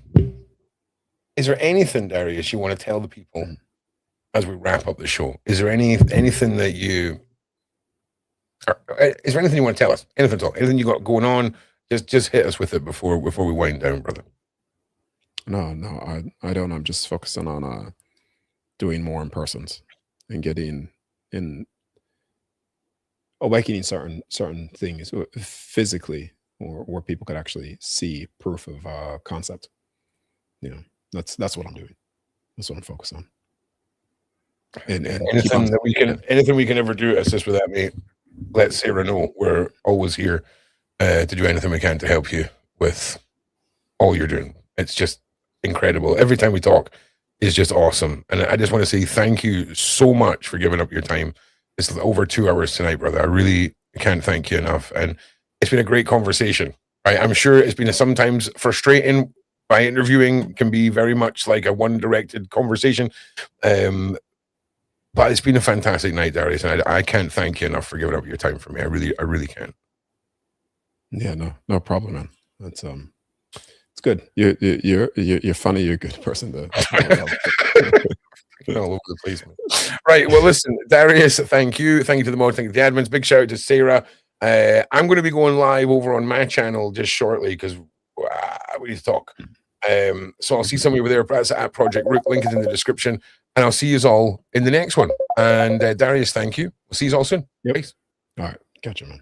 A: is there anything, Darius, you want to tell the people as we wrap up the show? Is there anything that you, is there anything you want to tell us? Anything at all? Anything you got going on? Just hit us with it before we wind down, brother.
B: No, I don't. I'm just focusing on doing more in persons and getting in, awakening certain things physically, or where people could actually see proof of concept. You know, that's what I'm doing. That's what I'm focused on. And
A: anything we can ever do to assist with that, mate, let Sarah know. We're always here to do anything we can to help you with all you're doing. It's just incredible. Every time we talk is just awesome. And I just want to say thank you so much for giving up your time. It's over 2 hours tonight, brother. I really can't thank you enough. And it's been a great conversation. I'm sure it's been sometimes frustrating. By interviewing can be very much like a one-directed conversation. But it's been a fantastic night, Darius, and I can't thank you enough for giving up your time for me. I really can't.
B: Yeah, no problem, man. That's it's good. You're funny. You're a good person to
A: all over the place, man. Right. Well, listen, Darius, thank you. Thank you to the mod. Thank you to the admins. Big shout out to Sarah. I'm going to be going live over on my channel just shortly because we need to talk. So I'll see some of you over there. That's at ProjectROOQ. Link is in the description. And I'll see you all in the next one. And Darius, thank you. We'll see you all soon.
B: Yep.
A: Peace.
B: All right. Gotcha, man.